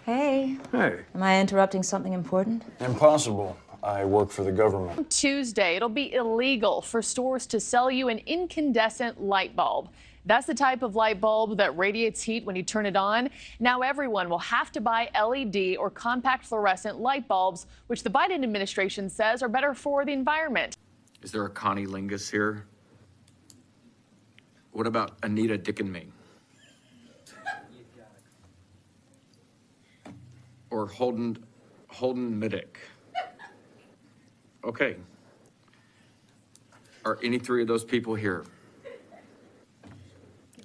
Hey. Hey. Am I interrupting something important? Impossible. I work for the government. Tuesday, it'll be illegal for stores to sell you an incandescent light bulb. That's the type of light bulb that radiates heat when you turn it on. Now everyone will have to buy LED or compact fluorescent light bulbs, which the Biden administration says are better for the environment. Is there a Connie Lingus here? What about Anita Dickinme? Or Holden Middick? Okay. Are any three of those people here?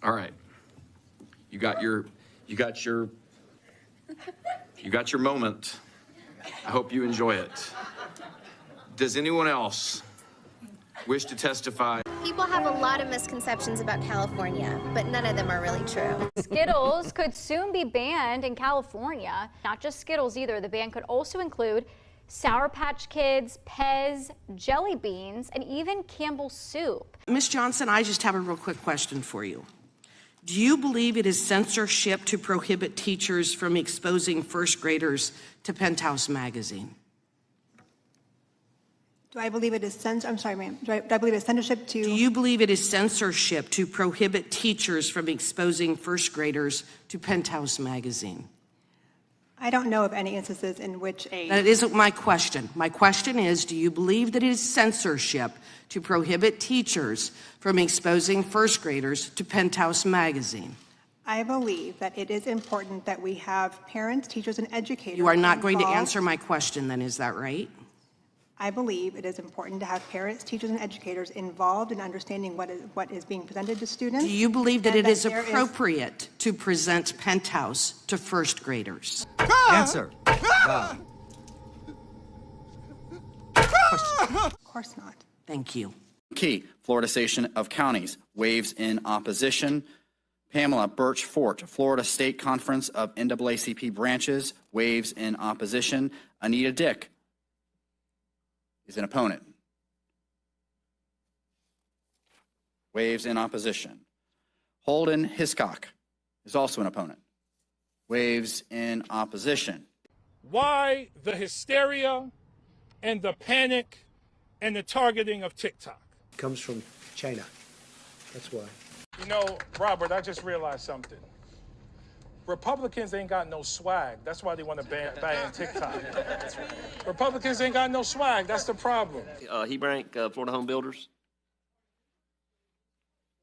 All right. You got your moment. I hope you enjoy it. Does anyone else wish to testify? People have a lot of misconceptions about California, but none of them are really true. Skittles could soon be banned in California. Not just Skittles either. The ban could also include Sour Patch Kids, Pez, jelly beans, and even Campbell's soup. Ms. Johnson, I just have a real quick question for you. Do you believe it is censorship to prohibit teachers from exposing first graders to Penthouse magazine? Do I believe it is I'm sorry, ma'am. Do I believe it's censorship to? Do you believe it is censorship to prohibit teachers from exposing first graders to Penthouse magazine? I don't know of any instances in which That isn't my question. My question is, do you believe that it is censorship to prohibit teachers from exposing first graders to Penthouse magazine? I believe that it is important that we have parents, teachers, and educators. You are not going to involved. answer my question then, is that right? I believe it is important to have parents, teachers, and educators involved in understanding what is being presented to students. Do you believe that it is there appropriate to present Penthouse to first graders? Answer. Of course not. Thank you. Key, Florida Station of Counties, waves in opposition. Pamela Birch Fort, Florida State Conference of NAACP branches, waves in opposition. Anita Dick is an opponent. Waves in opposition. Holden Hiscock is also an opponent. Waves in opposition. Why the hysteria and the panic and the targeting of TikTok? It comes from China. That's why. You know, Robert, I just realized something. Republicans ain't got no swag. That's why they want to ban TikTok. Republicans ain't got no swag. That's the problem. Hebrank, Florida Home Builders.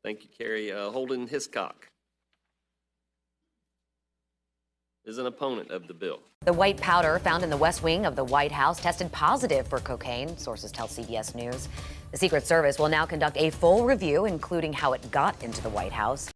Thank you, Carrie. Holden Hiscock is an opponent of the bill. The white powder found in the West Wing of the White House tested positive for cocaine, sources tell CBS News. The Secret Service will now conduct a full review, including how it got into the White House.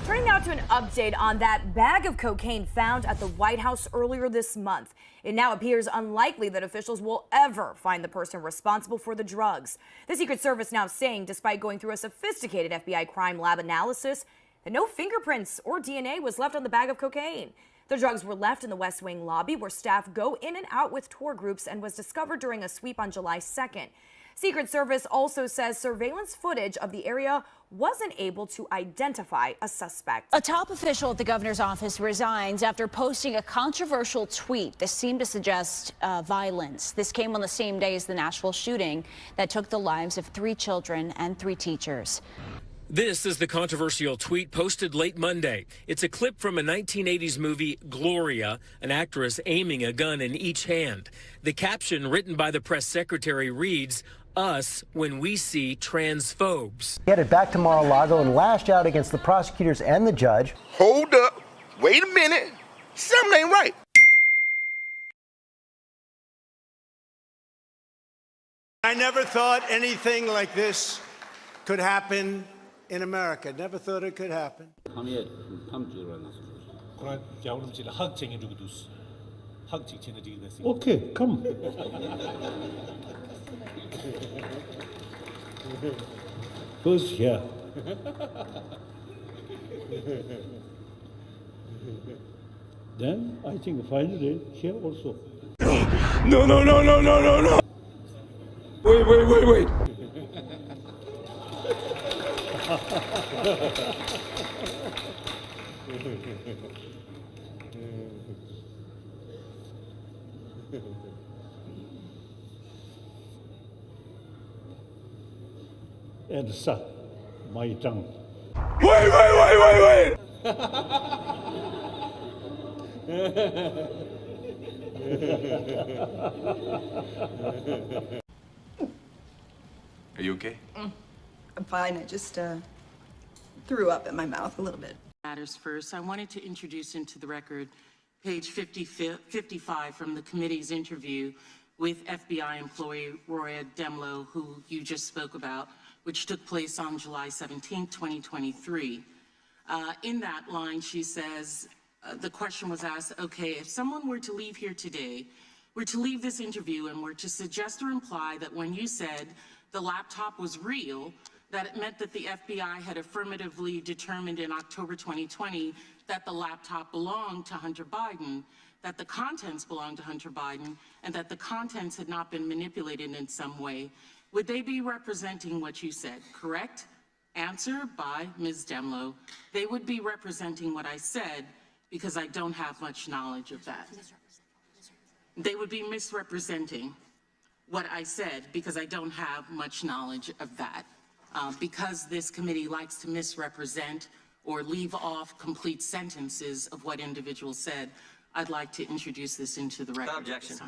Turning now to an update on that bag of cocaine found at the White House earlier this month. It now appears unlikely that officials will ever find the person responsible for the drugs. The Secret Service now saying, despite going through a sophisticated FBI crime lab analysis, that no fingerprints or DNA was left on the bag of cocaine. The drugs were left in the West Wing lobby where staff go in and out with tour groups and was discovered during a sweep on July 2nd. Secret Service also says surveillance footage of the area wasn't able to identify a suspect. A top official at the governor's office resigns after posting a controversial tweet that seemed to suggest violence. This came on the same day as the Nashville shooting that took the lives of 3 children and 3 teachers. This is the controversial tweet posted late Monday. It's a clip from a 1980s movie, Gloria, an actress aiming a gun in each hand. The caption, written by the press secretary, reads, "Us when we see transphobes." Headed back to Mar-a-Lago and lashed out against the prosecutors and the judge. Hold up. Wait a minute. Something ain't right. I never thought anything like this could happen in America. Never thought it could happen. Okay, come. Who's here? Then I think finally here also. No, no, no, no, no, no, no. Wait. And suck my tongue. Wait! Are you okay? I'm fine. I just threw up in my mouth a little bit. Matters first, I wanted to introduce into the record page 55 from the committee's interview with FBI employee Roya Demlow, who you just spoke about, which took place on July 17, 2023. In that line, she says, the question was asked, okay, if someone were to leave here today, were to leave this interview and were to suggest or imply that when you said the laptop was real, that it meant that the FBI had affirmatively determined in October 2020 that the laptop belonged to Hunter Biden, that the contents belonged to Hunter Biden, and that the contents had not been manipulated in some way, would they be representing what you said, correct? Answer by Ms. Demlow. They would be representing what I said because I don't have much knowledge of that. They would be misrepresenting what I said because I don't have much knowledge of that. Because this committee likes to misrepresent or leave off complete sentences of what individuals said, I'd like to introduce this into the record. Objection.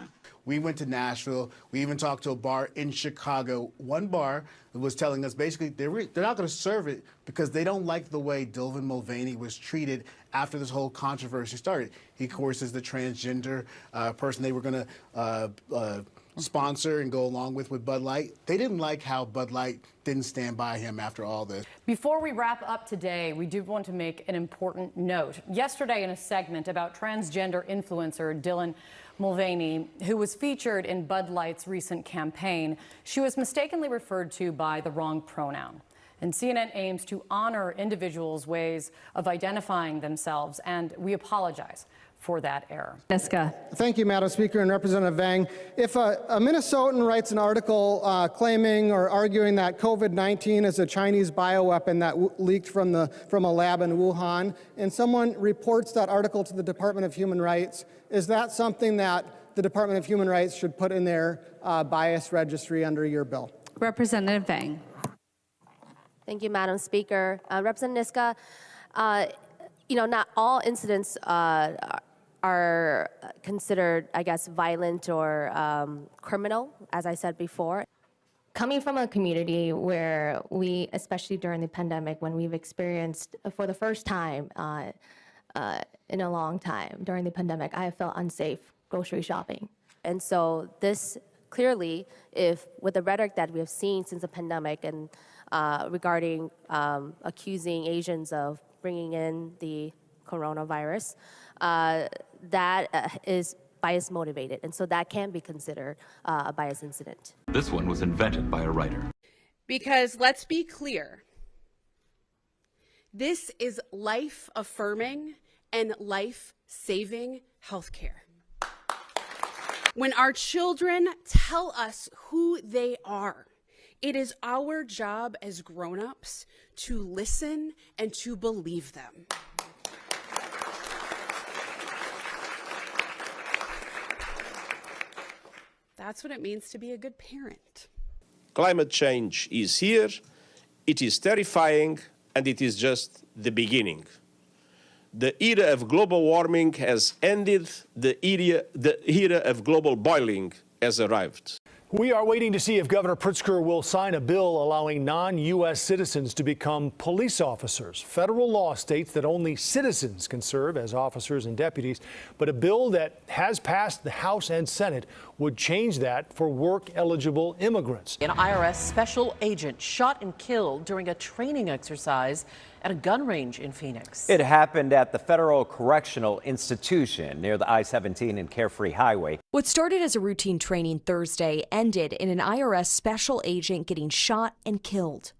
We went to Nashville. We even talked to a bar in Chicago. One bar was telling us basically they're not going to serve it because they don't like the way Dilvin Mulvaney was treated after this whole controversy started. He, of course, is the transgender person they were going to sponsor and go along with Bud Light. They didn't like how Bud Light didn't stand by him after all this. Before we wrap up today, we do want to make an important note. Yesterday in a segment about transgender influencer Dylan Mulvaney, who was featured in Bud Light's recent campaign, she was mistakenly referred to by the wrong pronoun. And CNN aims to honor individuals' ways of identifying themselves, and we apologize for that error. Niska. Thank you, Madam Speaker and Representative Vang. If a Minnesotan writes an article claiming or arguing that COVID-19 is a Chinese bioweapon that leaked from a lab in Wuhan, and someone reports that article to the Department of Human Rights, is that something that the Department of Human Rights should put in their bias registry under your bill? Representative Vang. Thank you, Madam Speaker. Representative Niska, not all incidents are considered, I guess, violent or criminal, as I said before. Coming from a community where we, especially during the pandemic, when we've experienced for the first time in a long time during the pandemic, I have felt unsafe grocery shopping. And so this clearly, if with the rhetoric that we have seen since the pandemic and regarding accusing Asians of bringing in the coronavirus, that is bias motivated, and so that can be considered a bias incident. This one was invented by a writer. Because let's be clear, this is life-affirming and life-saving healthcare. When our children tell us who they are, it is our job as grown-ups to listen and to believe them. That's what it means to be a good parent. Climate change is here, it is terrifying, and it is just the beginning. The era of global warming has ended, the era of global boiling has arrived. We are waiting to see if Governor Pritzker will sign a bill allowing non-U.S. citizens to become police officers. Federal law states that only citizens can serve as officers and deputies, but a bill that has passed the House and Senate would change that for work-eligible immigrants. An IRS special agent shot and killed during a training exercise at a gun range in Phoenix. It happened at the Federal Correctional Institution near the I-17 and Carefree Highway. What started as a routine training Thursday ended in an IRS special agent getting shot and killed.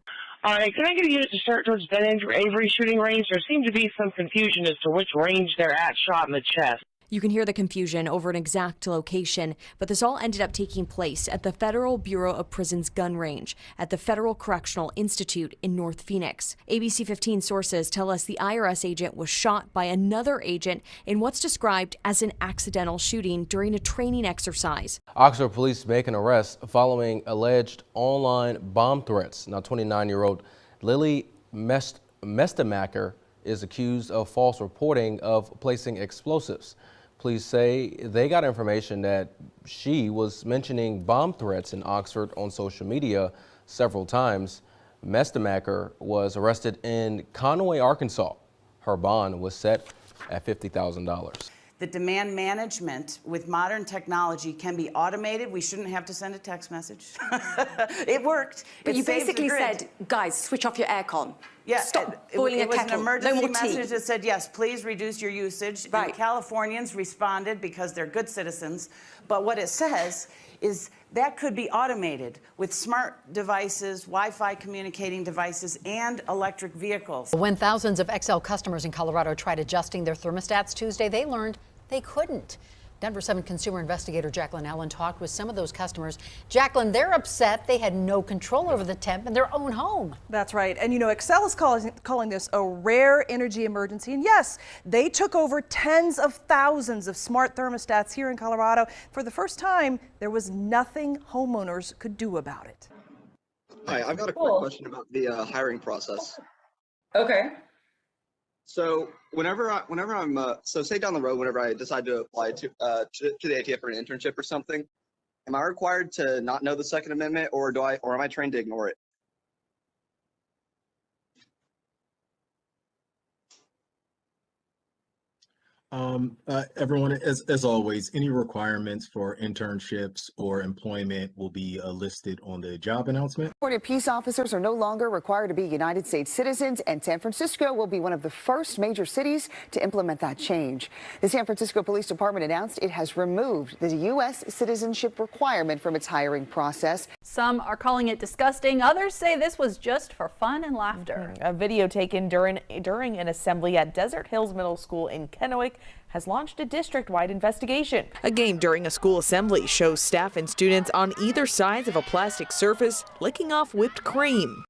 All right, can I get a unit to start towards Ben Avery shooting range? There seemed to be some confusion as to which range they're at, shot in the chest. You can hear the confusion over an exact location, but this all ended up taking place at the Federal Bureau of Prisons gun range at the Federal Correctional Institute in North Phoenix. ABC 15 sources tell us the IRS agent was shot by another agent in what's described as an accidental shooting during a training exercise. Oxford police make an arrest following alleged online bomb threats. Now, 29-year-old Lily Mestemacher is accused of false reporting of placing explosives. Police say they got information that she was mentioning bomb threats in Oxford on social media several times. Mestemacher was arrested in Conway, Arkansas. Her bond was set at $50,000. The demand management with modern technology can be automated. We shouldn't have to send a text message. It worked. But It you saved the basically grid. said, guys, switch off your aircon. Yeah, Stop it boiling a was kettle. an emergency No more message tea. that said, yes, please reduce your usage. Right. And Californians responded because they're good citizens. But what it says is that could be automated with smart devices, Wi-Fi communicating devices, and electric vehicles. When thousands of XL customers in Colorado tried adjusting their thermostats Tuesday, they learned they couldn't. Denver 7 consumer investigator Jacqueline Allen talked with some of those customers. Jacqueline, they're upset they had no control over the temp in their own home. That's right. And you know, Excel is calling this a rare energy emergency. And yes, they took over tens of thousands of smart thermostats here in Colorado. For the first time, there was nothing homeowners could do about it. Hi, I've got a quick question about the hiring process. Okay. So whenever I'm so say down the road, whenever I decide to apply to the ATF for an internship or something, am I required to not know the Second Amendment, or am I trained to ignore it? Everyone, as always, any requirements for internships or employment will be listed on the job announcement. California peace officers are no longer required to be United States citizens, and San Francisco will be one of the first major cities to implement that change. The San Francisco Police Department announced it has removed the U.S. citizenship requirement from its hiring process. Some are calling it disgusting. Others say this was just for fun and laughter. A video taken during an assembly at Desert Hills Middle School in Kennewick has launched a district-wide investigation. A game during a school assembly shows staff and students on either sides of a plastic surface licking off whipped cream.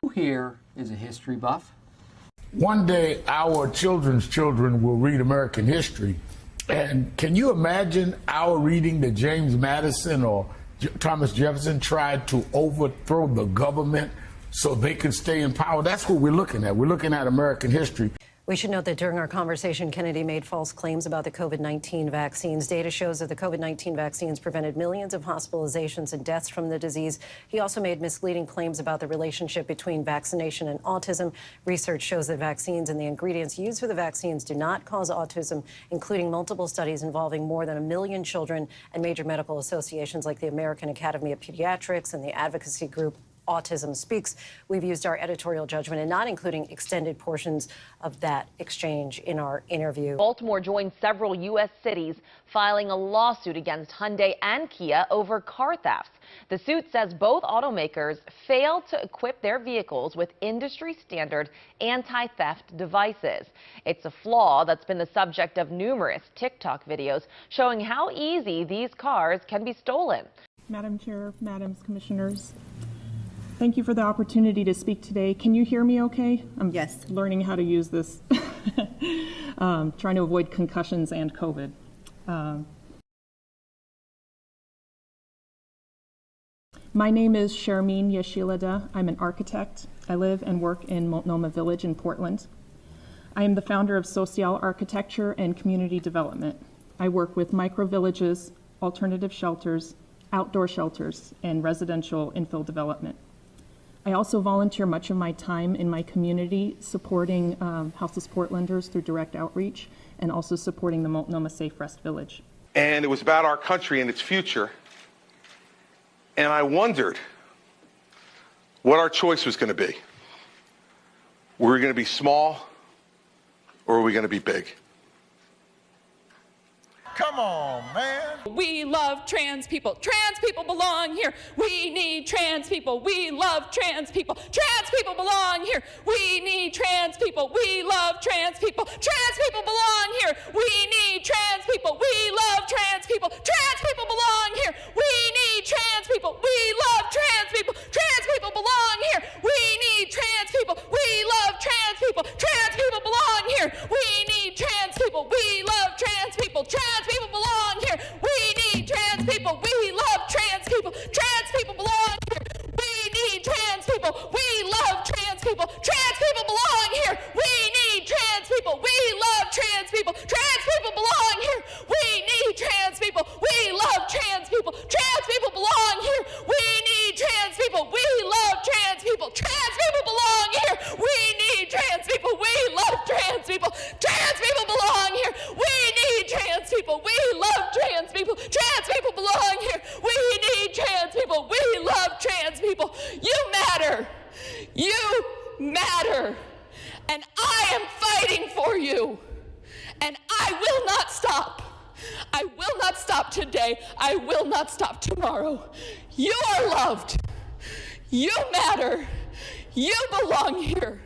Who here is a history buff? One day our children's children will read American history, and can you imagine our reading that James Madison or Thomas Jefferson tried to overthrow the government so they could stay in power? That's what we're looking at. We're looking at American history. We should note that during our conversation, Kennedy made false claims about the COVID-19 vaccines. Data shows that the COVID-19 vaccines prevented millions of hospitalizations and deaths from the disease. He also made misleading claims about the relationship between vaccination and autism. Research shows that vaccines and the ingredients used for the vaccines do not cause autism, including multiple studies involving more than 1 million children, and major medical associations like the American Academy of Pediatrics and the advocacy group Autism Speaks. We've used our editorial judgment in not including extended portions of that exchange in our interview. Baltimore joined several U.S. cities filing a lawsuit against Hyundai and Kia over car thefts. The suit says both automakers failed to equip their vehicles with industry-standard anti-theft devices. It's a flaw that's been the subject of numerous TikTok videos showing how easy these cars can be stolen. Madam Chair, Madams Commissioners, thank you for the opportunity to speak today. Can you hear me okay? I'm learning how to use this, trying to avoid concussions and COVID. My name is Sharmeen Yeshilada. I'm an architect. I live and work in Multnomah Village in Portland. I am the founder of Social Architecture and Community Development. I work with micro-villages, alternative shelters, outdoor shelters, and residential infill development. I also volunteer much of my time in my community supporting Houseless Portlanders through direct outreach and also supporting the Multnomah Safe Rest Village. and it was about our country and its future. And I wondered what our choice was going to be. Were we going to be small, or were we going to be big? Come on, man. We love trans people. Trans people belong here. We need trans people. We love trans people. Trans people belong here. We need trans people. We love trans people. Trans people belong here. We need trans people. We love trans people. Trans people belong here. We need trans people. We love trans people. Trans people belong here. We need trans people. We love trans people. Trans people belong here. We need trans people. We love trans people. Trans people belong here. We need trans people. We love trans people. Trans people belong here. We need trans people. We love trans people. Trans people belong here. We need trans people. We love trans people. Trans people belong here. We need trans people. We love trans people. Trans people belong here. We need trans people. We love trans people. Trans people belong here. We need trans people. We love trans people. Trans people belong here. We need trans people. We love trans people. Trans people belong here. We need trans people. We love trans people. You matter. You matter. And I am fighting for you. And I will not stop. I will not stop today. I will not stop tomorrow. You are loved. You matter. You belong here.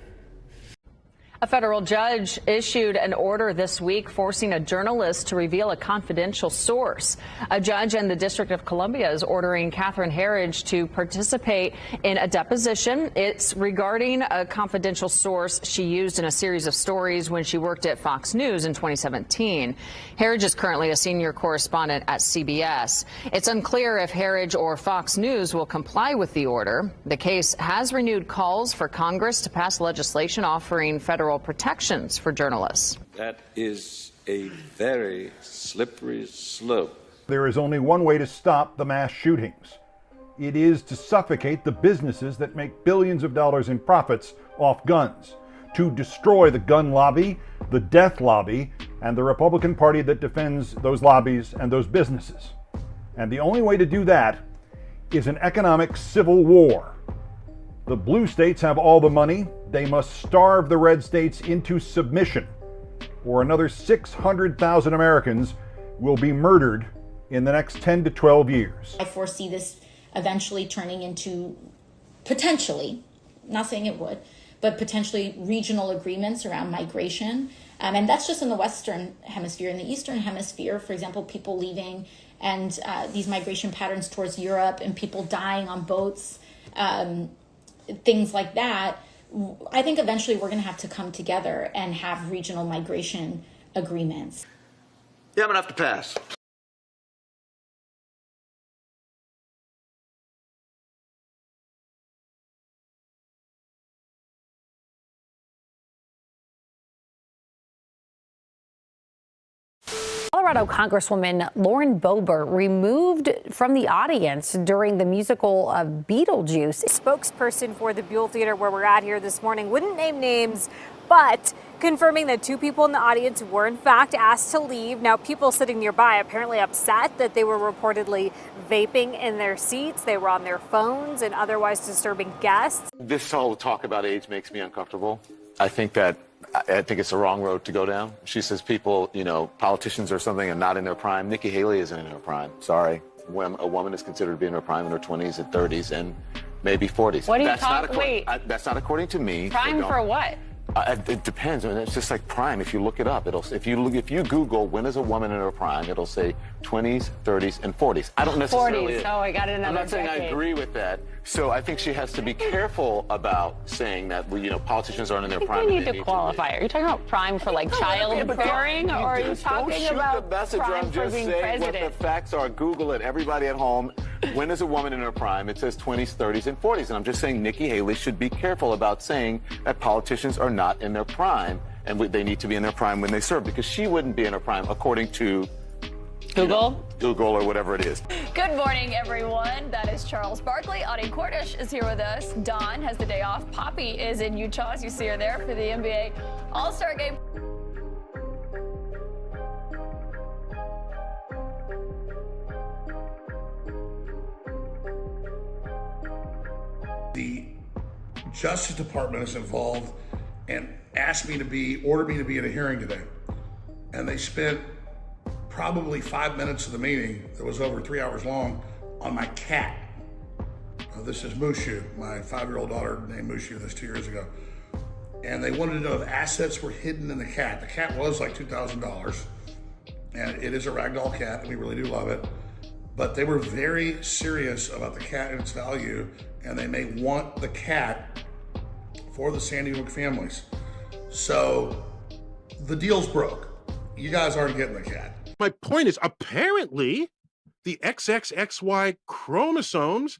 A federal judge issued an order this week forcing a journalist to reveal a confidential source. A judge in the District of Columbia is ordering Catherine Herridge to participate in a deposition. It's regarding a confidential source she used in a series of stories when she worked at Fox News in 2017. Herridge is currently a senior correspondent at CBS. It's unclear if Herridge or Fox News will comply with the order. The case has renewed calls for Congress to pass legislation offering federal protections for journalists. That is a very slippery slope. There is only one way to stop the mass shootings. It is to suffocate the businesses that make billions of dollars in profits off guns, to destroy the gun lobby, the death lobby, and the Republican Party that defends those lobbies and those businesses. And the only way to do that is an economic civil war. The blue states have all the money. They must starve the red states into submission, or another 600,000 Americans will be murdered in the next 10 to 12 years. I foresee this eventually turning into potentially, not saying it would, but potentially regional agreements around migration. And that's just in the Western Hemisphere. In the Eastern Hemisphere, for example, people leaving and these migration patterns towards Europe and people dying on boats, things like that. I think eventually we're going to have to come together and have regional migration agreements. Yeah, I'm going to have to pass. Colorado Congresswoman Lauren Boebert removed from the audience during the musical of Beetlejuice. Spokesperson for the Buell Theater, where we're at here this morning, wouldn't name names, but confirming that two people in the audience were in fact asked to leave. Now, people sitting nearby apparently upset that they were reportedly vaping in their seats. They were on their phones and otherwise disturbing guests. This whole talk about age makes me uncomfortable. I think it's the wrong road to go down. She says people, politicians or something are not in their prime. Nikki Haley isn't in her prime. Sorry. When a woman is considered to be in her prime in her 20s and 30s and maybe 40s. What are you talking? Wait. That's not according to me. Prime for what? It depends. I mean, it's just like prime. If you look it up, if you Google when is a woman in her prime, it'll say 20s, 30s, and 40s. I don't necessarily. 40s. Oh, I got another. I'm not saying decade. I agree with that. So I think she has to be careful about saying that politicians aren't in their prime. We need to qualify. Are you talking about prime for like childbearing, or are you talking about prime for being president? What the facts are. Google it. Everybody at home. When is a woman in her prime? It says 20s, 30s, and 40s. And I'm just saying Nikki Haley should be careful about saying that politicians are not in their prime and they need to be in their prime when they serve, because she wouldn't be in her prime according to Google? Google or whatever it is. Good morning, everyone. That is Charles Barkley. Audie Cordish is here with us. Dawn has the day off. Poppy is in Utah, as you see her there, for the NBA All-Star Game. The Justice Department is involved and ordered me to be at a hearing today. And they spent probably 5 minutes of the meeting that was over 3 hours long on my cat. This is Mushu, my 5-year-old daughter named Mushu this 2 years ago. And they wanted to know if assets were hidden in the cat. The cat was like $2,000, and it is a ragdoll cat, and we really do love it. But they were very serious about the cat and its value, and they may want the cat for the Sandy Hook families. So the deal's broke. You guys aren't getting the cat. My point is, apparently, the XXXY chromosomes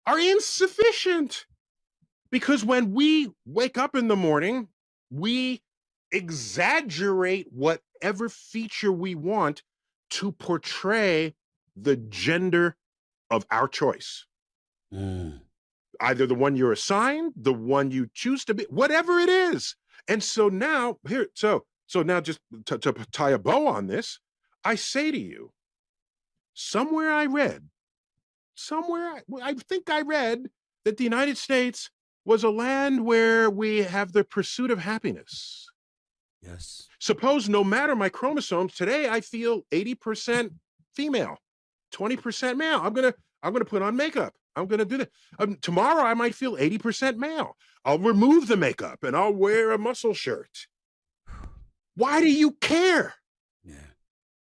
are insufficient. Because when we wake up in the morning, we exaggerate whatever feature we want to portray the gender of our choice. Either the one you're assigned, the one you choose to be, whatever it is. And so now, so now just to tie a bow on this, I say to you, somewhere I think I read that the United States was a land where we have the pursuit of happiness. Yes. Suppose no matter my chromosomes, today I feel 80% female, 20% male. I'm gonna put on makeup. I'm gonna do that. Tomorrow I might feel 80% male. I'll remove the makeup and I'll wear a muscle shirt. Why do you care? Yeah.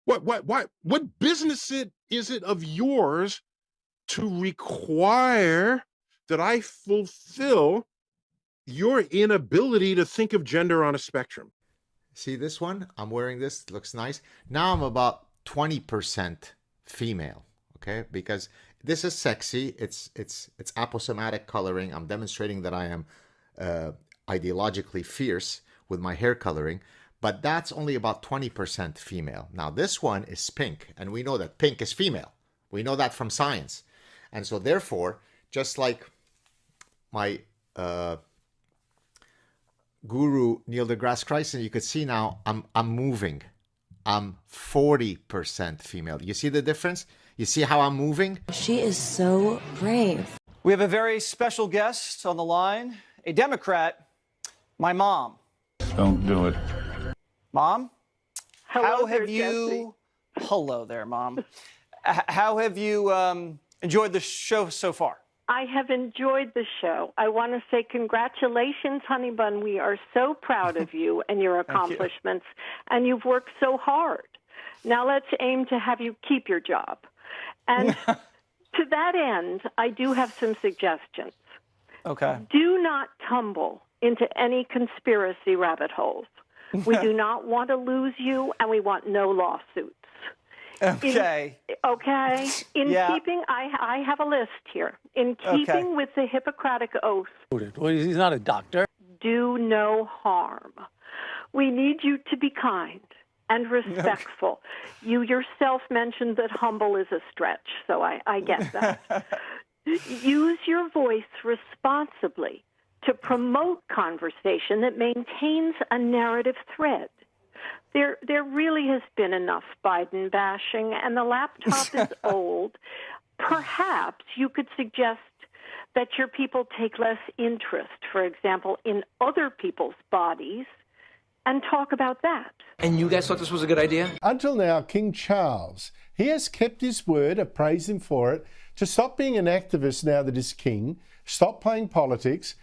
What business is it of yours to require that I fulfill your inability to think of gender on a spectrum? See this one? I'm wearing this. Looks nice. Now I'm about 20% female. Okay, because this is sexy. It's aposematic coloring. I'm demonstrating that I am ideologically fierce with my hair coloring. But that's only about 20% female. Now this one is pink, and we know that pink is female. We know that from science. And so therefore, just like my guru Neil deGrasse Tyson, you could see now I'm moving. I'm 40% female. You see the difference? You see how I'm moving? She is so brave. We have a very special guest on the line, a Democrat, my mom. Don't do it. Mom? Hello, Hello there, Mom. How have you enjoyed the show so far? I have enjoyed the show. I want to say congratulations, Honey Bun. We are so proud of you and your accomplishments, and you've worked so hard. Now let's aim to have you keep your job. And to that end, I do have some suggestions. Okay. Do not tumble into any conspiracy rabbit holes. We do not want to lose you, and we want no lawsuits. Okay. In keeping, I have a list here. In keeping with the Hippocratic Oath. Well, he's not a doctor. Do no harm. We need you to be kind and respectful. You yourself mentioned that humble is a stretch, so I get that. Use your voice responsibly to promote conversation that maintains a narrative thread. There really has been enough Biden bashing, and the laptop is old. Perhaps you could suggest that your people take less interest, for example, in other people's bodies, and talk about that. And you guys thought this was a good idea? Until now, King Charles, he has kept his word, I praise him for it, to stop being an activist now that he's king, stop playing politics.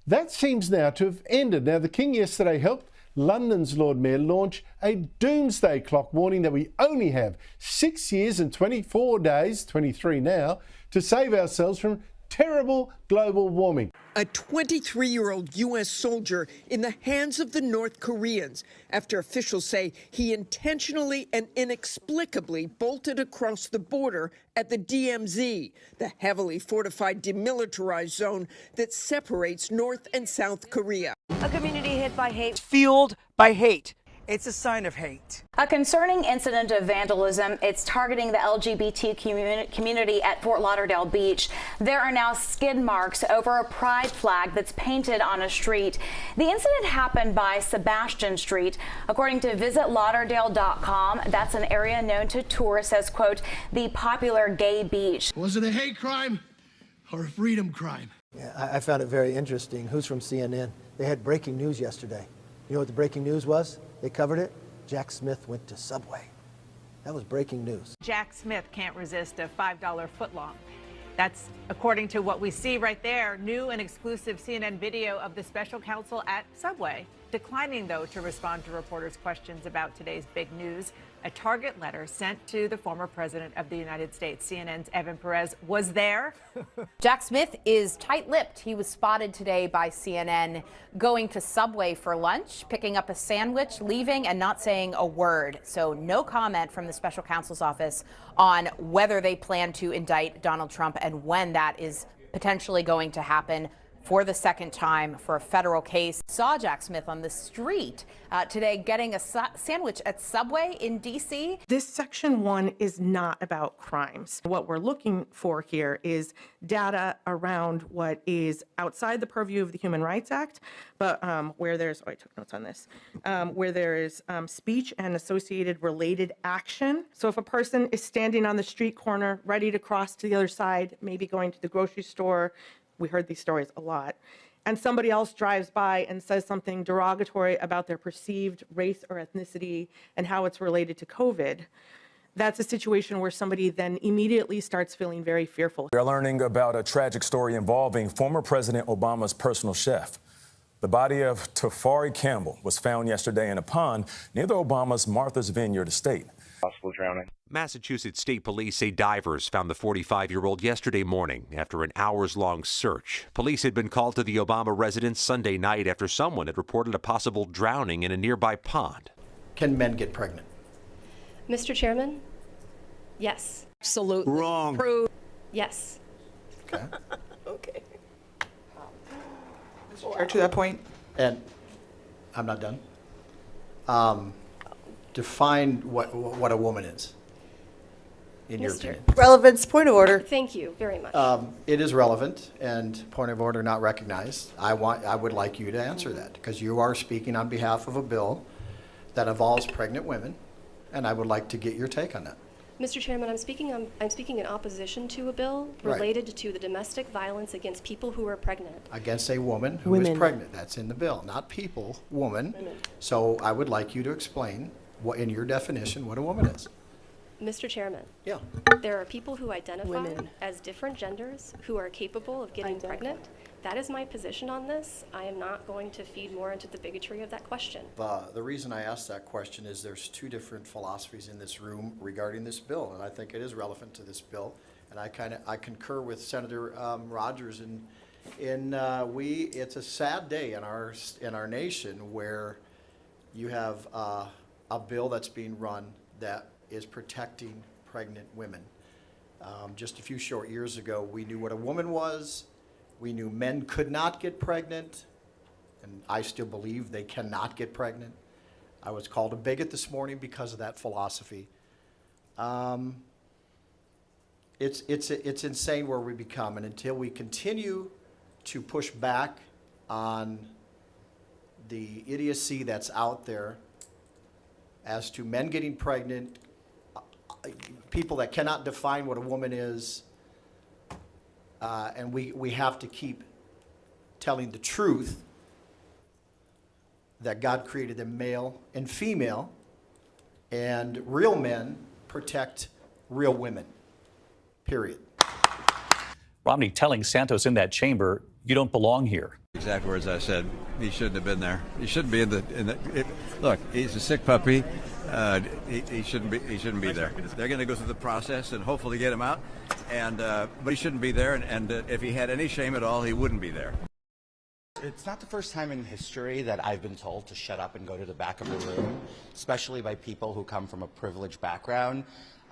That seems now to have ended. Now, the king yesterday helped London's Lord Mayor launch a doomsday clock warning that we only have 6 years and 24 days, 23 now, to save ourselves from terrible global warming. A 23-year-old U.S. soldier in the hands of the North Koreans after officials say he intentionally and inexplicably bolted across the border at the DMZ, the heavily fortified demilitarized zone that separates North and South Korea. A community hit by hate. Fueled by hate. It's a sign of hate. A concerning incident of vandalism. It's targeting the LGBT community at Fort Lauderdale Beach. There are now skid marks over a pride flag that's painted on a street. The incident happened by Sebastian Street. According to visitlauderdale.com, that's an area known to tourists as, quote, the popular gay beach. Was it a hate crime or a freedom crime? Yeah, I found it very interesting. Who's from CNN? They had breaking news yesterday. You know what the breaking news was? They covered it. Jack Smith went to Subway. That was breaking news. Jack Smith can't resist a $5 footlong. That's according to what we see right there. New and exclusive CNN video of the special counsel at Subway, declining, though, to respond to reporters' questions about today's big news. A target letter sent to the former president of the United States. CNN's Evan Perez was there. Jack Smith is tight-lipped. He was spotted today by CNN going to Subway for lunch, picking up a sandwich, leaving, and not saying a word. So no comment from the special counsel's office on whether they plan to indict Donald Trump and when that is potentially going to happen for the second time for a federal case. Saw Jack Smith on the street today getting a sandwich at Subway in D.C. This Section 1 is not about crimes. What we're looking for here is data around what is outside the purview of the Human Rights Act, but where there's, I took notes on this, where there is speech and associated related action. So if a person is standing on the street corner, ready to cross to the other side, maybe going to the grocery store, we heard these stories a lot, and somebody else drives by and says something derogatory about their perceived race or ethnicity and how it's related to COVID, that's a situation where somebody then immediately starts feeling very fearful. We are learning about a tragic story involving former President Obama's personal chef. The body of Tafari Campbell was found yesterday in a pond near the Obama's Martha's Vineyard estate. Possible drowning. Massachusetts State Police say divers found the 45-year-old yesterday morning after an hours-long search. Police had been called to the Obama residence Sunday night after someone had reported a possible drowning in a nearby pond. Can men get pregnant? Mr. Chairman, yes. Absolutely. Wrong. Prove. Yes. Okay. Okay. To that point, and I'm not done. Define what a woman is, in your opinion. Relevance, point of order. Thank you very much. It is relevant, and point of order not recognized. I would like you to answer that, because you are speaking on behalf of a bill that involves pregnant women, and I would like to get your take on that. Mr. Chairman, I'm speaking in opposition to a bill related to the domestic violence against people who are pregnant. Against a woman who is pregnant. That's in the bill, not people, woman. So I would like you to explain what, in your definition, what a woman is. Mr. Chairman. Yeah. There are people who identify as different genders who are capable of getting pregnant. That is my position on this. I am not going to feed more into the bigotry of that question. The reason I asked that question is there's two different philosophies in this room regarding this bill, and I think it is relevant to this bill. And I concur with Senator Rogers. It's a sad day in our nation where you have a bill that's being run that is protecting pregnant women. Just a few short years ago, we knew what a woman was. We knew men could not get pregnant, and I still believe they cannot get pregnant. I was called a bigot this morning because of that philosophy. It's insane where we become, and until we continue to push back on the idiocy that's out there as to men getting pregnant, people that cannot define what a woman is, and we have to keep telling the truth that God created them male and female, and real men protect real women, period. Romney telling Santos in that chamber, you don't belong here. Exact words I said. He shouldn't have been there. He shouldn't be look, he's a sick puppy. He shouldn't be there. They're going to go through the process and hopefully get him out. But he shouldn't be there. And if he had any shame at all, he wouldn't be there. It's not the first time in history that I've been told to shut up and go to the back of the room, especially by people who come from a privileged background.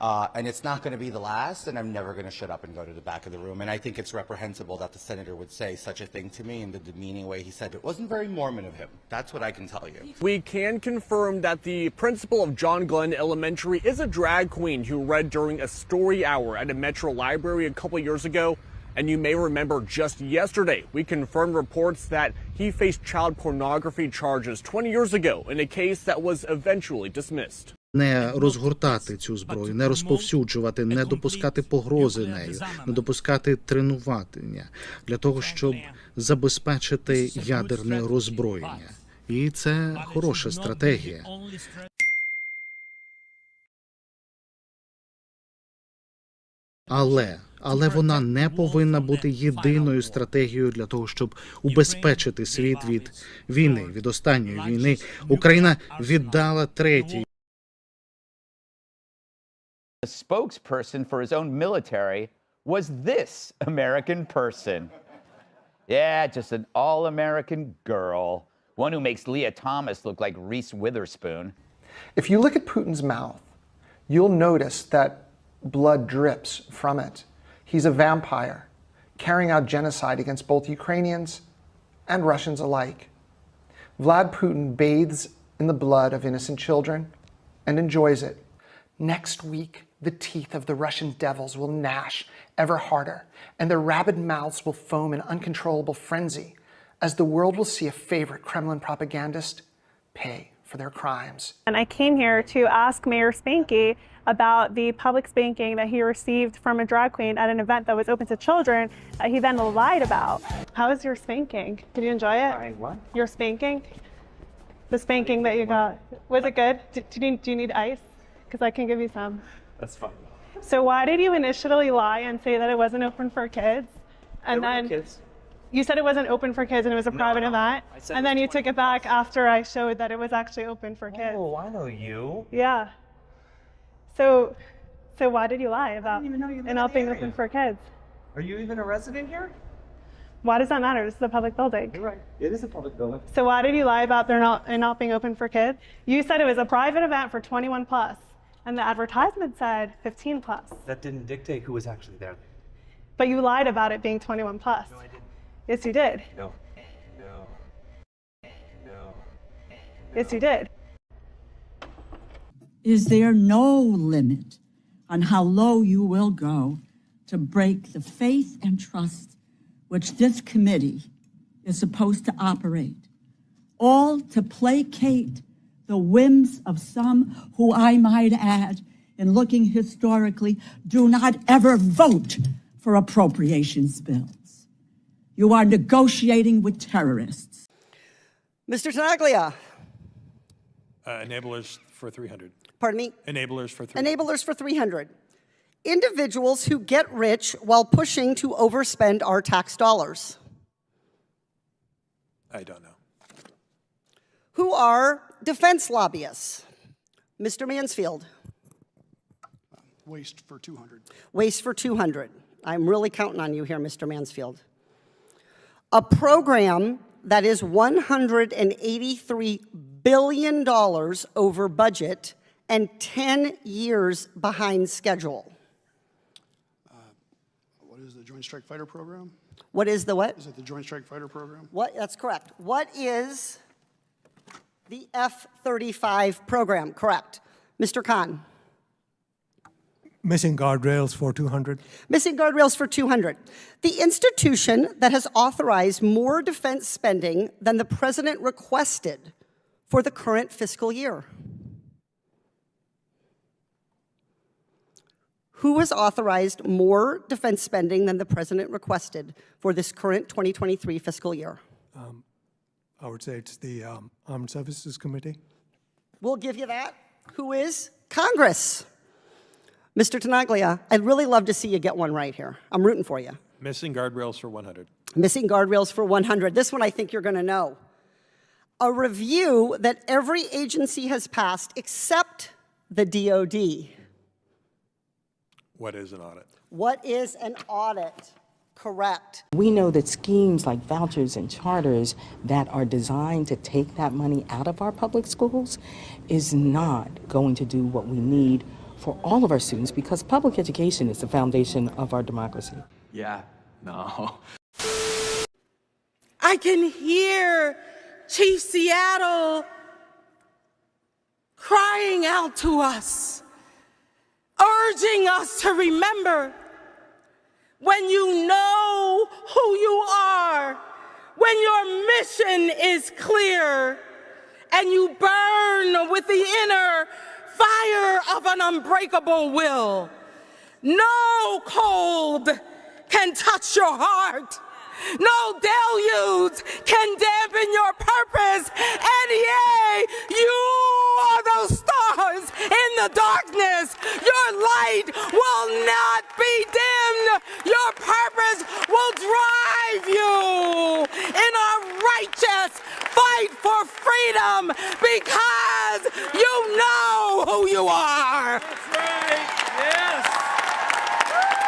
And it's not going to be the last, and I'm never going to shut up and go to the back of the room. And I think it's reprehensible that the senator would say such a thing to me in the demeaning way he said. It wasn't very Mormon of him. That's what I can tell you. We can confirm that the principal of John Glenn Elementary is a drag queen who read during a story hour at a Metro library a couple years ago. And you may remember just yesterday, we confirmed reports that he faced child pornography charges 20 years ago in a case that was eventually dismissed. Не розгортати цю зброю, не розповсюджувати, не допускати погрози нею, не допускати тренування для того, щоб забезпечити ядерне роззброєння. І це хороша стратегія. Але вона не повинна бути єдиною стратегією для того, щоб убезпечити світ від війни, від останньої війни. Україна віддала третій. The spokesperson for his own military was this American person. Yeah, just an all-American girl. One who makes Leah Thomas look like Reese Witherspoon. If you look at Putin's mouth, you'll notice that blood drips from it. He's a vampire, carrying out genocide against both Ukrainians and Russians alike. Vlad Putin bathes in the blood of innocent children and enjoys it. Next week, the teeth of the Russian devils will gnash ever harder, and their rabid mouths will foam in uncontrollable frenzy as the world will see a favorite Kremlin propagandist pay for their crimes. And I came here to ask Mayor Spanky about the public spanking that he received from a drag queen at an event that was open to children that he then lied about. How was your spanking? Did you enjoy it? What? Your spanking? The spanking that you got. Was it good? Do you need ice? Because I can give you some. That's fine. So why did you initially lie and say that it wasn't open for kids? And then kids. you said it wasn't open for kids and it was a private event? And then you took it back after I showed that it was actually open for kids. Oh, I know you. Yeah. So why did you lie about it not being open for kids? Are you even a resident here? Why does that matter? This is a public building. You're right. It is a public building. So why did you lie about it not being open for kids? You said it was a private event for 21 plus, and the advertisement said 15 plus. That didn't dictate who was actually there. But you lied about it being 21 plus. No, I didn't. Yes, you did. No. Yes, you did. Is there no limit on how low you will go to break the faith and trust which this committee is supposed to operate, all to placate the whims of some who, I might add, in looking historically, do not ever vote for appropriations bills? You are negotiating with terrorists. Mr. Tenaglia. Enablers for 300. Pardon me? Enablers for 300. Enablers for 300. Individuals who get rich while pushing to overspend our tax dollars. I don't know. Who are defense lobbyists? Mr. Mansfield. Waste for 200. Waste for 200. I'm really counting on you here, Mr. Mansfield. A program that is $183 billion over budget and 10 years behind schedule. What is the Joint Strike Fighter program? What is the what? Is it the Joint Strike Fighter program? What? That's correct. What is the F-35 program? Correct. Mr. Khan. Missing guardrails for 200. Missing guardrails for 200. The institution that has authorized more defense spending than the president requested for the current fiscal year. Who has authorized more defense spending than the president requested for this current 2023 fiscal year? I would say it's the Armed Services Committee. We'll give you that. Who is? Congress. Mr. Tenaglia, I'd really love to see you get one right here. I'm rooting for you. Missing guardrails for 100. Missing guardrails for 100. This one I think you're going to know. A review that every agency has passed except the DOD. What is an audit? What is an audit? Correct. We know that schemes like vouchers and charters that are designed to take that money out of our public schools is not going to do what we need for all of our students, because public education is the foundation of our democracy. Yeah, no. I can hear Chief Seattle crying out to us, urging us to remember when you know who you are, when your mission is clear, and you burn with the inner fire of an unbreakable will. No cold can touch your heart. No deluge can dampen your purpose. And yea, you are those stars in the darkness. Your light will not be dimmed. Your purpose will drive you in a righteous fight for freedom because you know who you are. That's right. Yes.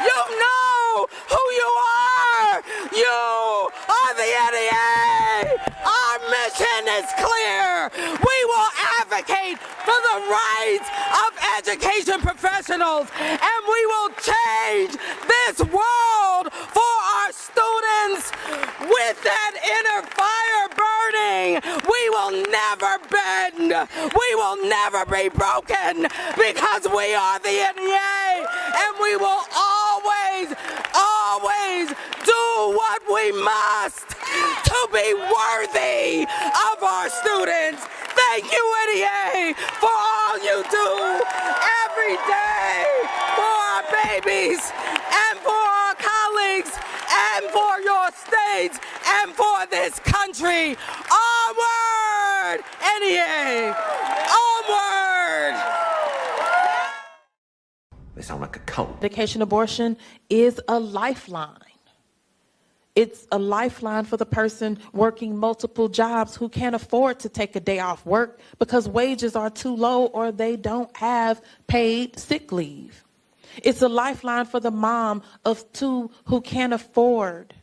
You know who you are. You are the NEA. Our mission is clear. We will advocate for the rights of education professionals, and we will change this world for our students with that inner fire burning. We will never bend. We will never be broken because we are the NEA, and we will always do what we must to be worthy of our students. Thank you, NEA, for all you do every day for our babies and for our colleagues and for your states and for this country. Onward, NEA! Onward! They sound like a cult. Medication abortion is a lifeline. It's a lifeline for the person working multiple jobs who can't afford to take a day off work because wages are too low or they don't have paid sick leave. It's a lifeline for the mom of two who can't afford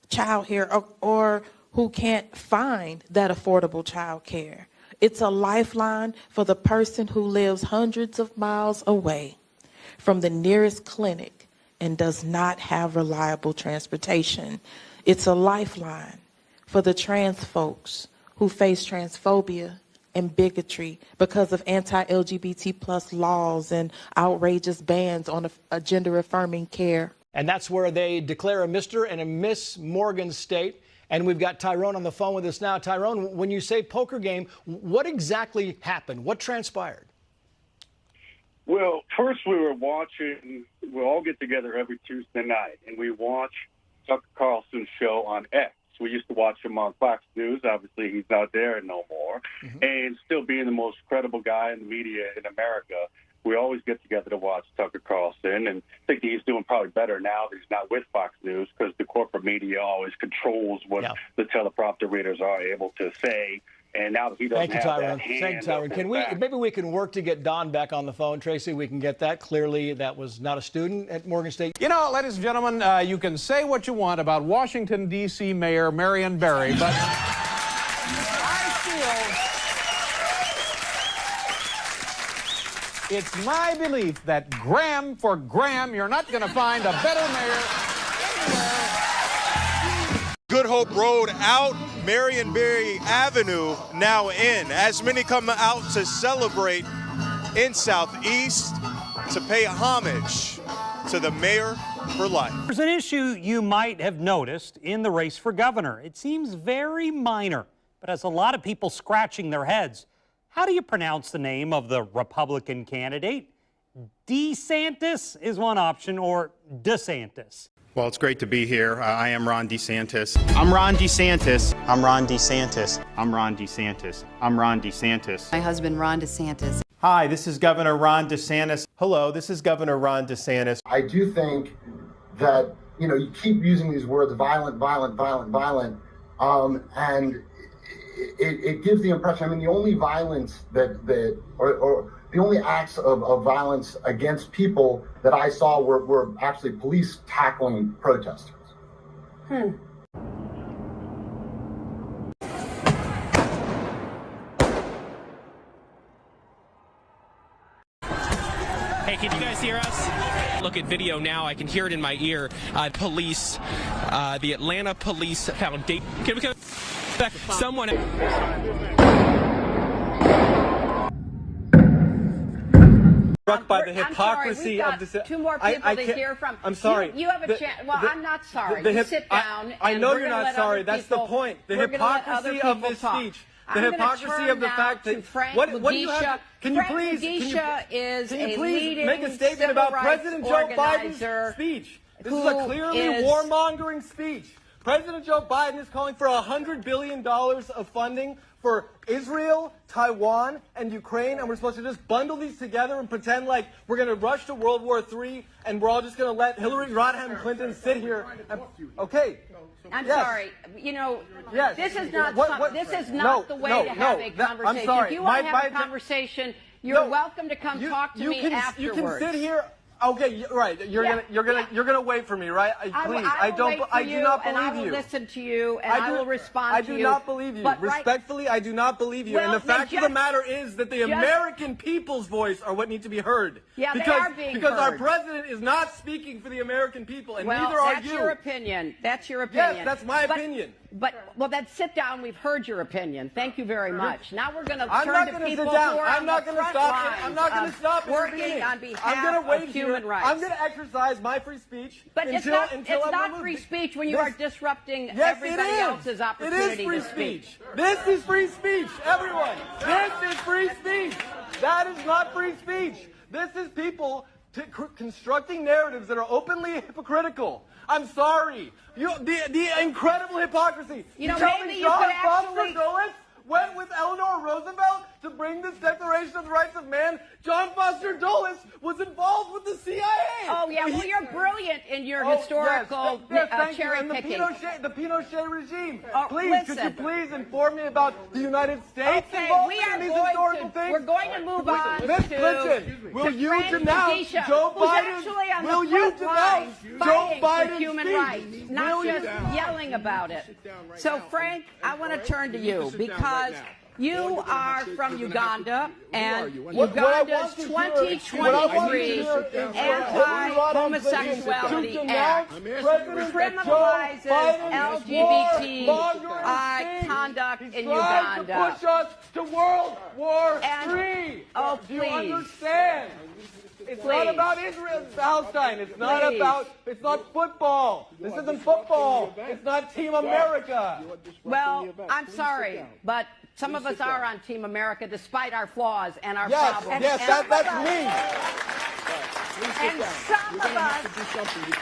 childcare or who can't find that affordable childcare. It's a lifeline for the person who lives hundreds of miles away from the nearest clinic and does not have reliable transportation. It's a lifeline for the trans folks who face transphobia and bigotry because of anti-LGBT plus laws and outrageous bans on a gender-affirming care. And that's where they declare a Mr. and a Miss Morgan State. And we've got Tyrone on the phone with us now. Tyrone, when you say poker game, what exactly happened? What transpired? Well, first we all get together every Tuesday night, and we watch Tucker Carlson's show on X. We used to watch him on Fox News. Obviously, he's not there no more. And still being the most credible guy in the media in America, we always get together to watch Tucker Carlson, and I think he's doing probably better now that he's not with Fox News because the corporate media always controls what the teleprompter readers are able to say. And now that he doesn't have that hand. Thank you, Tyrone. Maybe we can work to get Don back on the phone. Tracy, we can get that. Clearly, that was not a student at Morgan State. You know, ladies and gentlemen, you can say what you want about Washington, D.C. Mayor Marion Barry, but I feel it's my belief that gram for gram, you're not going to find a better mayor anywhere. Good Hope Road out, Marion Barry Avenue now in, as many come out to celebrate in Southeast to pay homage to the mayor for life. There's an issue you might have noticed in the race for governor. It seems very minor, but has a lot of people scratching their heads. How do you pronounce the name of the Republican candidate? DeSantis is one option, or DeSantis. Well, it's great to be here. I am Ron DeSantis. I'm Ron DeSantis. I'm Ron DeSantis. I'm Ron DeSantis. I'm Ron DeSantis. My husband, Ron DeSantis. Hi, this is Governor Ron DeSantis. Hello, this is Governor Ron DeSantis. I do think that, you keep using these words, violent, violent, violent, violent, and it gives the impression, the only violence or the only acts of violence against people that I saw were actually police tackling protesters. Hey, can you guys hear us? Look at video now. I can hear it in my ear. Police, the Atlanta Police Foundation. Can we come back? Someone. Struck by the hypocrisy of this. Two more people to hear from. I'm sorry. You have a chance. Well, I'm not sorry. You sit down. I know you're not sorry. That's the point. The hypocrisy of this speech. I'm gonna hypocrisy turn of the now fact to that Frank what do you Mugisha. have? Can you Frank please? Mugisha is can you a please leading make a statement civil about rights President Joe Biden's organizer speech? This is who a clearly is- warmongering speech. President Joe Biden is calling for $100 billion of funding for Israel, Taiwan, and Ukraine, and we're supposed to just bundle these together and pretend like we're going to rush to World War III, and we're all just going to let Hillary Rodham Clinton sit here. Okay. I'm Yes. sorry. You know, Yes. this is not What- this is not the way to have a conversation. I'm sorry. If you want to have a My- conversation, you're welcome to come talk to me You afterwards. can sit here. Okay, right. You're gonna wait for me, right? Please, I will wait for I do you, not and I believe will you. listen to you, and I will respond I to you. do not believe you. But Respectfully, I do not believe you. Well, and the then fact of the matter is that the just- American people's voice are what need to be heard. Yeah, because, they are being because our heard. president is not speaking for the American people, and well, neither are that's you. your opinion. That's your opinion. Yes, that's my opinion. Well, then sit down. We've heard your opinion. Thank you very much. Now we're going to I'm turn not to going to people sit down. who are I'm on not the going to front stop. lines I'm not going of to stop working intervening. on behalf I'm going to wait of here. human rights. I'm going to exercise my free speech But until it's not, until it's I'm not removed. free speech when you This- are disrupting Yes, everybody it is. else's opportunity It is free to speak. speech. This is free speech, everyone. This is free speech. That is not free speech. This is people constructing narratives that are openly hypocritical. I'm sorry. The incredible hypocrisy. You know, tell maybe me you John could Foster actually- Dulles went with Eleanor Roosevelt to bring this Declaration of the Rights of Man. John Foster Dulles was involved with the CIA. Oh, yeah. Well, you're brilliant in your Oh, historical yes, thank you. cherry And picking. The Pinochet regime. Oh, Please, could you listen. please inform me about the United States Okay, involvement we are in these going historical to, to, things? we're going to move on Miss to, Clinton, will to you Frank denounce Mugisha, Joe who's Biden? actually on Will the you front denounce lines Joe fighting for Biden's human speech? rights, not Will you? just yelling about it. So, Frank, I want to turn to you because you are from Uganda, and Uganda's 2023 Anti-Homosexuality Act criminalizes LGBTI conduct in Uganda. To push us to World War And- III. oh, Do you please. understand? It's Please. not about Israel and Palestine. It's not Please. about. It's not football. This isn't football. It's not Team America. Well, I'm sorry, but some of us are on Team America despite our flaws and our Yes, problems. yes, And that's me. And some of us,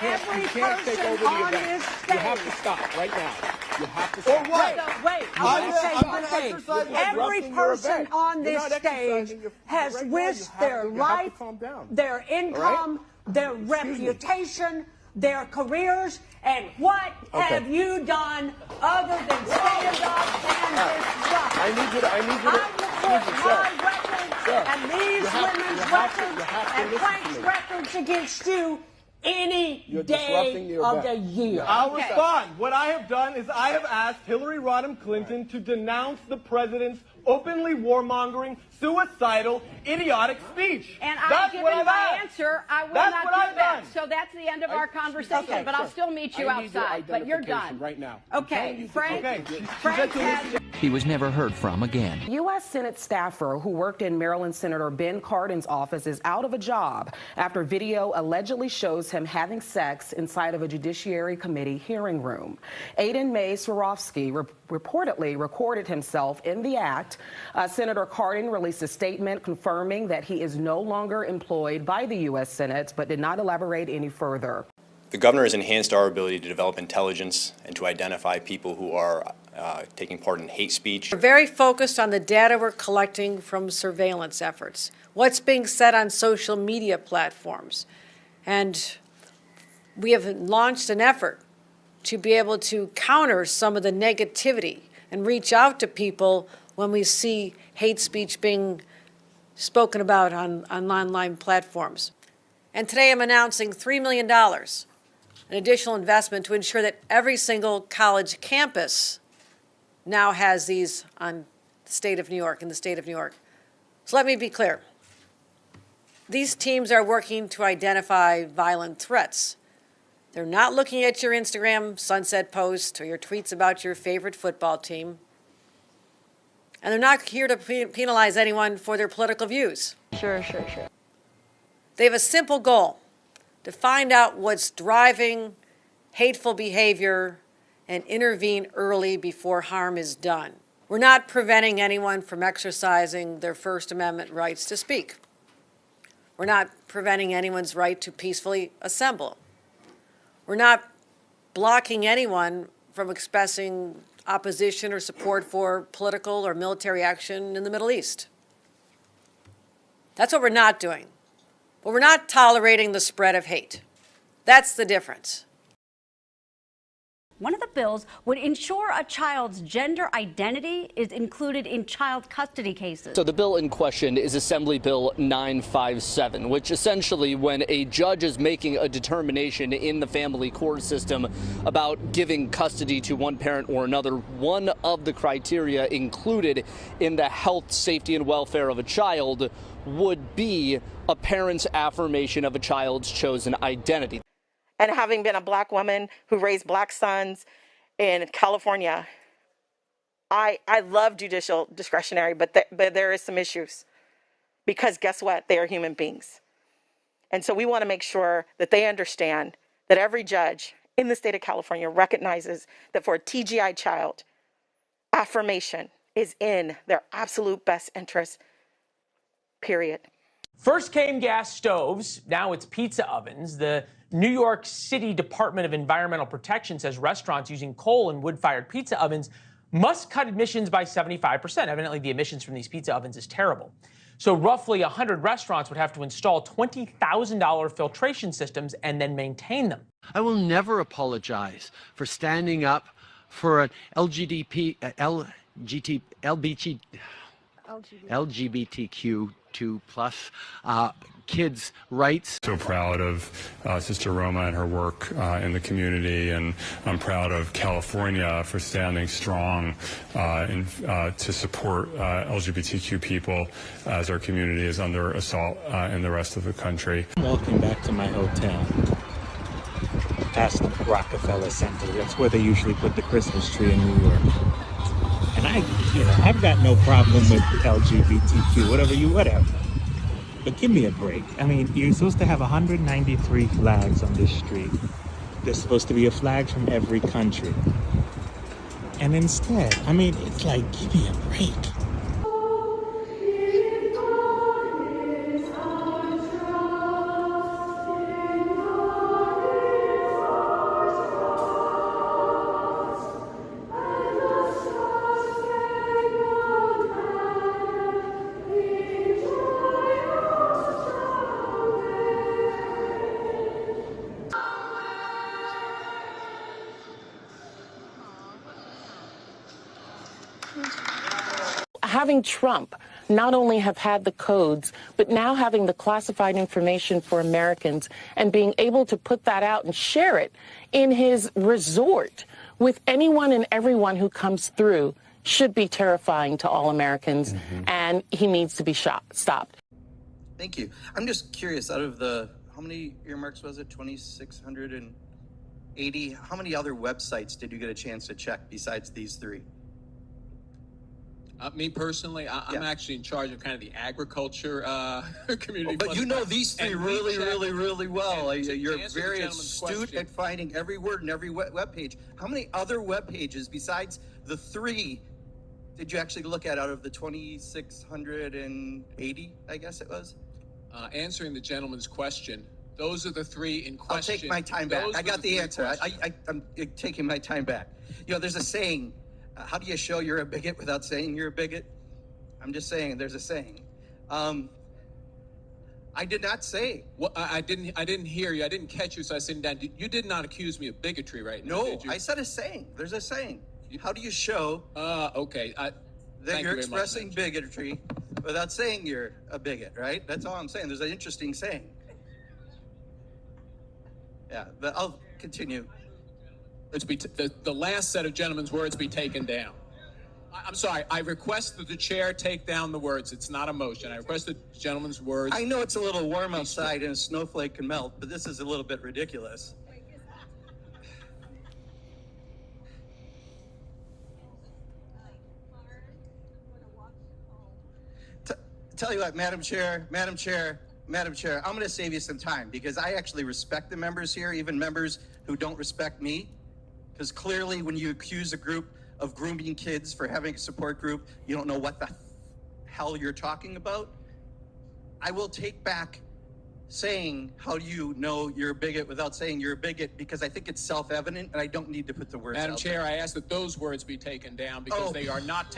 every person on this stage. You have to stop right now. You have to stop. Or what? Wait, I'm I want to say gonna one thing. exercise my Every disrupting your person event. on You're this not stage exercising your- has right now, risked you have their to life, calm down. their income, their reputation, their careers, and what have you done other than stand up and disrupt? I need you to. I will put my records and these women's records and Frank's records against you any day of the year. I'll respond. What I have done is I have asked Hillary Rodham Clinton to denounce the president's openly warmongering, suicidal, idiotic speech. And That's I've given what I've my asked. answer. I will That's not what do I've that. done. So that's the end of our conversation. But I'll still meet you outside. But you're done. Right now. Okay, Frank. Okay. Frank has. He was never heard from again. U.S. Senate staffer who worked in Maryland Senator Ben Cardin's office is out of a job after video allegedly shows him having sex inside of a Judiciary Committee hearing room. Aiden May Swarovski reportedly recorded himself in the act. Senator Cardin released a statement confirming that he is no longer employed by the U.S. Senate, but did not elaborate any further. The governor has enhanced our ability to develop intelligence and to identify people who are taking part in hate speech. We're very focused on the data we're collecting from surveillance efforts, what's being said on social media platforms. And we have launched an effort to be able to counter some of the negativity and reach out to people when we see hate speech being spoken about on online platforms. And today I'm announcing $3 million, an additional investment to ensure that every single college campus now has these on the state of New York, in the state of New York. So let me be clear. These teams are working to identify violent threats. They're not looking at your Instagram sunset post or your tweets about your favorite football team. And they're not here to penalize anyone for their political views. Sure. They have a simple goal: to find out what's driving hateful behavior and intervene early before harm is done. We're not preventing anyone from exercising their First Amendment rights to speak. We're not preventing anyone's right to peacefully assemble. We're not blocking anyone from expressing opposition or support for political or military action in the Middle East. That's what we're not doing. But we're not tolerating the spread of hate. That's the difference. One of the bills would ensure a child's gender identity is included in child custody cases. So the bill in question is Assembly Bill 957, which essentially, when a judge is making a determination in the family court system about giving custody to one parent or another, one of the criteria included in the health, safety, and welfare of a child would be a parent's affirmation of a child's chosen identity. And having been a black woman who raised black sons in California, I love judicial discretionary, but there is some issues. Because guess what? They are human beings. And so we want to make sure that they understand that every judge in the state of California recognizes that for a TGI child, affirmation is in their absolute best interest, period. First came gas stoves, now it's pizza ovens. The New York City Department of Environmental Protection says restaurants using coal and wood-fired pizza ovens must cut emissions by 75%. Evidently, the emissions from these pizza ovens is terrible. So roughly 100 restaurants would have to install $20,000 filtration systems and then maintain them. I will never apologize for standing up for an LGBTQ2 plus kids' rights. So proud of Sister Roma and her work in the community, and I'm proud of California for standing strong to support LGBTQ people as our community is under assault in the rest of the country. I'm walking back to my hotel past Rockefeller Center. That's where they usually put the Christmas tree in New York. And I've got no problem with LGBTQ, whatever. But give me a break. I mean, you're supposed to have 193 flags on this street. There's supposed to be a flag from every country. And instead, I mean, it's like, give me a break. Having Trump not only have had the codes, but now having the classified information for Americans and being able to put that out and share it in his resort with anyone and everyone who comes through should be terrifying to all Americans, and he needs to be stopped. Thank you. I'm just curious, out of the, how many earmarks was it, 2,680? How many other websites did you get a chance to check besides these three? Me personally, I'm actually in charge of kind of the agriculture community. But you know these three really well. You're very astute at finding every word in every web page. How many other web pages besides the three did you actually look at out of the 2,680, I guess it was? Answering the gentleman's question, those are the three in question. I'll take my time back. I got the answer. I'm taking my time back. You know, there's a saying, how do you show you're a bigot without saying you're a bigot? I'm just saying, there's a saying. I did not say. Well, I didn't hear you. I didn't catch you, so I was sitting down. You did not accuse me of bigotry right now, did you? I said a saying. There's a saying. How do you show okay. that you're expressing bigotry without saying you're a bigot, right? That's all I'm saying. There's an interesting saying. Yeah, but I'll continue. The last set of gentlemen's words be taken down. I'm sorry. I request that the chair take down the words. It's not a motion. I request the gentleman's words. I know it's a little warm outside and a snowflake can melt, but this is a little bit ridiculous. Tell you what, Madam Chair, I'm going to save you some time because I actually respect the members here, even members who don't respect me. Because clearly when you accuse a group of grooming kids for having a support group. You don't know what the hell you're talking about. I will take back saying, how do you know you're a bigot without saying you're a bigot, because I think it's self-evident and I don't need to put the words Madam out Chair, there. I ask that those words be taken down because they are not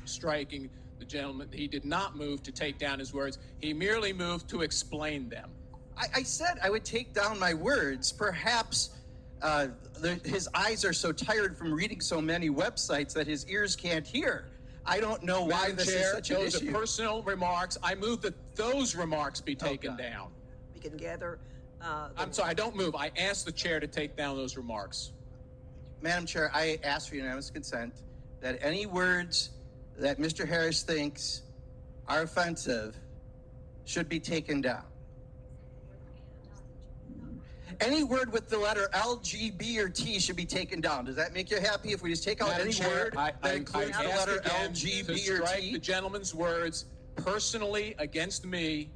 striking the gentleman. He did not move to take down his words. He merely moved to explain them. I said I would take down my words. Perhaps his eyes are so tired from reading so many websites that his ears can't hear. I don't know why Madam this Chair, is such an those issue. are personal remarks. I move that those remarks be taken down. We can gather. I'm sorry, I don't move. I ask the chair to take down those remarks. Madam Chair, I ask for unanimous consent that any words that Mr. Harris thinks are offensive should be taken down. Any word with the letter L, G, B, or T should be taken down. Does that make you happy if we just take out Madam any Chair, word I that includes the ask letter L, again G, to B, or strike T? the gentleman's words personally against me,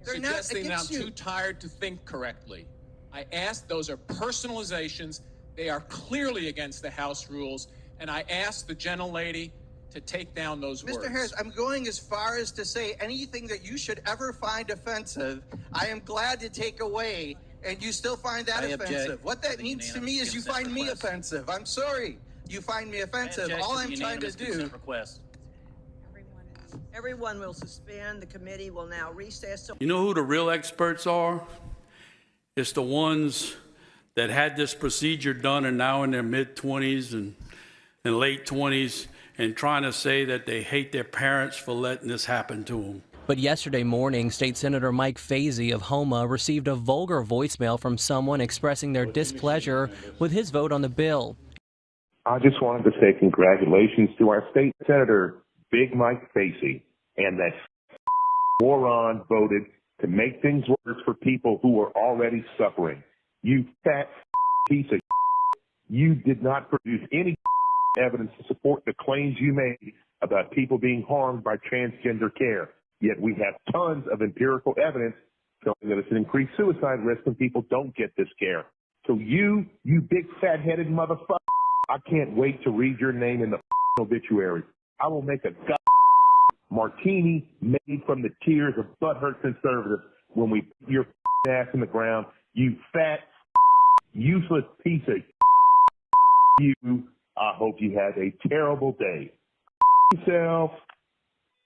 They're not suggesting that I'm against you. too tired to think correctly. I ask, those are personalizations. They are clearly against the House rules, and I ask the gentlelady to take down those words. Mr. Harris, I'm going as far as to say anything that you should ever find offensive, I am glad to take away, and you still find that offensive. What that means to me is you find me offensive. I'm sorry. You find me offensive. All I'm trying to do. Everyone will suspend. The committee will now recess. You know who the real experts are? It's the ones that had this procedure done and now in their mid-20s and late 20s and trying to say that they hate their parents for letting this happen to them. But yesterday morning, State Senator Mike Fazee of Houma received a vulgar voicemail from someone expressing their displeasure with his vote on the bill. I just wanted to say congratulations to our state senator, Big Mike Fazee, and that moron voted to make things worse for people who are already suffering. You fat piece of you did not produce any evidence to support the claims you made about people being harmed by transgender care. Yet we have tons of empirical evidence showing that it's an increased suicide risk when people don't get this care. So you big fat-headed motherfucker, I can't wait to read your name in the obituary. I will make a martini made from the tears of butthurt conservatives when we put your ass in the ground. You fat, useless piece of you. I hope you have a terrible day. Yourself.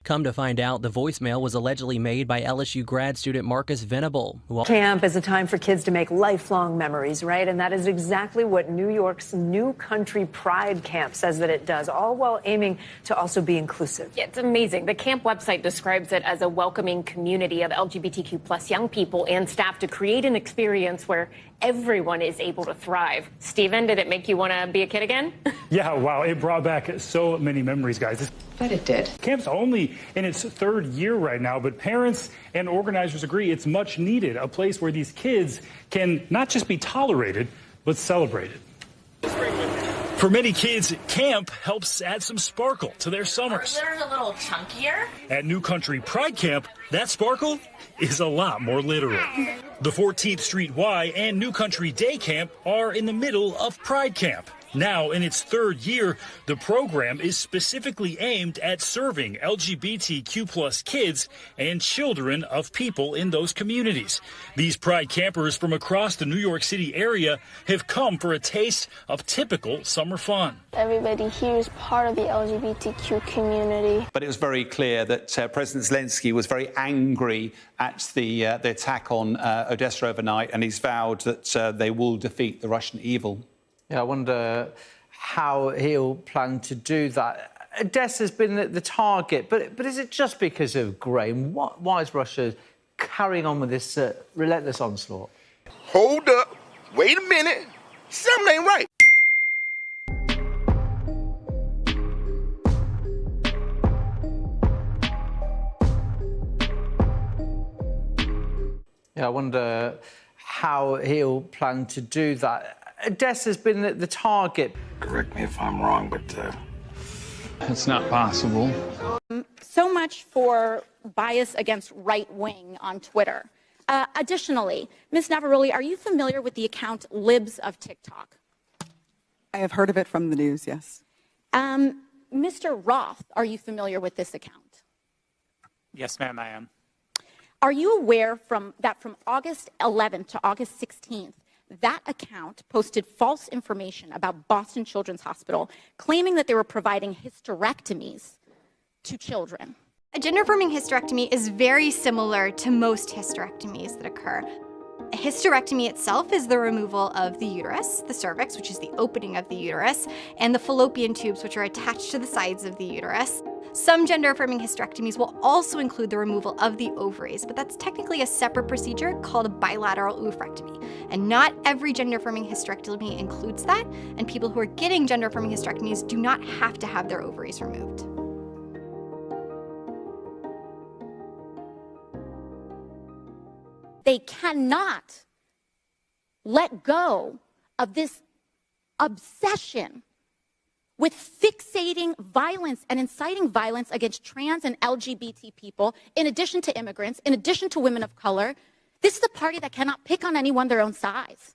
Come to find out, the voicemail was allegedly made by LSU grad student Marcus Venable. Camp is a time for kids to make lifelong memories, right? And that is exactly what New York's New Country Pride Camp says that it does, all while aiming to also be inclusive. Yeah, it's amazing. The camp website describes it as a welcoming community of LGBTQ plus young people and staff to create an experience where everyone is able to thrive. Stephen, did it make you want to be a kid again? Yeah, wow, it brought back so many memories, guys. Bet it did. Camp's only in its third year right now, but parents and organizers agree it's much needed, a place where these kids can not just be tolerated, but celebrated. For many kids, camp helps add some sparkle to their summers. They're a little chunkier. At New Country Pride Camp, that sparkle is a lot more literal. The 14th Street Y and New Country Day Camp are in the middle of Pride Camp. Now, in its third year, the program is specifically aimed at serving LGBTQ plus kids and children of people in those communities. These Pride campers from across the New York City area have come for a taste of typical summer fun. Everybody here is part of the LGBTQ community. But it was very clear that President Zelensky was very angry at the attack on Odessa overnight, and he's vowed that they will defeat the Russian evil. Yeah, I wonder how he'll plan to do that. Odessa's been the target, but is it just because of grain? Why is Russia carrying on with this relentless onslaught? Hold up. Wait a minute. Something ain't right. Yeah, I wonder how he'll plan to do that. Odessa's been the target. Correct me if I'm wrong, but it's not possible. So much for bias against right wing on Twitter. Additionally, Ms. Navaroli, are you familiar with the account Libs of TikTok? I have heard of it from the news, yes. Mr. Roth, are you familiar with this account? Yes, ma'am, I am. Are you aware that from August 11th to August 16th, that account posted false information about Boston Children's Hospital, claiming that they were providing hysterectomies to children? A gender-affirming hysterectomy is very similar to most hysterectomies that occur. A hysterectomy itself is the removal of the uterus, the cervix, which is the opening of the uterus, and the fallopian tubes, which are attached to the sides of the uterus. Some gender-affirming hysterectomies will also include the removal of the ovaries, but that's technically a separate procedure called a bilateral oophorectomy. And not every gender-affirming hysterectomy includes that, and people who are getting gender-affirming hysterectomies do not have to have their ovaries removed. They cannot let go of this obsession with fixating violence and inciting violence against trans and LGBT people, in addition to immigrants, in addition to women of color. This is a party that cannot pick on anyone their own size.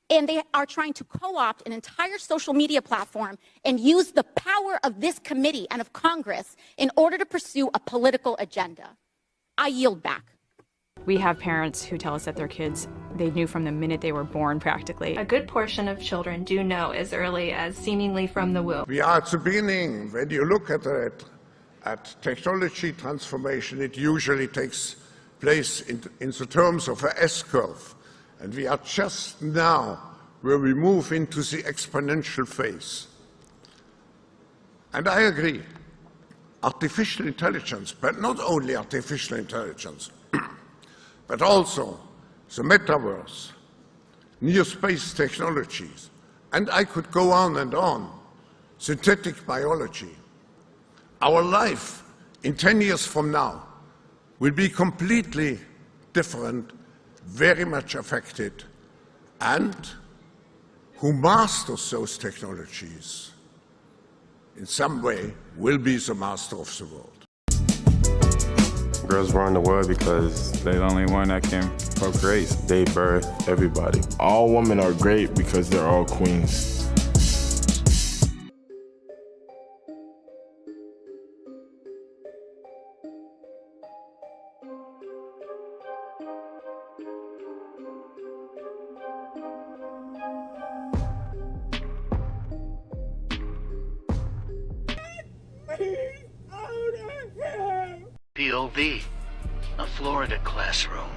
And they are trying to co-opt an entire social media platform and use the power of this committee and of Congress in order to pursue a political agenda. I yield back. We have parents who tell us that their kids, they knew from the minute they were born practically. A good portion of children do know as early as seemingly from the womb. We are at the beginning. When you look at technology transformation, it usually takes place in the terms of an S-curve. And we are just now where we move into the exponential phase. And I agree. Artificial intelligence, but not only artificial intelligence, but also the metaverse, near space technologies, and I could go on and on, synthetic biology. Our life in 10 years from now will be completely different, very much affected, and who masters those technologies in some way will be the master of the world. Girls run the world because they're the only one that can procreate. They birth everybody. All women are great because they're all queens. POV, a Florida classroom.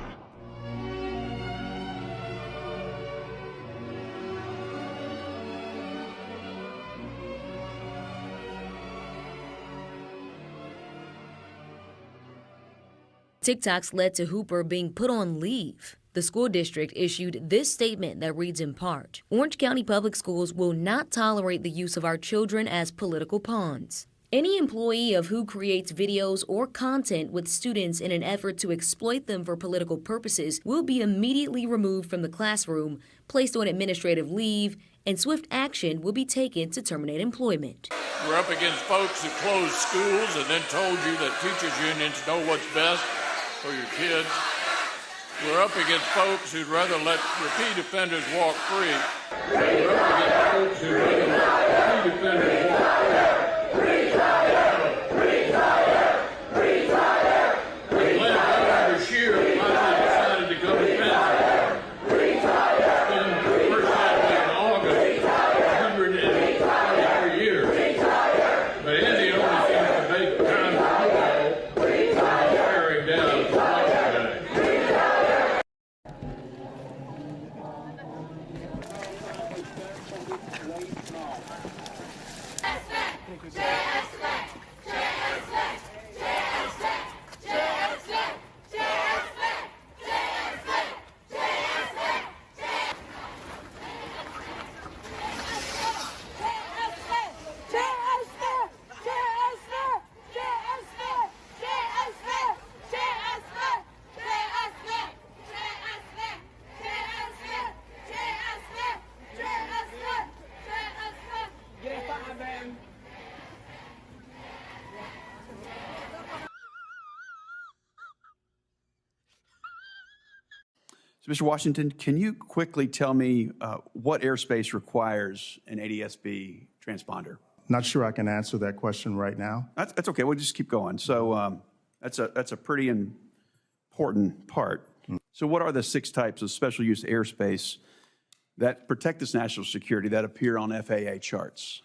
TikToks led to Hooper being put on leave. The school district issued this statement that reads in part, Orange County Public Schools will not tolerate the use of our children as political pawns. Any employee of who creates videos or content with students in an effort to exploit them for political purposes will be immediately removed from the classroom, placed on administrative leave, and swift action will be taken to terminate employment. We're up against folks who closed schools and then told you that teachers' unions know what's best for your kids. We're up against folks who'd rather let repeat offenders walk free. We're up against folks who'd rather let repeat offenders walk free. So, Mr. Washington, can you quickly tell me what airspace requires an ADS-B transponder? Not sure I can answer that question right now. That's okay. We'll just keep going. So that's a pretty important part. So what are the 6 types of special use airspace that protect this national security that appear on FAA charts?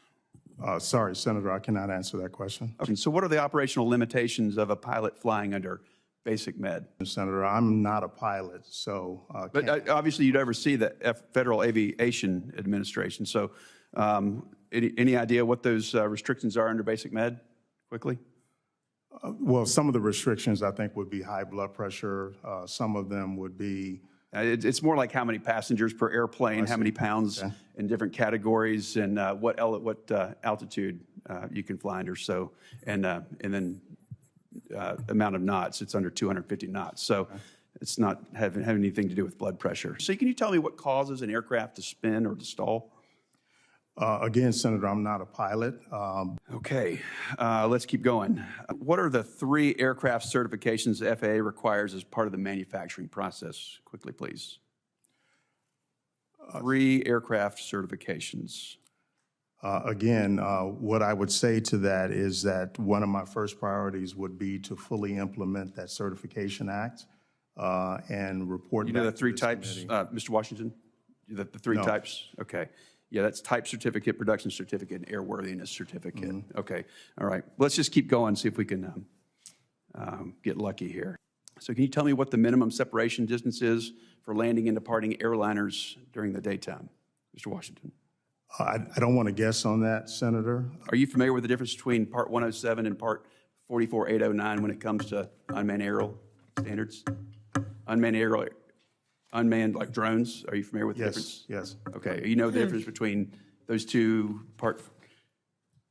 Sorry, Senator, I cannot answer that question. Okay. So what are the operational limitations of a pilot flying under Basic Med? Senator, I'm not a pilot, so... but obviously you'd oversee the Federal Aviation Administration. So any idea what those restrictions are under Basic Med, quickly? Well, some of the restrictions, I think, would be high blood pressure. Some of them would be... It's more like how many passengers per airplane, how many pounds in different categories, and what altitude you can fly under. So, and then amount of knots. It's under 250 knots. So it's not having anything to do with blood pressure. So can you tell me what causes an aircraft to spin or to stall? Again, Senator, I'm not a pilot. Okay, let's keep going. What are the 3 aircraft certifications the FAA requires as part of the manufacturing process? Quickly, please. 3 aircraft certifications. Again, what I would say to that is that one of my first priorities would be to fully implement that Certification Act and report You know back the 3 to this types, committee. Mr. Washington? The 3 No. types? Okay. Yeah, that's type certificate, production certificate, and airworthiness certificate. Okay, all right. Let's just keep going, see if we can get lucky here. So can you tell me what the minimum separation distance is for landing and departing airliners during the daytime, Mr. Washington? I don't want to guess on that, Senator. Are you familiar with the difference between Part 107 and Part 44809 when it comes to unmanned aerial standards? Unmanned like drones, are you familiar with the difference? Yes. Okay, you know the difference between those 2, Part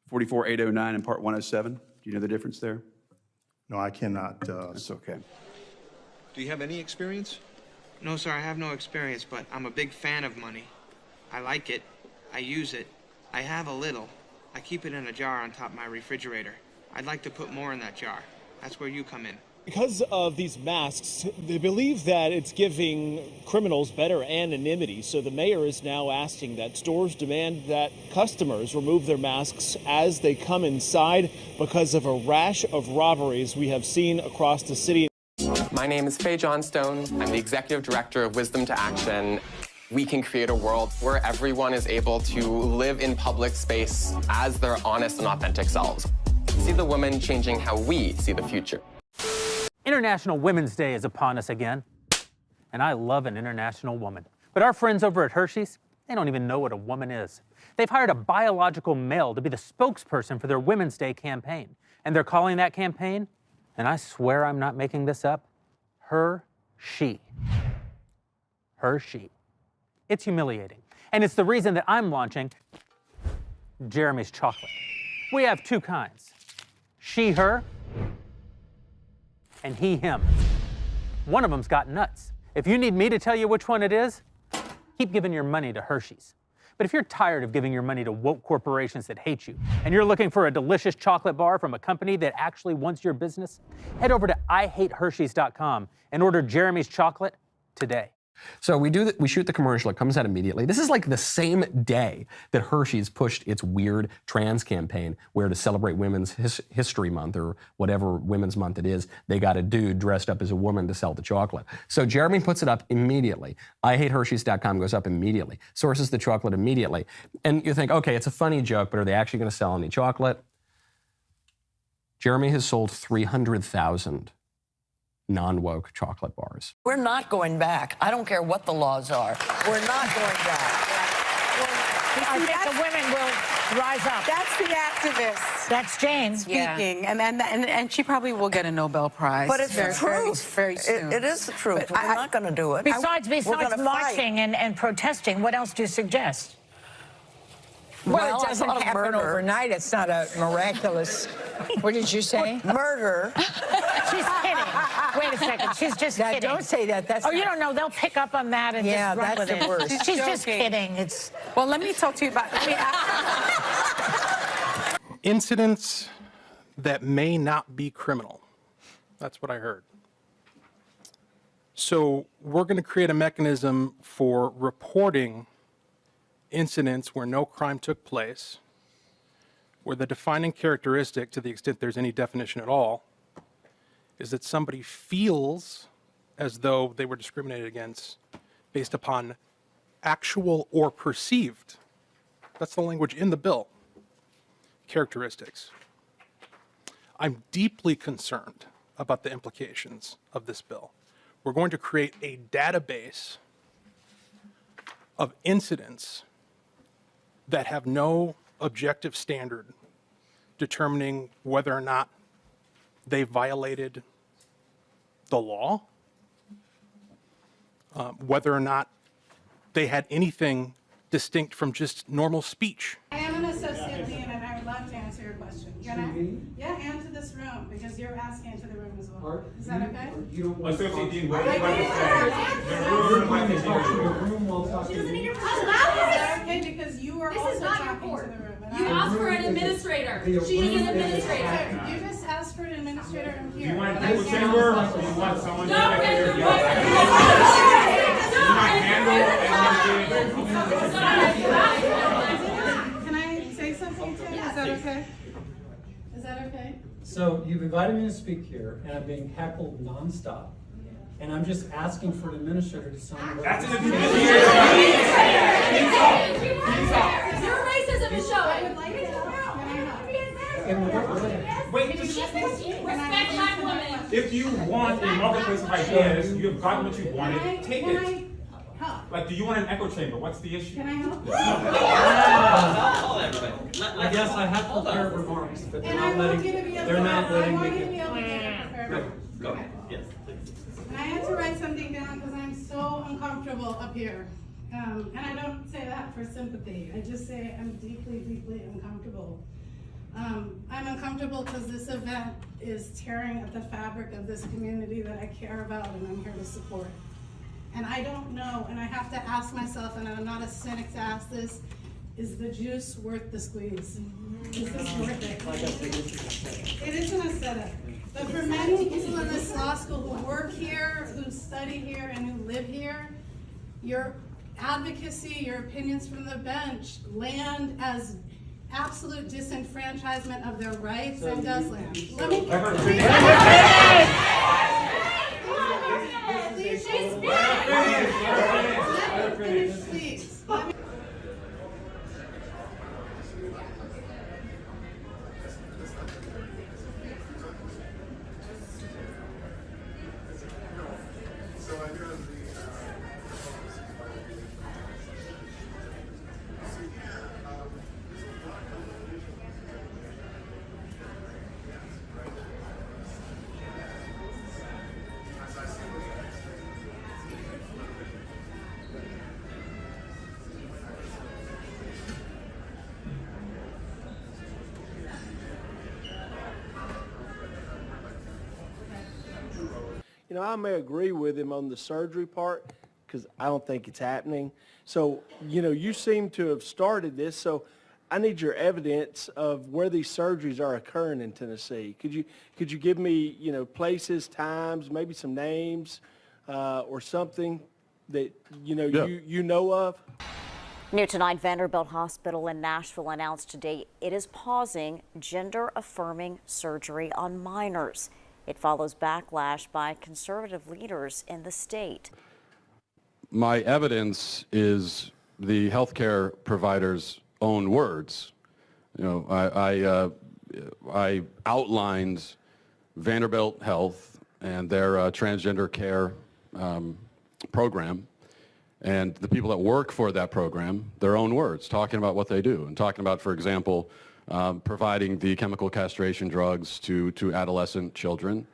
44809 and Part 107? Do you know the difference there? No, I cannot. That's okay. Do you have any experience? No, sir, I have no experience, but I'm a big fan of money. I like it. I use it. I have a little. I keep it in a jar on top of my refrigerator. I'd like to put more in that jar. That's where you come in. Because of these masks, they believe that it's giving criminals better anonymity. So the mayor is now asking that stores demand that customers remove their masks as they come inside because of a rash of robberies we have seen across the city. My name is Faye Johnstone. I'm the executive director of Wisdom to Action. We can create a world where everyone is able to live in public space as their honest and authentic selves. See the women changing how we see the future. International Women's Day is upon us again, and I love an international woman. But our friends over at Hershey's, they don't even know what a woman is. They've hired a biological male to be the spokesperson for their Women's Day campaign, and they're calling that campaign, and I swear I'm not making this up, Her-She. Her-She. It's humiliating, and it's the reason that I'm launching Jeremy's Chocolate. We have 2 kinds, she-her, and he-him. One of them's got nuts. If you need me to tell you which one it is, keep giving your money to Hershey's. But if you're tired of giving your money to woke corporations that hate you, and you're looking for a delicious chocolate bar from a company that actually wants your business, head over to IHateHershey's.com and order Jeremy's Chocolate today. So we shoot the commercial, it comes out immediately. This is like the same day that Hershey's pushed its weird trans campaign, where to celebrate Women's History Month or whatever Women's Month it is, they got a dude dressed up as a woman to sell the chocolate. So Jeremy puts it up immediately. IHateHershey's.com goes up immediately. Sources the chocolate immediately. And you think, okay, it's a funny joke, but are they actually going to sell any chocolate? Jeremy has sold 300,000 non-woke chocolate bars. We're not going back. I don't care what the laws are. We're not going back. I think the women will rise up. That's the activist. That's Jane speaking, and she probably will get a Nobel Prize. But it's the truth. Very soon. It is the truth. But we're not going to do it. Besides marching and protesting, what else do you suggest? Well, it doesn't happen overnight. It's not a miraculous. What did you say? Murder. She's kidding. Wait a second. She's just kidding. Don't say that. That's you don't know. They'll pick up on that and just run with it. That's the worst. She's just kidding. Well, let me talk to you about. Incidents that may not be criminal. That's what I heard. So we're going to create a mechanism for reporting incidents where no crime took place, where the defining characteristic, to the extent there's any definition at all, is that somebody feels as though they were discriminated against based upon actual or perceived, that's the language in the bill, characteristics. I'm deeply concerned about the implications of this bill. We're going to create a database of incidents that have no objective standard determining whether or not they violated the law, whether or not they had anything distinct from just normal speech. I am an associate dean, and I would love to answer your question. Can I? Yeah, and to this room, because you're asking into the room as well. Is that okay? Associate dean, what do you want to say? The room will talk to you. Is that okay? Because you are also talking to the room. You asked for an administrator. She is an administrator. You just asked for an administrator in here. Do you want an echo chamber, or do you want someone to answer your question? Can I say something, Tim? Is that okay? Is that okay? So you've invited me to speak here, and I'm being heckled nonstop. And I'm just asking for an administrator to sign what That's an administrator. Your racism is showing. Wait, just respect black women. if you want a marketplace of ideas, you have gotten what you wanted, take it. Like, do you want an echo chamber? What's the issue? Can I help? I guess I have prepared remarks, but they're not letting me get. Go ahead. Yes, please. And I had to write something down because I'm so uncomfortable up here. And I don't say that for sympathy. I just say I'm deeply, deeply uncomfortable. I'm uncomfortable because this event is tearing at the fabric of this community that I care about and I'm here to support. And I don't know, and I have to ask myself, and I'm not a cynic to ask this, is the juice worth the squeeze? Is this worth it? It isn't a setup. But for many people in this law school who work here, who study here, and who live here, your advocacy, your opinions from the bench land as absolute disenfranchisement of their rights and does land. Let me finish, please. You know, I may agree with him on the surgery part because I don't think it's happening. So, you know, you seem to have started this, so I need your evidence of where these surgeries are occurring in Tennessee. Could you give me, you know, places, times, maybe some names, or something that, you know, you know of? New tonight, Vanderbilt Hospital in Nashville announced today it is pausing gender-affirming surgery on minors. It follows backlash by conservative leaders in the state. My evidence is the healthcare provider's own words. You know, I outlined Vanderbilt Health and their transgender care program, and the people that work for that program, their own words, talking about what they do and talking about, for example, providing the chemical castration drugs to adolescent children.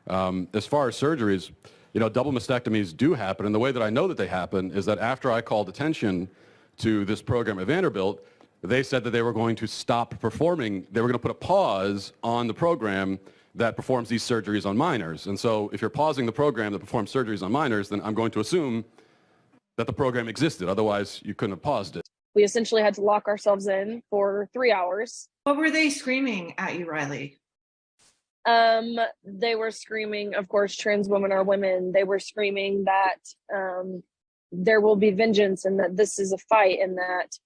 As far as surgeries, you know, double mastectomies do happen, and the way that I know that they happen is that after I called attention to this program at Vanderbilt, they said that they were going to stop performing, they were going to put a pause on the program that performs these surgeries on minors. And so if you're pausing the program that performs surgeries on minors, then I'm going to assume that the program existed. Otherwise, you couldn't have paused it. We essentially had to lock ourselves in for 3 hours. What were they screaming at you, Riley? They were screaming, of course, trans women are women. They were screaming that there will be vengeance and that this is a fight and that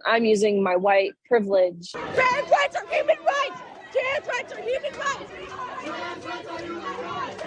I'm using my white privilege. Trans rights are human rights! Trans rights are human rights! Trans rights are human rights!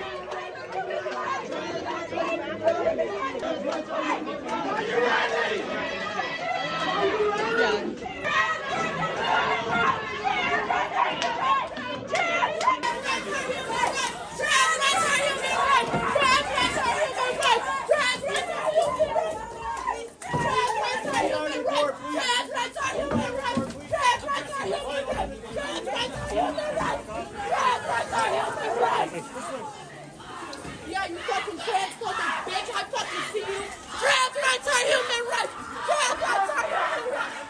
Yeah, you fucking transphobic bitch! I fucking see you! Trans rights are human rights! Trans rights are human rights!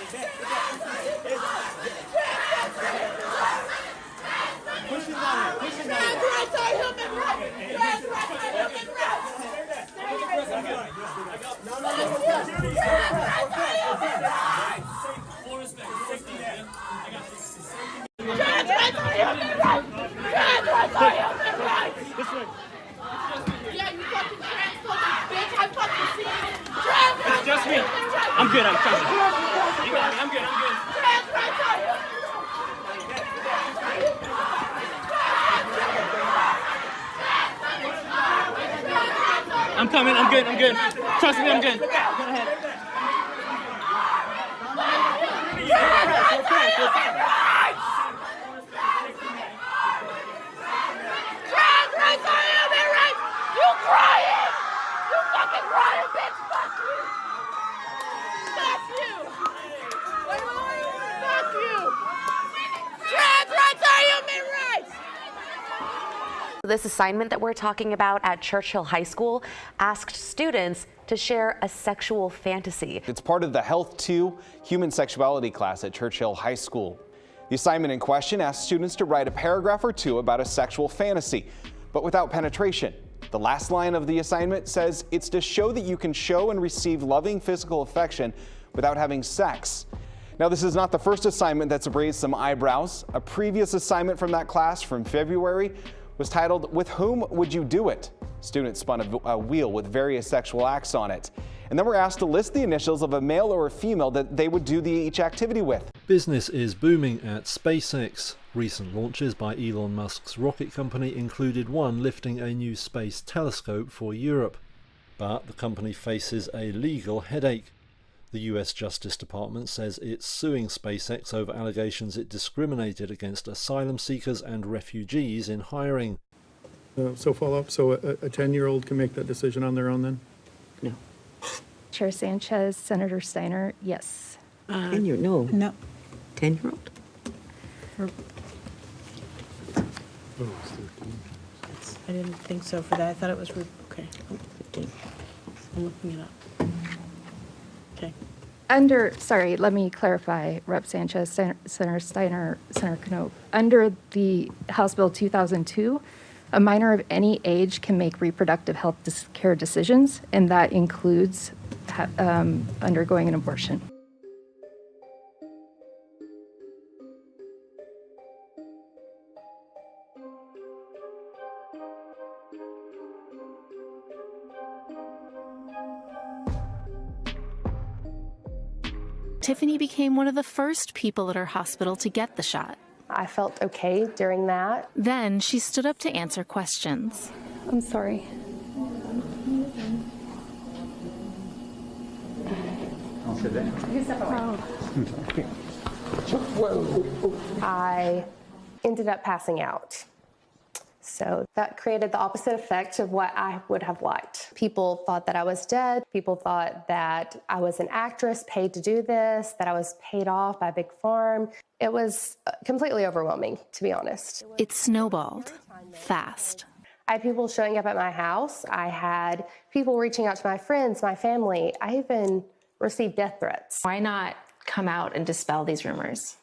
Trans rights are human rights! Trans rights are human rights! Trans rights are human rights! Trans rights are human rights! Yeah, you fucking transphobic bitch! I fucking see you! Trans rights Just are me. human rights! I'm good. You got me. I'm good. Trans rights are human rights! I'm coming. I'm good. Trust me, I'm good. Go ahead. Trans rights are human rights! You crying! You fucking crying, bitch! Fuck you! Fuck you! Fuck you! Trans rights are human rights! This assignment that we're talking about at Churchill High School asked students to share a sexual fantasy. It's part of the Health 2 Human Sexuality class at Churchill High School. The assignment in question asked students to write a paragraph or two about a sexual fantasy, but without penetration. The last line of the assignment says it's to show that you can show and receive loving physical affection without having sex. Now, this is not the first assignment that's raised some eyebrows. A previous assignment from that class from February was titled, "With Whom Would You Do It?" Students spun a wheel with various sexual acts on it, and then were asked to list the initials of a male or a female that they would do each activity with. Business is booming at SpaceX. Recent launches by Elon Musk's rocket company included one lifting a new space telescope for Europe. But the company faces a legal headache. The US Justice Department says it's suing SpaceX over allegations it discriminated against asylum seekers and refugees in hiring. So follow up, so a 10-year-old can make that decision on their own then? No. Chair Sanchez, Senator Steiner, yes. 10-year, no. No. 10-year-old? I didn't think so for that. I thought it was, okay. I'm looking it up. Okay. Sorry, let me clarify, Rep. Sanchez, Senator Steiner, Senator Knopp. Under the House Bill 2002, a minor of any age can make reproductive health care decisions, and that includes undergoing an abortion. Tiffany became one of the first people at her hospital to get the shot. I felt okay during that. Then she stood up to answer questions. I'm sorry. I'll sit down. I ended up passing out. So that created the opposite effect of what I would have liked. People thought that I was dead. People thought that I was an actress paid to do this, that I was paid off by Big Farm. It was completely overwhelming, to be honest. It snowballed fast. I had people showing up at my house. I had people reaching out to my friends, my family. I even received death threats. Why not come out and dispel these rumors?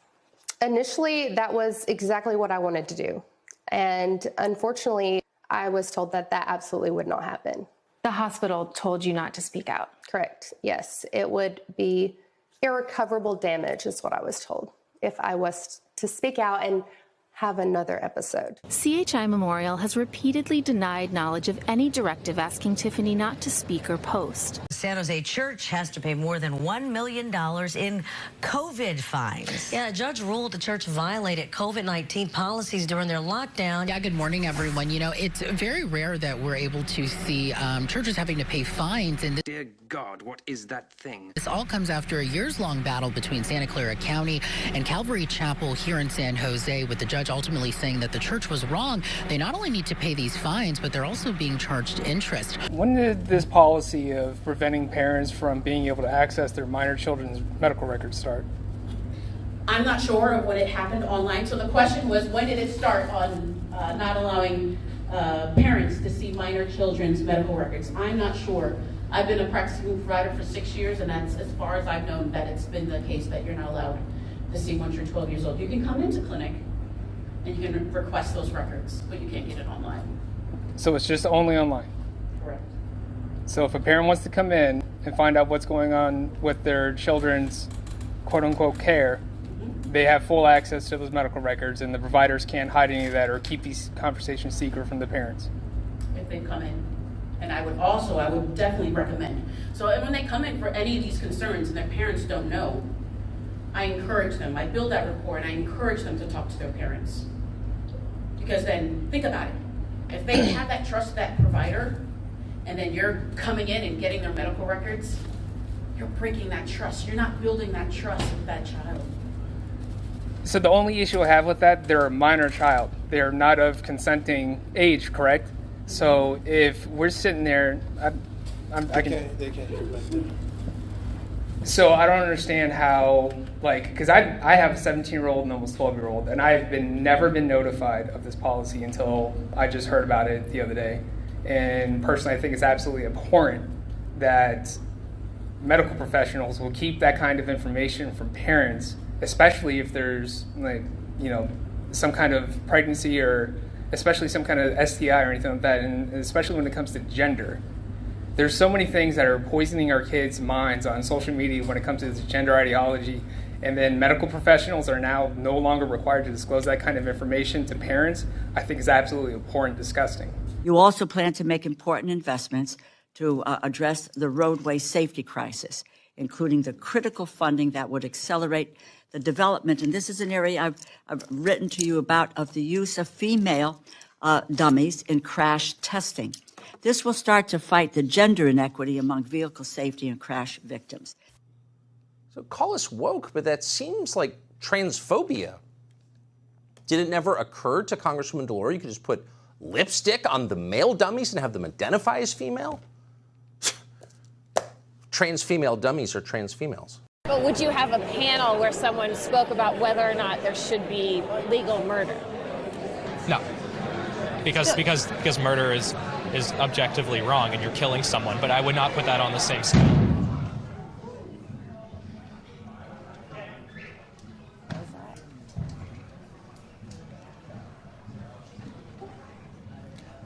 Initially, that was exactly what I wanted to do. And unfortunately, I was told that that absolutely would not happen. The hospital told you not to speak out? Correct, yes. It would be irrecoverable damage is what I was told if I was to speak out and have another episode. CHI Memorial has repeatedly denied knowledge of any directive asking Tiffany not to speak or post. San Jose Church has to pay more than $1 million in COVID fines. Yeah, a judge ruled the church violated COVID-19 policies during their lockdown. Yeah, good morning, everyone. You know, it's very rare that we're able to see churches having to pay fines. And dear God, what is that thing? This all comes after a years-long battle between Santa Clara County and Calvary Chapel here in San Jose, with the judge ultimately saying that the church was wrong. They not only need to pay these fines, but they're also being charged interest. When did this policy of preventing parents from being able to access their minor children's medical records start? I'm not sure of when it happened online. So the question was, when did it start on not allowing parents to see minor children's medical records? I'm not sure. I've been a practicing provider for 6 years, and that's as far as I've known that it's been the case that you're not allowed to see once you're 12 years old. You can come into clinic and you can request those records, but you can't get it online. So it's just only online? Correct. So if a parent wants to come in and find out what's going on with their children's quote-unquote care, they have full access to those medical records, and the providers can't hide any of that or keep these conversations secret from the parents. If they come in. And I would definitely recommend. So when they come in for any of these concerns and their parents don't know, I encourage them. I build that rapport and I encourage them to talk to their parents. Because then, think about it. If they have that trust of that provider, and then you're coming in and getting their medical records, you're breaking that trust. You're not building that trust with that child. So the only issue I have with that, they're a minor child. They're not of consenting age, correct? So if we're sitting there, I can. They can't hear back. So I don't understand how, because I have a 17-year-old and almost 12-year-old, and I've never been notified of this policy until I just heard about it the other day. And personally, I think it's absolutely abhorrent that medical professionals will keep that kind of information from parents, especially if there's some kind of pregnancy or especially some kind of STI or anything like that, and especially when it comes to gender. There's so many things that are poisoning our kids' minds on social media when it comes to this gender ideology, and then medical professionals are now no longer required to disclose that kind of information to parents. I think is absolutely abhorrent and disgusting. You also plan to make important investments to address the roadway safety crisis, including the critical funding that would accelerate the development, and this is an area I've written to you about, of the use of female dummies in crash testing. This will start to fight the gender inequity among vehicle safety and crash victims. So call us woke, but that seems like transphobia. Did it never occur to Congresswoman DeLauro you could just put lipstick on the male dummies and have them identify as female? Trans female dummies are trans females. But would you have a panel where someone spoke about whether or not there should be legal murder? No, because murder is objectively wrong and you're killing someone, but I would not put that on the same scale.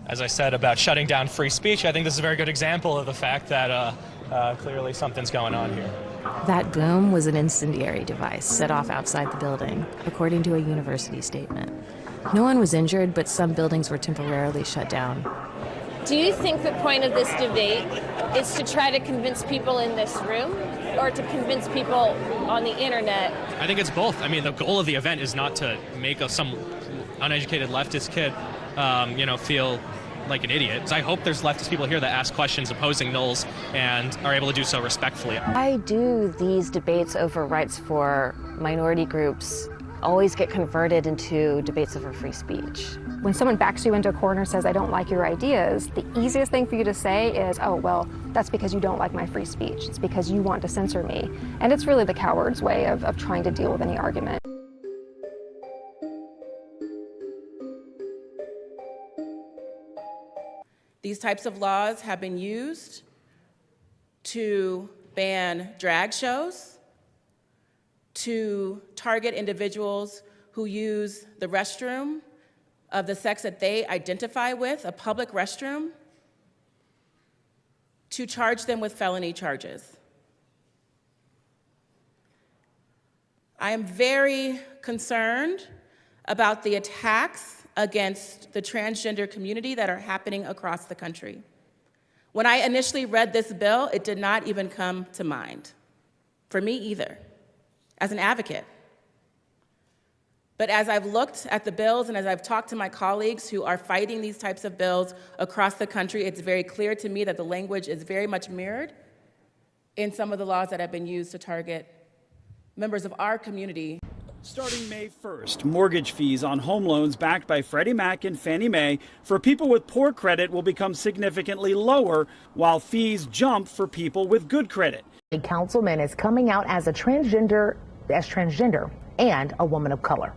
As I said about shutting down free speech, I think this is a very good example of the fact that clearly something's going on here. That boom was an incendiary device set off outside the building, according to a university statement. No one was injured, but some buildings were temporarily shut down. Do you think the point of this debate is to try to convince people in this room or to convince people on the internet? I think it's both. I mean, the goal of the event is not to make some uneducated leftist kid, feel like an idiot. I hope there's leftist people here that ask questions opposing Knowles and are able to do so respectfully. Why do these debates over rights for minority groups always get converted into debates over free speech? When someone backs you into a corner and says, I don't like your ideas, the easiest thing for you to say is, oh, well, that's because you don't like my free speech. It's because you want to censor me. And it's really the coward's way of trying to deal with any argument. These types of laws have been used to ban drag shows, to target individuals who use the restroom of the sex that they identify with, a public restroom, to charge them with felony charges. I am very concerned about the attacks against the transgender community that are happening across the country. When I initially read this bill, it did not even come to mind, for me either, as an advocate. But as I've looked at the bills and as I've talked to my colleagues who are fighting these types of bills across the country, it's very clear to me that the language is very much mirrored in some of the laws that have been used to target members of our community. Starting May 1st, mortgage fees on home loans backed by Freddie Mac and Fannie Mae for people with poor credit will become significantly lower, while fees jump for people with good credit. A councilman is coming out as transgender and a woman of color.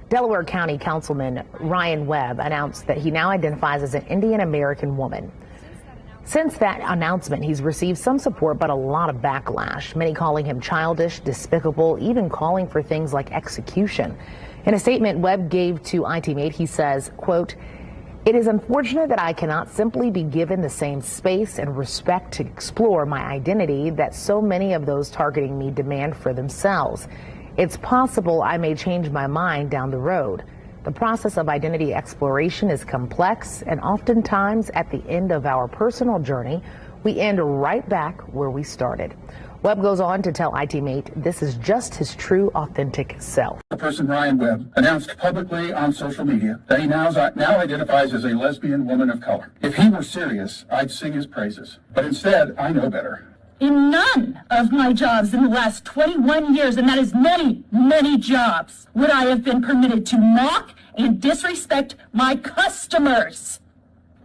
Delaware County Councilman Ryan Webb announced that he now identifies as an Indian American woman. Since that announcement, he's received some support, but a lot of backlash, many calling him childish, despicable, even calling for things like execution. In a statement Webb gave to ITMate, he says, quote, "It is unfortunate that I cannot simply be given the same space and respect to explore my identity that so many of those targeting me demand for themselves. It's possible I may change my mind down the road. The process of identity exploration is complex, and oftentimes at the end of our personal journey, we end right back where we started." Webb goes on to tell ITMate this is just his true, authentic self. The person Ryan Webb announced publicly on social media that he now identifies as a lesbian woman of color. If he were serious, I'd sing his praises. But instead, I know better. In none of my jobs in the last 21 years, and that is many, many jobs, would I have been permitted to mock and disrespect my customers.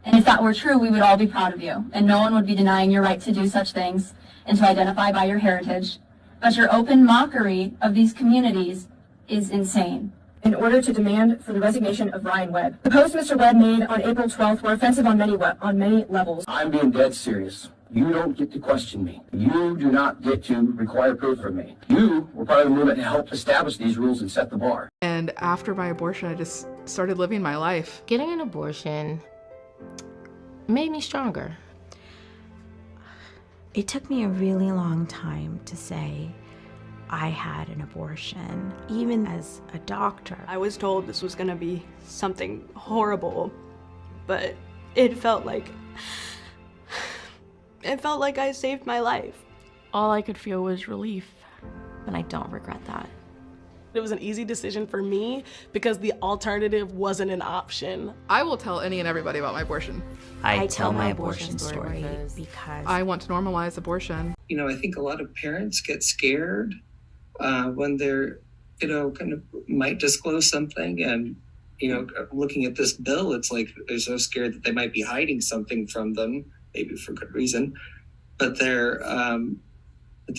And if that were true, we would all be proud of you, and no one would be denying your right to do such things and to identify by your heritage. But your open mockery of these communities is insane. In order to demand for the resignation of Ryan Webb. The posts Mr. Webb made on April 12th were offensive on many levels. I'm being dead serious. You don't get to question me. You do not get to require proof from me. You were part of the movement to help establish these rules and set the bar. And after my abortion, I just started living my life. Getting an abortion made me stronger. It took me a really long time to say I had an abortion, even as a doctor. I was told this was going to be something horrible, but it felt like I saved my life. All I could feel was relief, and I don't regret that. It was an easy decision for me because the alternative wasn't an option. I will tell any and everybody about my abortion. I tell my abortion story because I want to normalize abortion. You know, I think a lot of parents get scared when they're, kind of might disclose something, and, looking at this bill, it's like they're so scared that they might be hiding something from them, maybe for good reason, but they're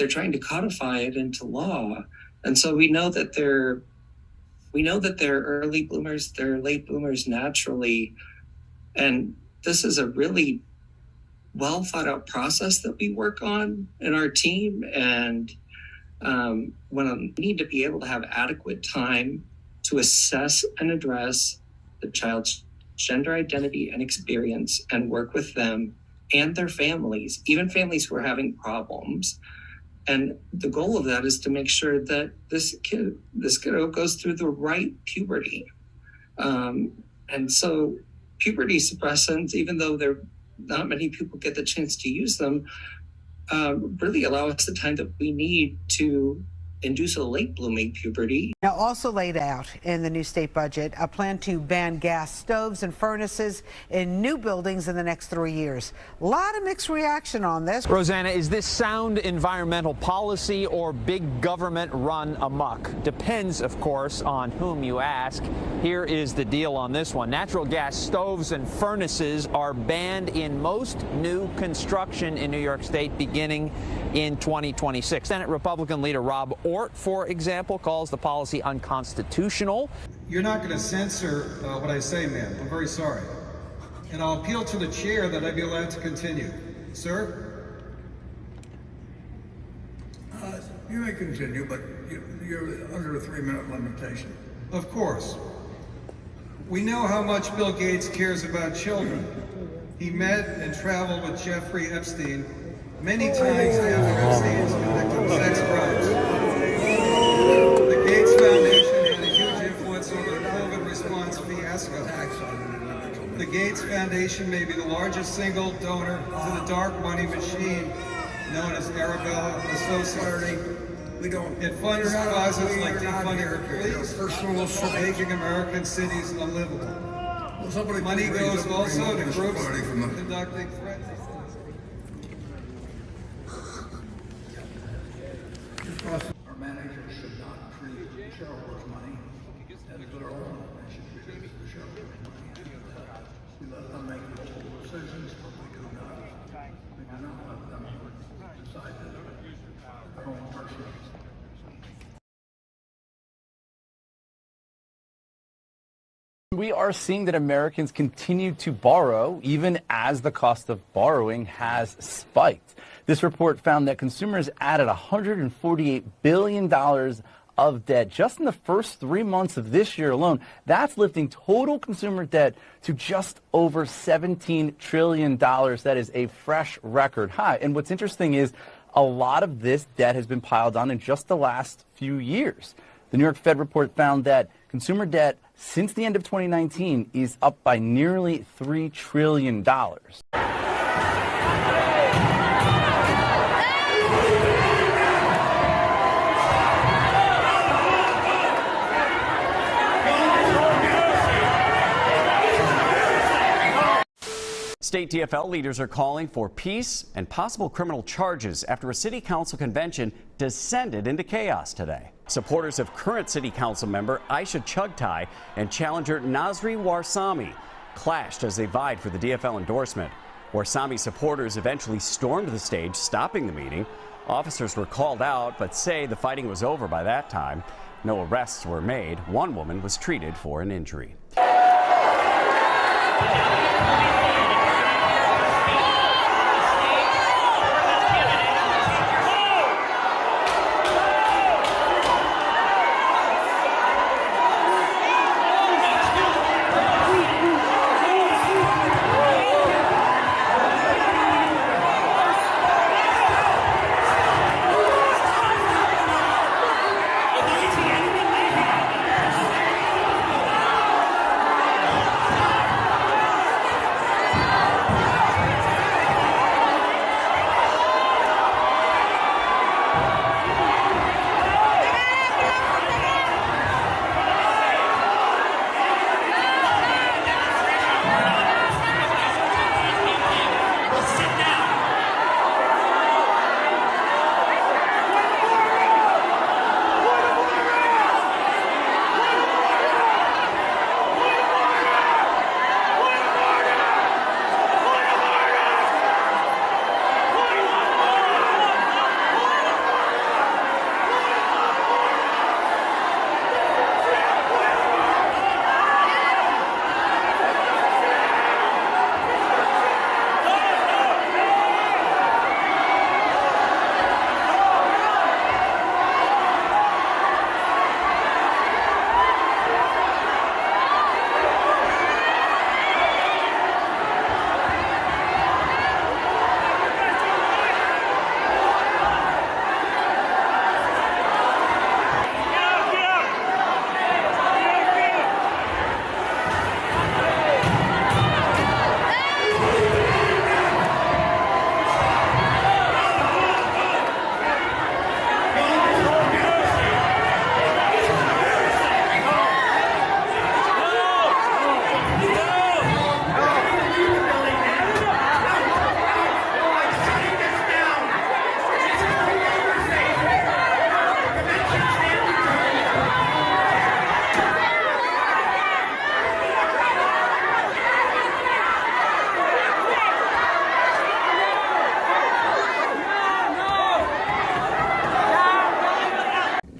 trying to codify it into law. And so we know that they're early bloomers, they're late bloomers naturally. And this is a really well thought out process that we work on in our team. And we need to be able to have adequate time to assess and address the child's gender identity and experience and work with them and their families, even families who are having problems. And the goal of that is to make sure that this kiddo goes through the right puberty. And so puberty suppressants, even though not many people get the chance to use them, really allow us the time that we need to induce a late blooming puberty. Now, also laid out in the new state budget, a plan to ban gas stoves and furnaces in new buildings in the next 3 years. A lot of mixed reaction on this. Rosanna, is this sound environmental policy or big government run amok? Depends, of course, on whom you ask. Here is the deal on this one. Natural gas stoves and furnaces are banned in most new construction in New York State beginning in 2026. Senate Republican leader Rob Ortt, for example, calls the policy unconstitutional. You're not going to censor what I say, ma'am. I'm very sorry. And I'll appeal to the chair that I be allowed to continue. Sir? You may continue, but you're under a 3-minute limitation. Of course. We know how much Bill Gates cares about children. He met and traveled with Jeffrey Epstein many times after Epstein's convicted sex crimes. The Foundation may be the largest single donor to the dark money machine known as Arabella Associates. It funds causes like defunding the police, making American cities unlivable. Money goes also to groups conducting threats. Our managers should not treat shareholders' money as their own. They should treat it as the shareholders' money. We let them make local decisions, but we do not let them decide that their own personal. We are seeing that Americans continue to borrow even as the cost of borrowing has spiked. This report found that consumers added $148 billion of debt just in the first 3 months of this year alone. That's lifting total consumer debt to just over $17 trillion. That is a fresh record high. And what's interesting is a lot of this debt has been piled on in just the last few years. The New York Fed report found that consumer debt since the end of 2019 is up by nearly $3 trillion. State TFL leaders are calling for peace and possible criminal charges after a city council convention descended into chaos today. Supporters of current city council member Aisha Chugtai and challenger Nasri Warsami clashed as they vied for the DFL endorsement. Warsami supporters eventually stormed the stage, stopping the meeting. Officers were called out, but say the fighting was over by that time. No arrests were made. One woman was treated for an injury.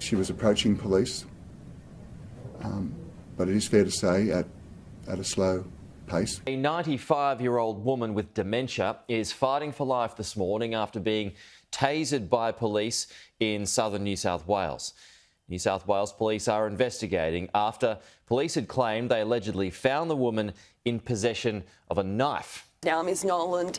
She was approaching police, but it is fair to say at a slow pace. A 95-year-old woman with dementia is fighting for life this morning after being tasered by police in southern New South Wales. New South Wales police are investigating after police had claimed they allegedly found the woman in possession of a knife. Now, Ms Nowland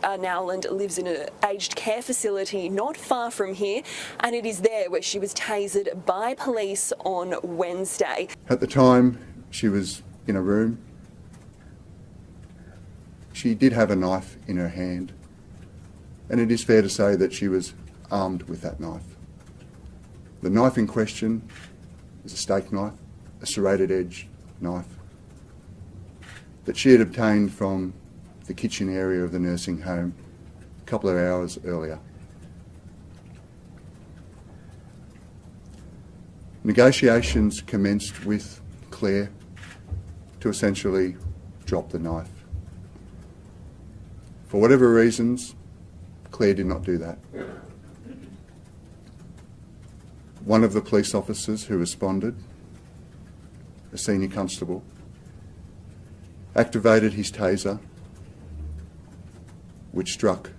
lives in an aged care facility not far from here, and it is there where she was tasered by police on Wednesday. At the time, she was in a room She did have a knife in her hand, and it is fair to say that she was armed with that knife. The knife in question is a steak knife, a serrated edge knife that she had obtained from the kitchen area of the nursing home a couple of hours earlier. Negotiations commenced with Claire to essentially drop the knife. For whatever reasons, Claire did not do that. One of the police officers who responded, a senior constable, activated his taser, which struck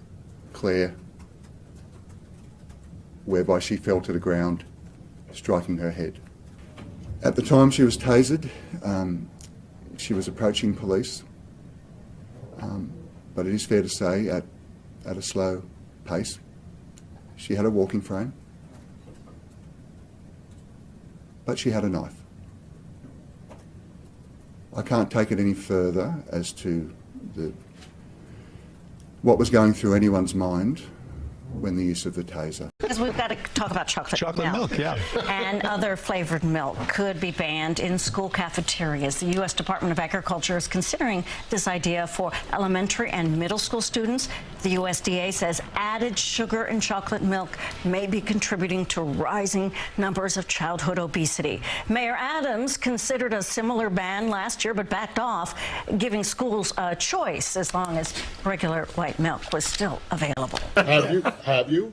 Claire, whereby she fell to the ground, striking her head. At the time she was tasered, she was approaching police, but it is fair to say at a slow pace. She had a walking frame, but she had a knife. I can't take it any further as to what was going through anyone's mind when the use of the taser. Because we've got to talk about chocolate milk. Yeah. And other flavored milk could be banned in school cafeterias. The U.S. Department of Agriculture is considering this idea for elementary and middle school students. The USDA says added sugar in chocolate milk may be contributing to rising numbers of childhood obesity. Mayor Adams considered a similar ban last year but backed off, giving schools a choice as long as regular white milk was still available. Have you?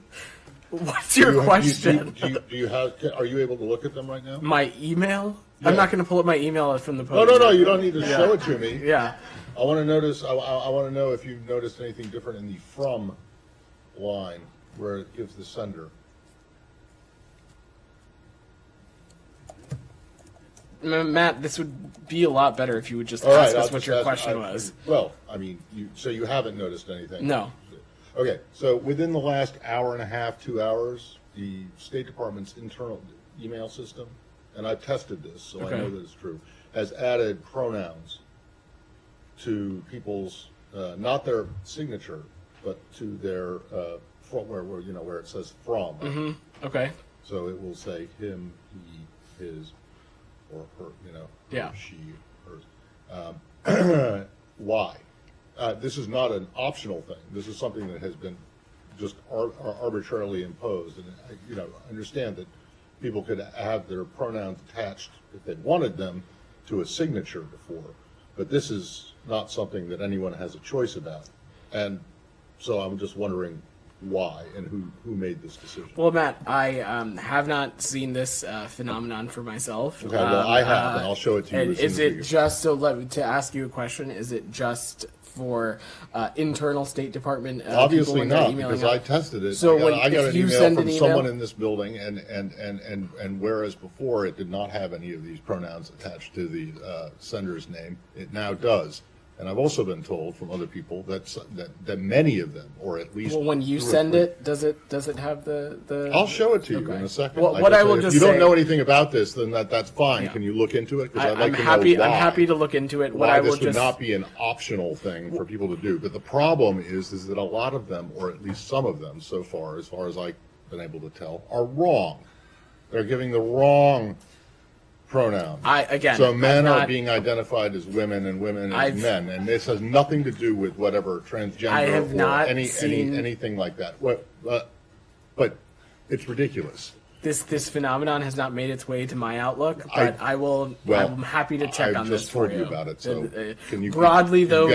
What's your question? Do you have? Are you able to look at them right now? My email? Yeah. I'm not going to pull up my email from the post. No. You don't need to show it to me. Yeah. I want to notice. I want to know if you've noticed anything different in the from line where it gives the sender. Matt, this would be a lot better if you would just ask us what your question was. Well, I mean, so you haven't noticed anything? No. Okay, so within the last hour and a half, 2 hours, the State Department's internal email system, and I've tested this, so I know that it's true, has added pronouns to people's, not their signature, but to their, where it says from. Mm-hmm. Okay. So it will say him, he, his, or her, yeah. Or she, hers. Why? This is not an optional thing. This is something that has been just arbitrarily imposed. And, understand that people could have their pronouns attached, if they wanted them, to a signature before. But this is not something that anyone has a choice about. And so I'm just wondering why and who made this decision. Well, Matt, I have not seen this phenomenon for myself. Okay, well, I have, and I'll show it to you. And is it just, to ask you a question, is it just for internal State Department obviously people not, because I tested it. So I got an email from someone in this building, and whereas before it did not have any of these pronouns attached to the sender's name, it now does. And I've also been told from other people that many of them, or at least when you send it, does it have the? I'll show it to you in a second. Well, what I will just say, if you don't know anything about this, then that's fine. Yeah. Can you look into it? Because I'd like to know why. I'm happy to look into it. Why this would not be an optional thing for people to do. But the problem is that a lot of them, or at least some of them, so far as I've been able to tell, are wrong. They're giving the wrong pronoun. So men are being identified as women and women as men, and this has nothing to do with whatever transgender or anything like that. But it's ridiculous. This phenomenon has not made its way to my Outlook, but I'm happy to check on this for you. I've just told you about it. So can you broadly though,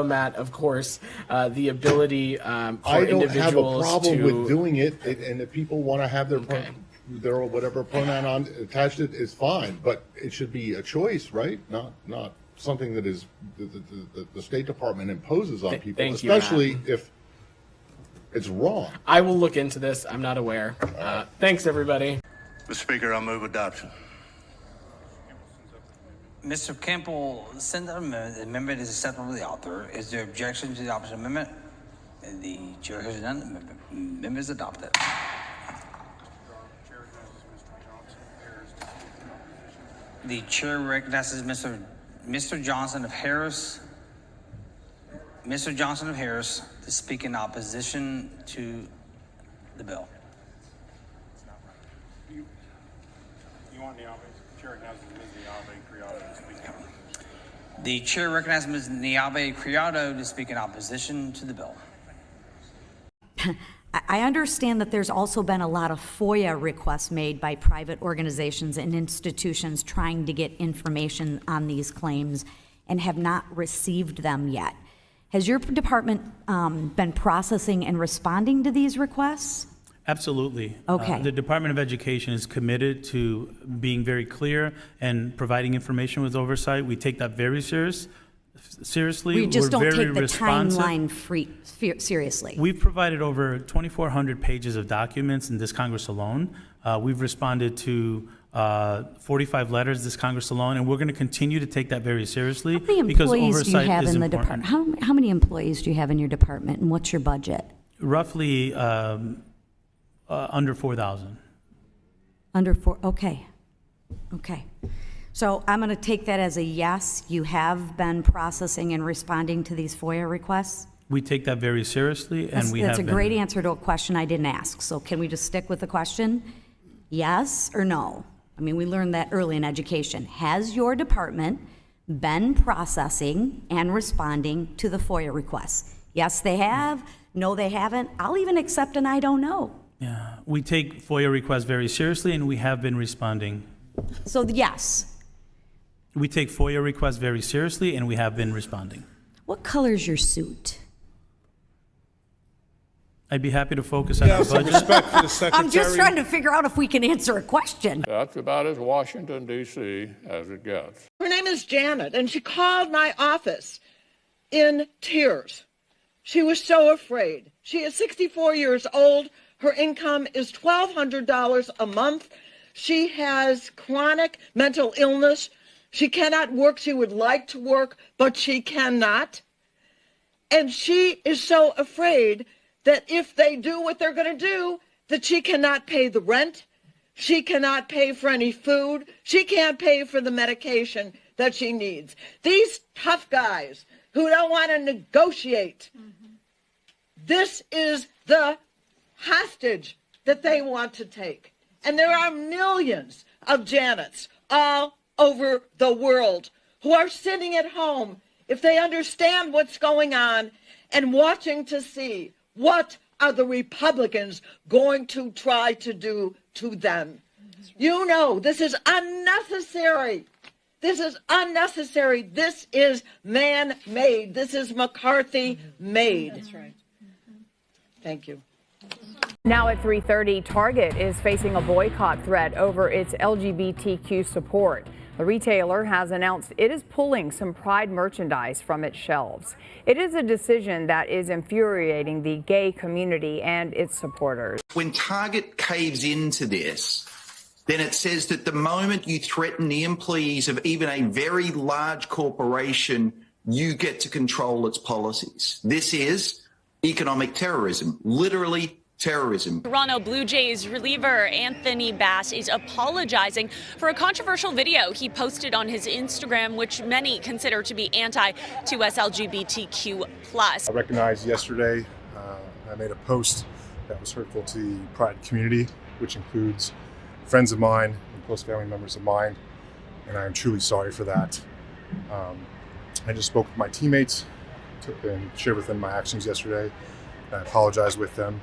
Matt, of course, the ability for I don't individuals have a problem with doing it, and if people want to have their whatever pronoun attached it is fine, but it should be a choice, right? Not something that is the State Department imposes on people, especially if it's wrong. I will look into this. I'm not aware. Thanks, everybody. Mr. Speaker, I move adoption. Mr. Campbell, send out the amendment is acceptable to the author. Is there objection to the opposite amendment? The chair has none. The amendment is adopted. The chair recognizes Mr. Johnson of Harris. Mr. Johnson of Harris to speak in opposition to the bill. You want Niabe? Chair recognizes Ms. Niabe Criado to speak. The chair recognizes Ms. Niabe Criado to speak in opposition to the bill. I understand that there's also been a lot of FOIA requests made by private organizations and institutions trying to get information on these claims and have not received them yet. Has your department been processing and responding to these requests? Absolutely. Okay. The Department of Education is committed to being very clear and providing information with oversight. We take that very seriously. We just don't very take the responsive. timeline seriously. We've provided over 2,400 pages of documents in this Congress alone. We've responded to 45 letters this Congress alone, and we're going to continue to take that very seriously. How many because employees do you oversight have is in the important. department? How many employees do you have in your department, and what's your budget? Roughly under 4,000. Under 4, okay. Okay. So I'm going to take that as a yes. You have been processing and responding to these FOIA requests? We take that very seriously, and That's a great answer to a question I didn't ask. So can we just stick with the question? Yes or no? I mean, we learned that early in education. Has your department been processing and responding to the FOIA requests? Yes, they have. No, they haven't. I'll even accept an I don't know. Yeah, we take FOIA requests very seriously, and we have been responding. So yes. We take FOIA requests very seriously, and we have been responding. What color is your suit? I'd be happy to focus on our budget. Respect for the secretary. I'm just trying to figure out if we can answer a question. That's about as Washington, D.C. as it gets. Her name is Janet, and she called my office in tears. She was so afraid. She is 64 years old. Her income is $1,200 a month. She has chronic mental illness. She cannot work. She would like to work, but she cannot. And she is so afraid that if they do what they're going to do, that she cannot pay the rent. She cannot pay for any food. She can't pay for the medication that she needs. These tough guys who don't want to negotiate, this is the hostage that they want to take. And there are millions of Janets all over the world who are sitting at home, if they understand what's going on, and watching to see what are the Republicans going to try to do to them. You know, this is unnecessary. This is unnecessary. This is man-made. This is McCarthy-made. That's right. Thank you. Now at 3:30, Target is facing a boycott threat over its LGBTQ support. The retailer has announced it is pulling some Pride merchandise from its shelves. It is a decision that is infuriating the gay community and its supporters. When Target caves into this, then it says that the moment you threaten the employees of even a very large corporation, you get to control its policies. This is economic terrorism, literally terrorism. Toronto Blue Jays reliever Anthony Bass is apologizing for a controversial video he posted on his Instagram, which many consider to be anti-2S LGBTQ+. I recognized yesterday I made a post that was hurtful to the Pride community, which includes friends of mine and close family members of mine, and I am truly sorry for that. I just spoke with my teammates and shared with them my actions yesterday. I apologized with them.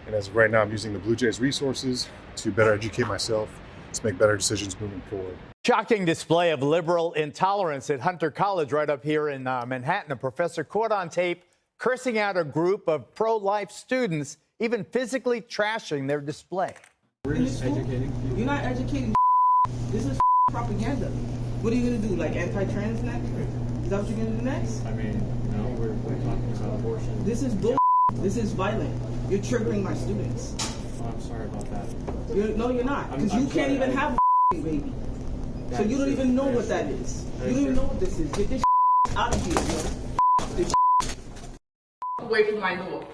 And as of right now, I'm using the Blue Jays resources to better educate myself, to make better decisions moving forward. Shocking display of liberal intolerance at Hunter College right up here in Manhattan. A professor caught on tape cursing out a group of pro-life students, even physically trashing their display. We're just educating people. You're not educating. This is propaganda. What are you going to do, like anti-trans next? Is that what you're going to do next? I mean, no, we're talking about abortion. This is bull. This is violent. You're triggering my students. Oh, I'm sorry about that. No, you're not. Because you can't even have a baby. So you don't even know what that is. You don't even know what this is. Get this out of here, yo. This away from my door.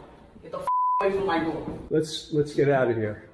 Get the away from my door. Let's get out of here.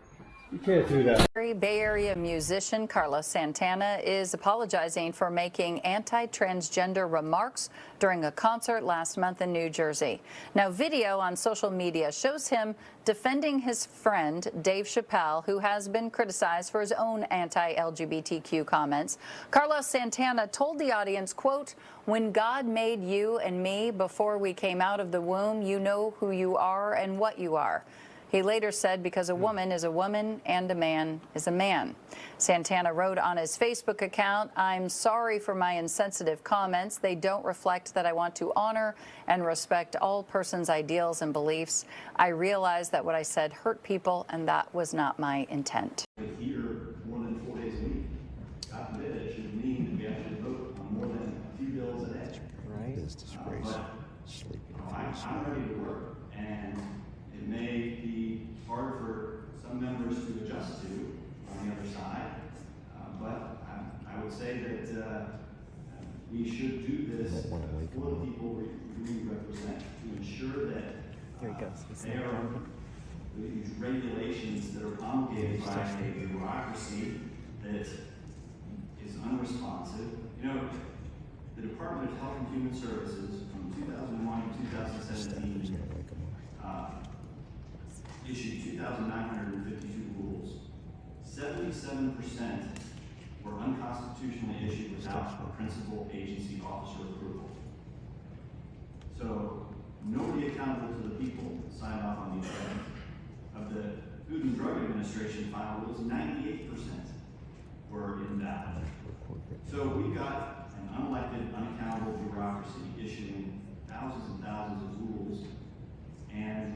Bay Area musician Carlos Santana is apologizing for making anti-transgender remarks during a concert last month in New Jersey. Now, video on social media shows him defending his friend Dave Chappelle, who has been criticized for his own anti-LGBTQ comments. Carlos Santana told the audience, quote, "When God made you and me before we came out of the womb, you know who you are and what you are." He later said, because a woman is a woman and a man is a man. Santana wrote on his Facebook account, "I'm sorry for my insensitive comments. They don't reflect that I want to honor and respect all persons' ideals and beliefs. I realize that what I said hurt people, and that was not my intent." Here more than 4 days a week. God forbid it should mean that we actually vote on more than a few bills a day. Right. It's disgrace. I'm ready to work, and it may be hard for some members to adjust to on the other side, but I would say that we should do this for the people we represent to ensure that these regulations that are promulgated by a bureaucracy that is unresponsive. You know, the Department of Health and Human Services from 2001 to 2017 issued 2,952 rules. 77% were unconstitutionally issued without a principal agency officer approval. So nobody accountable to the people signed off on these items. Of the Food and Drug Administration final rules, 98% were invalid. So we got an unelected, unaccountable bureaucracy issuing thousands and thousands of rules, and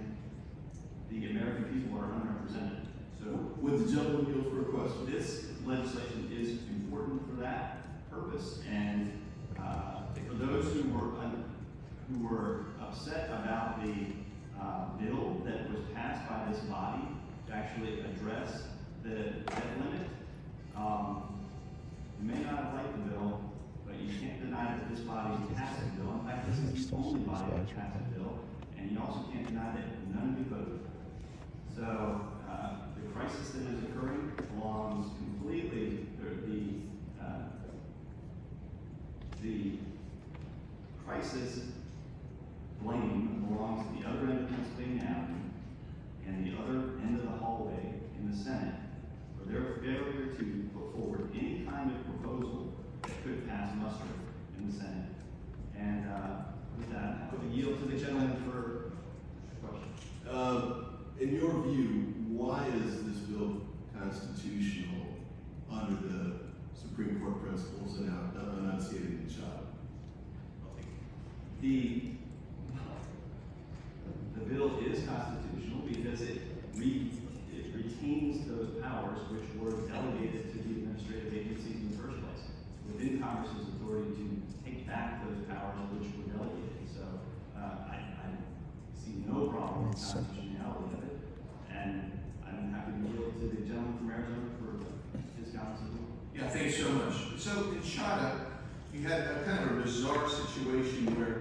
the American people are unrepresented. So would the gentleman yield for a question? This legislation is important for that purpose, and for those who were upset about the bill that was passed by this body to actually address the debt limit, you may not have liked the bill, but you can't deny that this body passed the bill. In fact, this is the only body that passed the bill, and you also can't deny that none of you voted. So the crisis that is occurring belongs completely, the crisis blame belongs to the other end of Pennsylvania Avenue and the other end of the hallway in the Senate for their failure to put forward any kind of proposal that could pass muster in the Senate. And with that, I would yield to the gentleman for a question. In your view, why is this bill constitutional under the Supreme Court principles and enunciated in Chadha? The bill is constitutional because it retains those powers which were delegated to the administrative agencies in the first place. Within Congress's authority to take back those powers which were delegated. So I see no problem with the constitutionality of it, and I'm happy to yield to the gentleman from Arizona for his comments as well. Yeah, thanks so much. So in Chadha, you had a kind of a bizarre situation where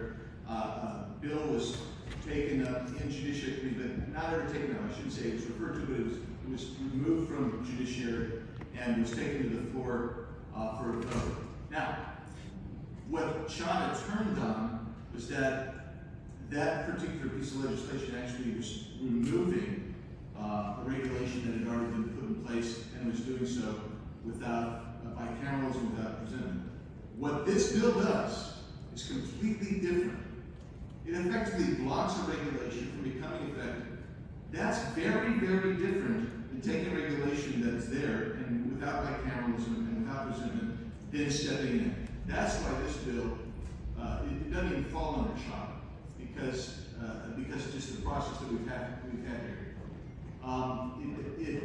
a bill was taken up in judiciary, but not ever taken up. I shouldn't say it was referred to, but it was removed from judiciary and was taken to the floor for a vote. Now, what Chadha turned on was that particular piece of legislation actually was removing a regulation that had already been put in place and was doing so without bicameralism, without presentment. What this bill does is completely different. It effectively blocks a regulation from becoming effective. That's very, very different than taking a regulation that's there and without bicameralism and without presentment, then stepping in. That's why this bill, it doesn't even fall under Chadha because just the process that we've had here.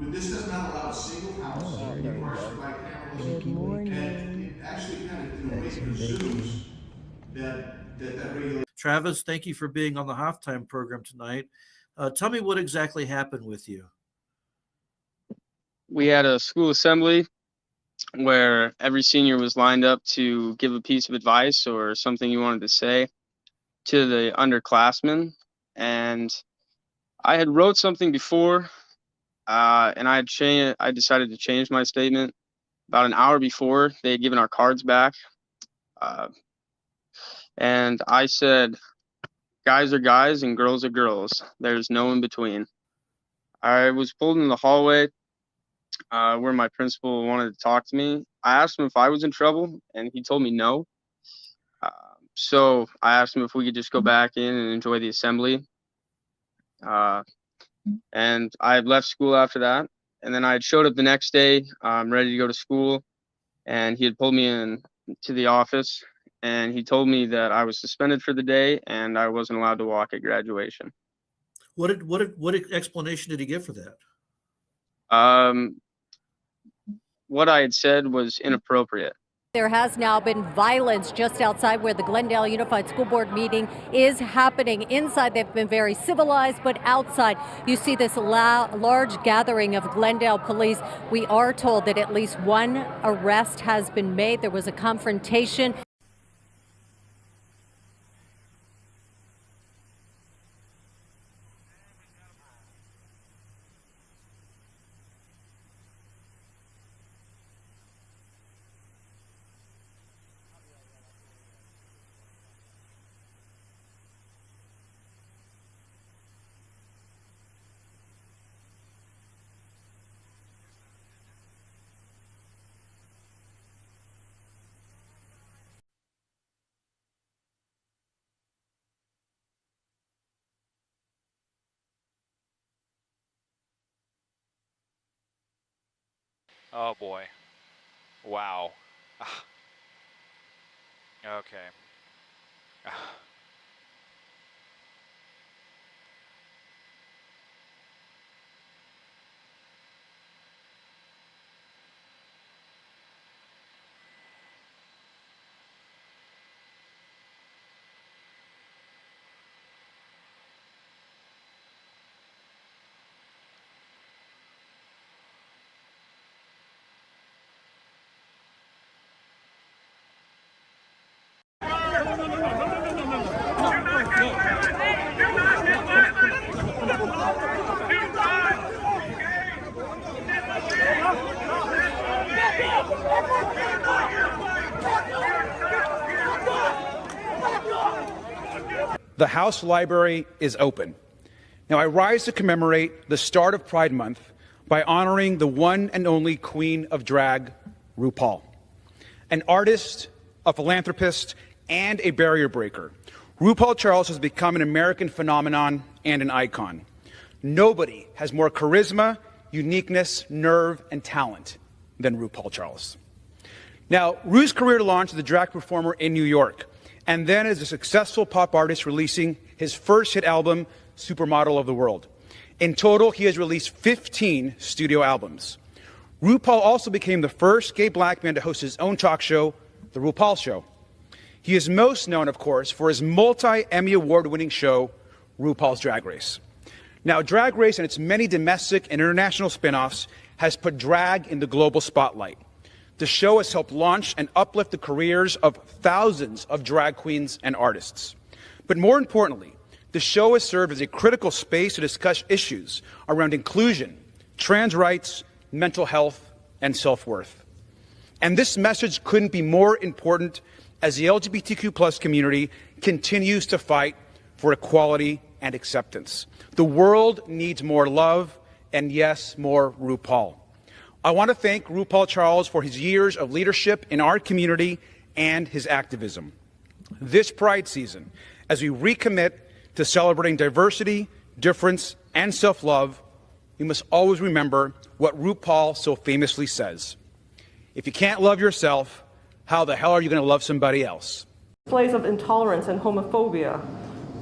This does not allow a single house to be partial bicameralism, and it actually kind of in a way presumes that regulation. Travis, thank you for being on the halftime program tonight. Tell me what exactly happened with you. We had a school assembly where every senior was lined up to give a piece of advice or something you wanted to say to the underclassmen. And I had wrote something before and I decided to change my statement about an hour before they had given our cards back. And I said, guys are guys and girls are girls. There's no in between. I was pulled in the hallway where my principal wanted to talk to me. I asked him if I was in trouble, and he told me no. So I asked him if we could just go back in and enjoy the assembly. And I had left school after that. And then I had showed up the next day, ready to go to school. And he had pulled me in to the office. And he told me that I was suspended for the day and I wasn't allowed to walk at graduation. What explanation did he give for that? What I had said was inappropriate. There has now been violence just outside where the Glendale Unified School Board meeting is happening. Inside, they've been very civilized, but outside, you see this large gathering of Glendale police. We are told that at least one arrest has been made. There was a confrontation. Oh boy. Wow. Okay. The House Library is open. Now, I rise to commemorate the start of Pride Month by honoring the one and only Queen of Drag, RuPaul. An artist, a philanthropist, and a barrier breaker, RuPaul Charles has become an American phenomenon and an icon. Nobody has more charisma, uniqueness, nerve, and talent than RuPaul Charles. Now, Ru's career launched as a drag performer in New York, and then as a successful pop artist releasing his first hit album, Supermodel of the World. In total, he has released 15 studio albums. RuPaul also became the first gay black man to host his own talk show, The RuPaul Show. He is most known, of course, for his multi-Emmy award-winning show, RuPaul's Drag Race. Now, Drag Race and its many domestic and international spin-offs has put drag in the global spotlight. The show has helped launch and uplift the careers of thousands of drag queens and artists. But more importantly, the show has served as a critical space to discuss issues around inclusion, trans rights, mental health, and self-worth. And this message couldn't be more important as the LGBTQ+ community continues to fight for equality and acceptance. The world needs more love and, yes, more RuPaul. I want to thank RuPaul Charles for his years of leadership in our community and his activism. This Pride season, as we recommit to celebrating diversity, difference, and self-love, we must always remember what RuPaul so famously says. If you can't love yourself, how the hell are you going to love somebody else? Displays of intolerance and homophobia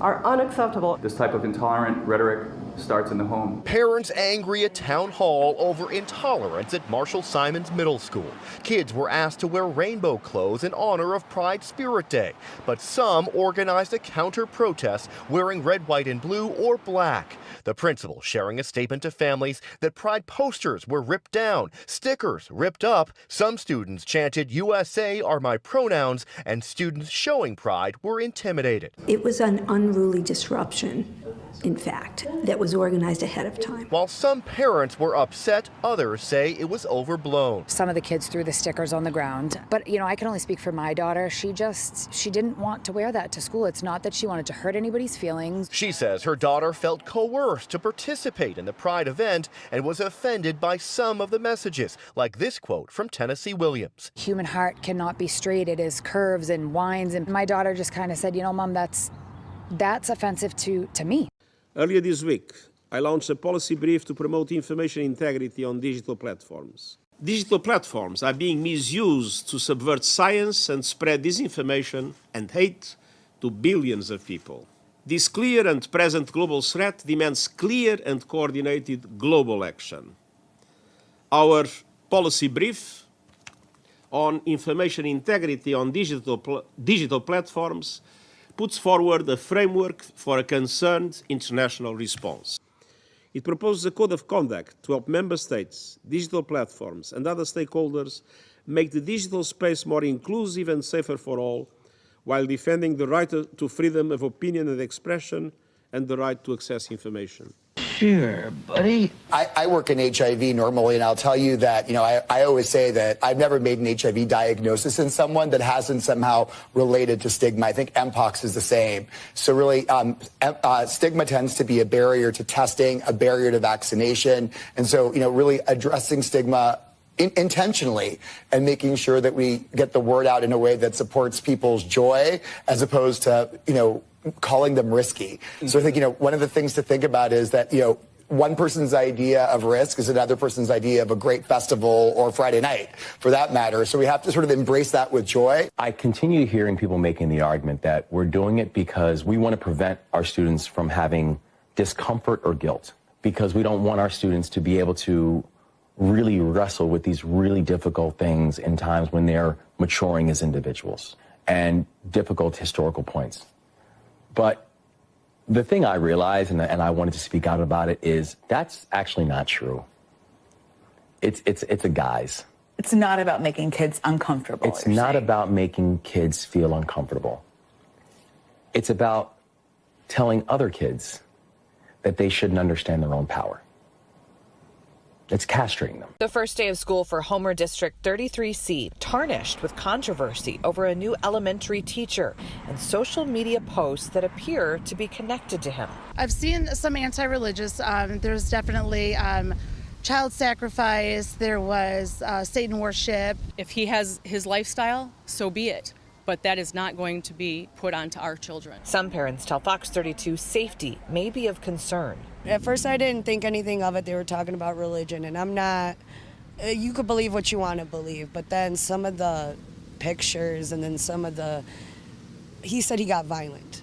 are unacceptable. This type of intolerant rhetoric starts in the home. Parents angry at town hall over intolerance at Marshall Simons Middle School. Kids were asked to wear rainbow clothes in honor of Pride Spirit Day, but some organized a counter-protest wearing red, white, and blue or black. The principal sharing a statement to families that Pride posters were ripped down, stickers ripped up. Some students chanted "USA are my pronouns," and students showing Pride were intimidated. It was an unruly disruption, in fact, that was was organized ahead of time. While some parents were upset, others say it was overblown. Some of the kids threw the stickers on the ground. But, you know, I can only speak for my daughter. She didn't want to wear that to school. It's not that she wanted to hurt anybody's feelings. She says her daughter felt coerced to participate in the Pride event and was offended by some of the messages, like this quote from Tennessee Williams. Human heart cannot be straight. It is curves and winds. And my daughter just kind of said, you know, Mom, that's offensive to me. Earlier this week, I launched a policy brief to promote information integrity on digital platforms. Digital platforms are being misused to subvert science and spread disinformation and hate to billions of people. This clear and present global threat demands clear and coordinated global action. Our policy brief on information integrity on digital platforms puts forward a framework for a concerned international response. It proposes a code of conduct to help member states, digital platforms, and other stakeholders make the digital space more inclusive and safer for all, while defending the right to freedom of opinion and expression and the right to access information. Sure, buddy. I work in HIV normally, and I'll tell you that, you know, I always say that I've never made an HIV diagnosis in someone that hasn't somehow related to stigma. I think Mpox is the same. So really, stigma tends to be a barrier to testing, a barrier to vaccination. And so, you know, really addressing stigma intentionally and making sure that we get the word out in a way that supports people's joy as opposed to, you know, calling them risky. So I think, you know, one of the things to think about is that, you know, one person's idea of risk is another person's idea of a great festival or Friday night, for that matter. So we have to sort of embrace that with joy. I continue hearing people making the argument that we're doing it because we want to prevent our students from having discomfort or guilt, because we don't want our students to be able to really wrestle with these really difficult things in times when they're maturing as individuals and difficult historical points. But the thing I realized, and I wanted to speak out about it, is that's actually not true. It's a guise. It's not about making kids uncomfortable. It's not about making kids feel uncomfortable. It's about telling other kids that they shouldn't understand their own power. It's castrating them. The first day of school for Homer District 33C tarnished with controversy over a new elementary teacher and social media posts that appear to be connected to him. I've seen some anti-religious. There's definitely child sacrifice. There was Satan worship. If he has his lifestyle, so be it. But that is not going to be put onto our children. Some parents tell Fox 32 safety may be of concern. At first, I didn't think anything of it. They were talking about religion, and I'm not. You could believe what you want to believe, but then some of the pictures and then some of the. He said he got violent.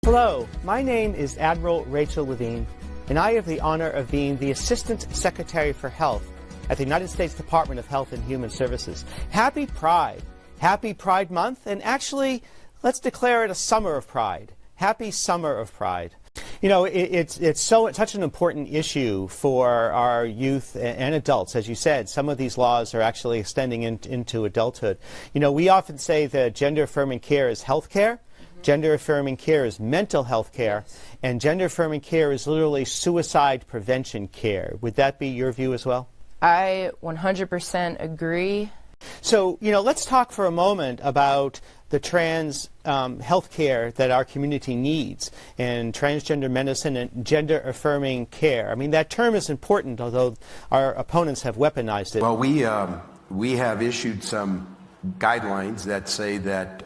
Hello, my name is Admiral Rachel Levine, and I have the honor of being the Assistant Secretary for Health at the United States Department of Health and Human Services. Happy Pride. Happy Pride Month, and actually, let's declare it a summer of pride. Happy Summer of Pride. You know, it's such an important issue for our youth and adults. As you said, some of these laws are actually extending into adulthood. You know, we often say that gender-affirming care is health care. Gender-affirming care is mental health care, and gender-affirming care is literally suicide prevention care. Would that be your view as well? I 100% agree. So, you know, let's talk for a moment about the trans health care that our community needs, and transgender medicine and gender-affirming care. I mean, that term is important, although our opponents have weaponized it. Well, we have issued some guidelines that say that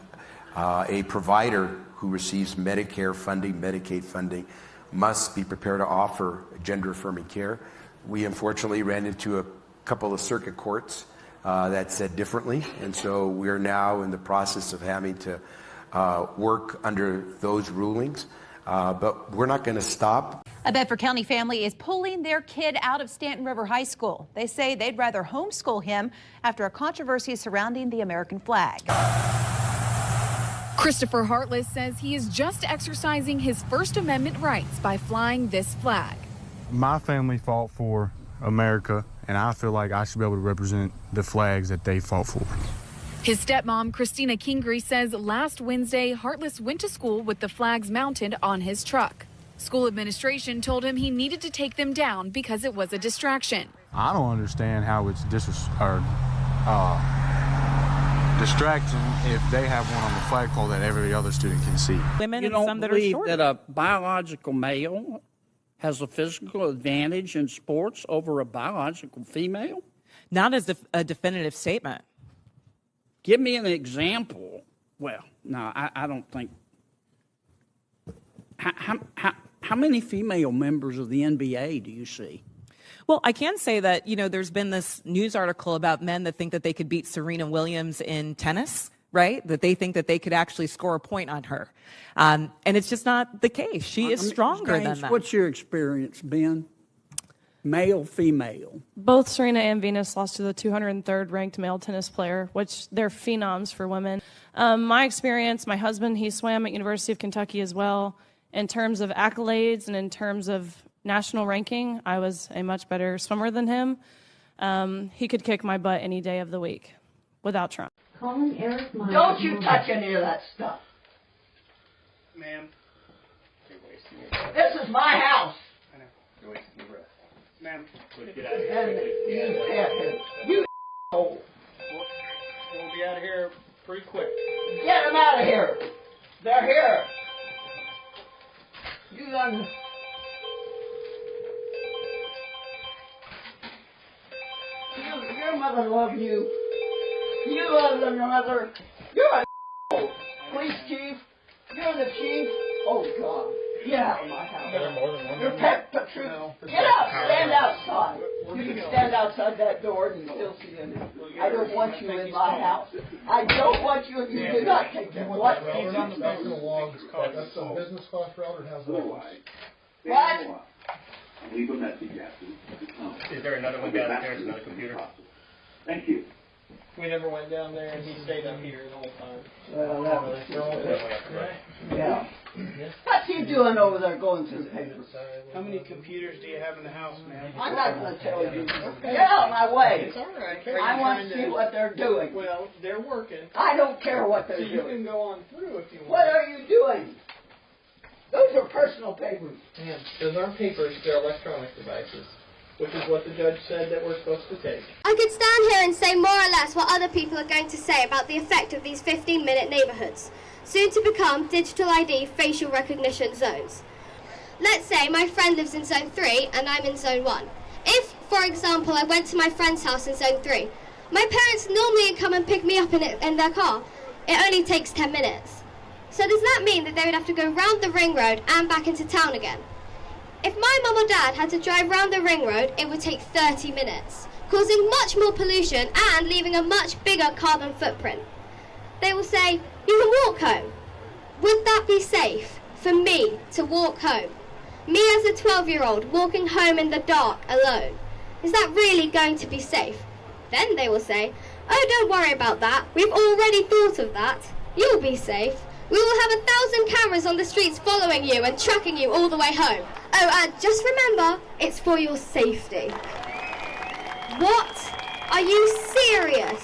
a provider who receives Medicare funding, Medicaid funding, must be prepared to offer gender-affirming care. We unfortunately ran into a couple of circuit courts that said differently, and so we're now in the process of having to work under those rulings, but we're not going to stop. A Bedford County family is pulling their kid out of Stanton River High School. They say they'd rather homeschool him after a controversy surrounding the American flag. Christopher Hartless says he is just exercising his First Amendment rights by flying this flag. My family fought for America, and I feel like I should be able to represent the flags that they fought for. His stepmom, Christina Kingery, says last Wednesday, Heartless went to school with the flags mounted on his truck. School administration told him he needed to take them down because it was a distraction. I don't understand how it's distracting if they have one on the flagpole that every other student can see. Women and some that are shorter. That a biological male has a physical advantage in sports over a biological female? Not as a definitive statement. Give me an example. Well, no, I don't think. How many female members of the NBA do you see? Well, I can say that, there's been this news article about men that think that they could beat Serena Williams in tennis, right? That they think that they could actually score a point on her. And it's just not the case. She is stronger than that. What's your experience, Ben? Male, female? Both Serena and Venus lost to the 203rd ranked male tennis player, which they're phenoms for women. My experience, my husband, he swam at University of Kentucky as well. In terms of accolades and in terms of national ranking, I was a much better swimmer than him. He could kick my butt any day of the week without trying. Calling Eric Meyer. Don't you touch any of that stuff. Ma'am. This is my house. I know. You're wasting your breath. Ma'am. Get out of here. You We'll be out of here pretty quick. Get them out of here. They're here. You done. Your mother loved you. You love your mother. You're a police chief. You're the chief. Oh, God. Get out of my house. You're pet patrol. Get out. Stand outside. You can stand outside that door and you still see them. I don't want you in my house. I don't want you. You do not take them. What? That's a business class route. It has no What? Leave a message after. Is there another one down there? Is another computer? Thank you. We never went down there, and he stayed up here the whole time. Well, that was yeah. What's he doing over there going through the papers? How many computers do you have in the house, ma'am? I'm not going to tell you. Get out of my way. It's all right. I want to see what they're doing. Well, they're working. I don't care what they're doing. doing. You can go on through if you want. What are you doing? Those are personal papers. Ma'am, those aren't papers. They're electronic devices, which is what the judge said that we're supposed to take. I could stand here and say more or less what other people are going to say about the effect of these 15-minute neighborhoods, soon to become digital ID facial recognition zones. Let's say my friend lives in Zone 3 and I'm in Zone 1. If, for example, I went to my friend's house in Zone 3, my parents normally come and pick me up in their car. It only takes 10 minutes. So does that mean that they would have to go round the ring road and back into town again? If my mum or dad had to drive round the ring road, it would take 30 minutes, causing much more pollution and leaving a much bigger carbon footprint. They will say, you can walk home. Would that be safe for me to walk home? Me as a 12-year-old walking home in the dark alone. Is that really going to be safe? Then they will say, oh, don't worry about that. We've already thought of that. You'll be safe. We will have 1,000 cameras on the streets following you and tracking you all the way home. Oh, just remember, it's for your safety. What? Are you serious?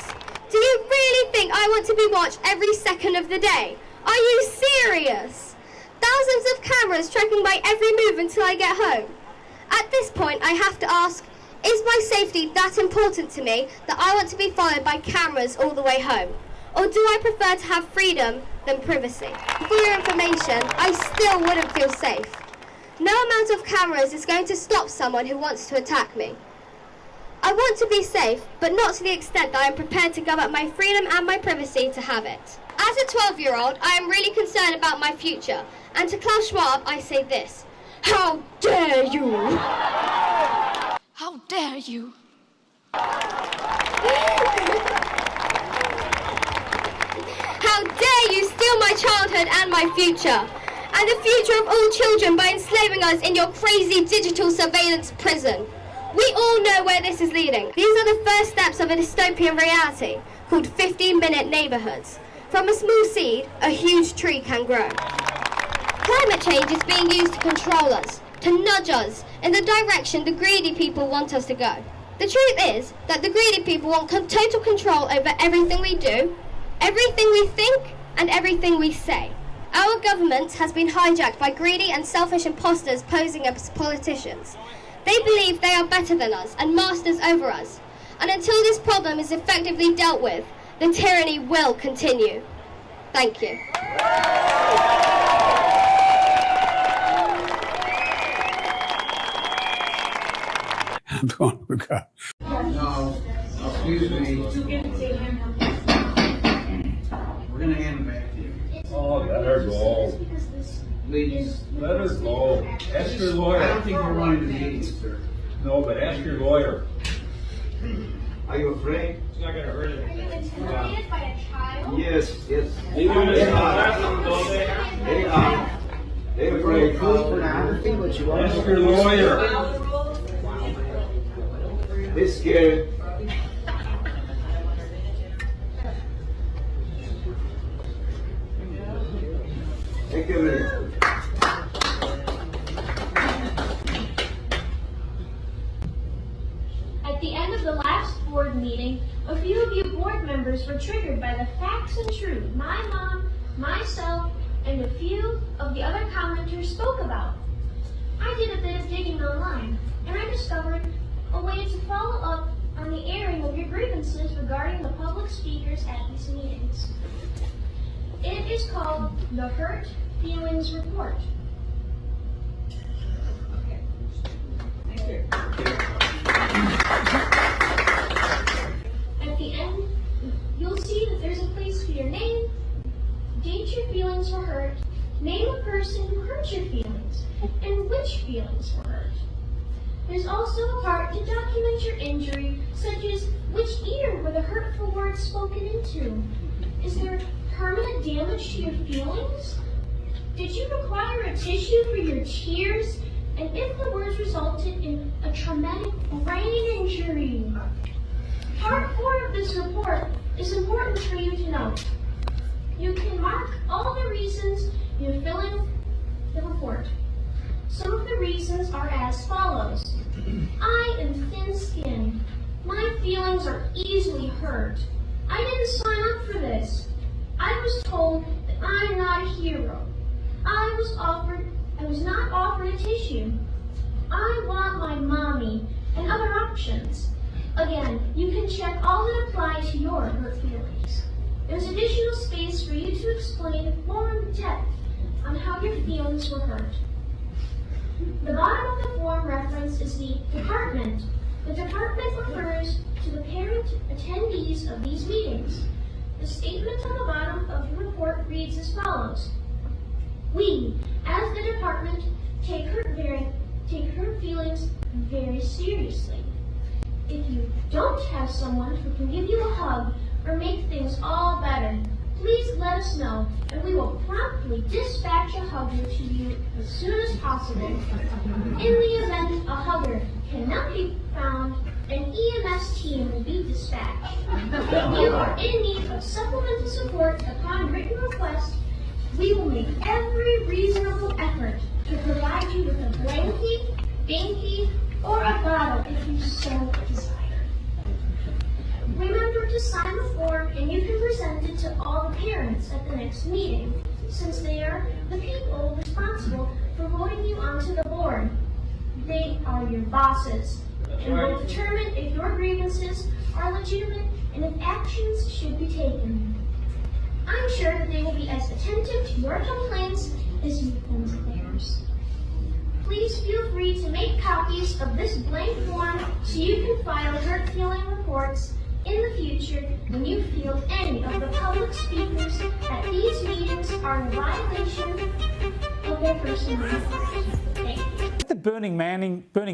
Do you really think I want to be watched every second of the day? Are you serious? Thousands of cameras tracking my every move until I get home. At this point, I have to ask, is my safety that important to me that I want to be followed by cameras all the way home? Or do I prefer to have freedom than privacy? For your information, I still wouldn't feel safe. No amount of cameras is going to stop someone who wants to attack me. I want to be safe, but not to the extent that I am prepared to give up my freedom and my privacy to have it. As a 12-year-old, I am really concerned about my future. And to Klaus Schwab, I say this. How dare you? How dare you? How dare you steal my childhood and my future, and the future of all children by enslaving us in your crazy digital surveillance prison. We all know where this is leading. These are the first steps of a dystopian reality called 15-minute neighborhoods. From a small seed, a huge tree can grow. Climate change is being used to control us, to nudge us in the direction the greedy people want us to go. The truth is that the greedy people want total control over everything we do, Everything we think and everything we say. Our government has been hijacked by greedy and selfish imposters posing as politicians. They believe they are better than us and masters over us. And until this problem is effectively dealt with, the tyranny will continue. Thank you. I'm going to go. No, excuse me. We're going to hand them back to you. Oh, let her go. Please. Let her go. Ask your lawyer. I don't think we're running the meeting, sir. No, but ask your lawyer. Are you afraid? It's not going to hurt anything. Are you intimidated by a child? Yes, yes. Leave him in the classroom, don't they? They're afraid of pornography, but you want Ask your lawyer. They're scared. Take a minute. At the end of the last board meeting, a few of you board members were triggered by the facts and truth my mom, myself, and a few of the other commenters spoke about. I did a bit of digging online, and I discovered a way to follow up on the airing of your grievances regarding the public speakers at these meetings. It is called the Hurt Feelings Report. At the end, you'll see that there's a place for your name, date your feelings were hurt, name a person who hurt your feelings, and which feelings were hurt. There's also a part to document your injury, such as which ear were the hurtful words spoken into. Is there permanent damage to your feelings? Did you require a tissue for your tears? And if the words resulted in a traumatic brain injury? Part 4 of this report is important for you to know. You can mark all the reasons you fill in the report. Some of the reasons are as follows. I am thin-skinned. My feelings are easily hurt. I didn't sign up for this. I was told that I'm not a hero. I was not offered a tissue. I want my mommy and other options. Again, you can check all that apply to your hurt feelings. There's additional space for you to explain more in depth on how your feelings were hurt. The bottom of the form reference is the department. The department refers to the parent attendees of these meetings. The statement on the bottom of the report reads as follows. We, as the department, take hurt feelings very seriously. If you don't have someone who can give you a hug or make things all better, please let us know, and we will promptly dispatch a hugger to you as soon as possible. In the event a hugger cannot be found, an EMS team will be dispatched. If you are in need of supplemental support upon written request, we will make every reasonable effort to provide you with a blankie, binky, or a bottle if you so desire. Remember to sign the form and you can present it to all the parents at the next meeting, since they are the people responsible for voting you onto the board. They are your bosses and will determine if your grievances are legitimate and if actions should be taken. I'm sure that they will be as attentive to your complaints as you've been to theirs. Please feel free to make copies of this blank form so you can file hurt feeling reports in the future when you feel any of the public speakers at these meetings are in violation of their First Amendment rights. Thank you. The Burning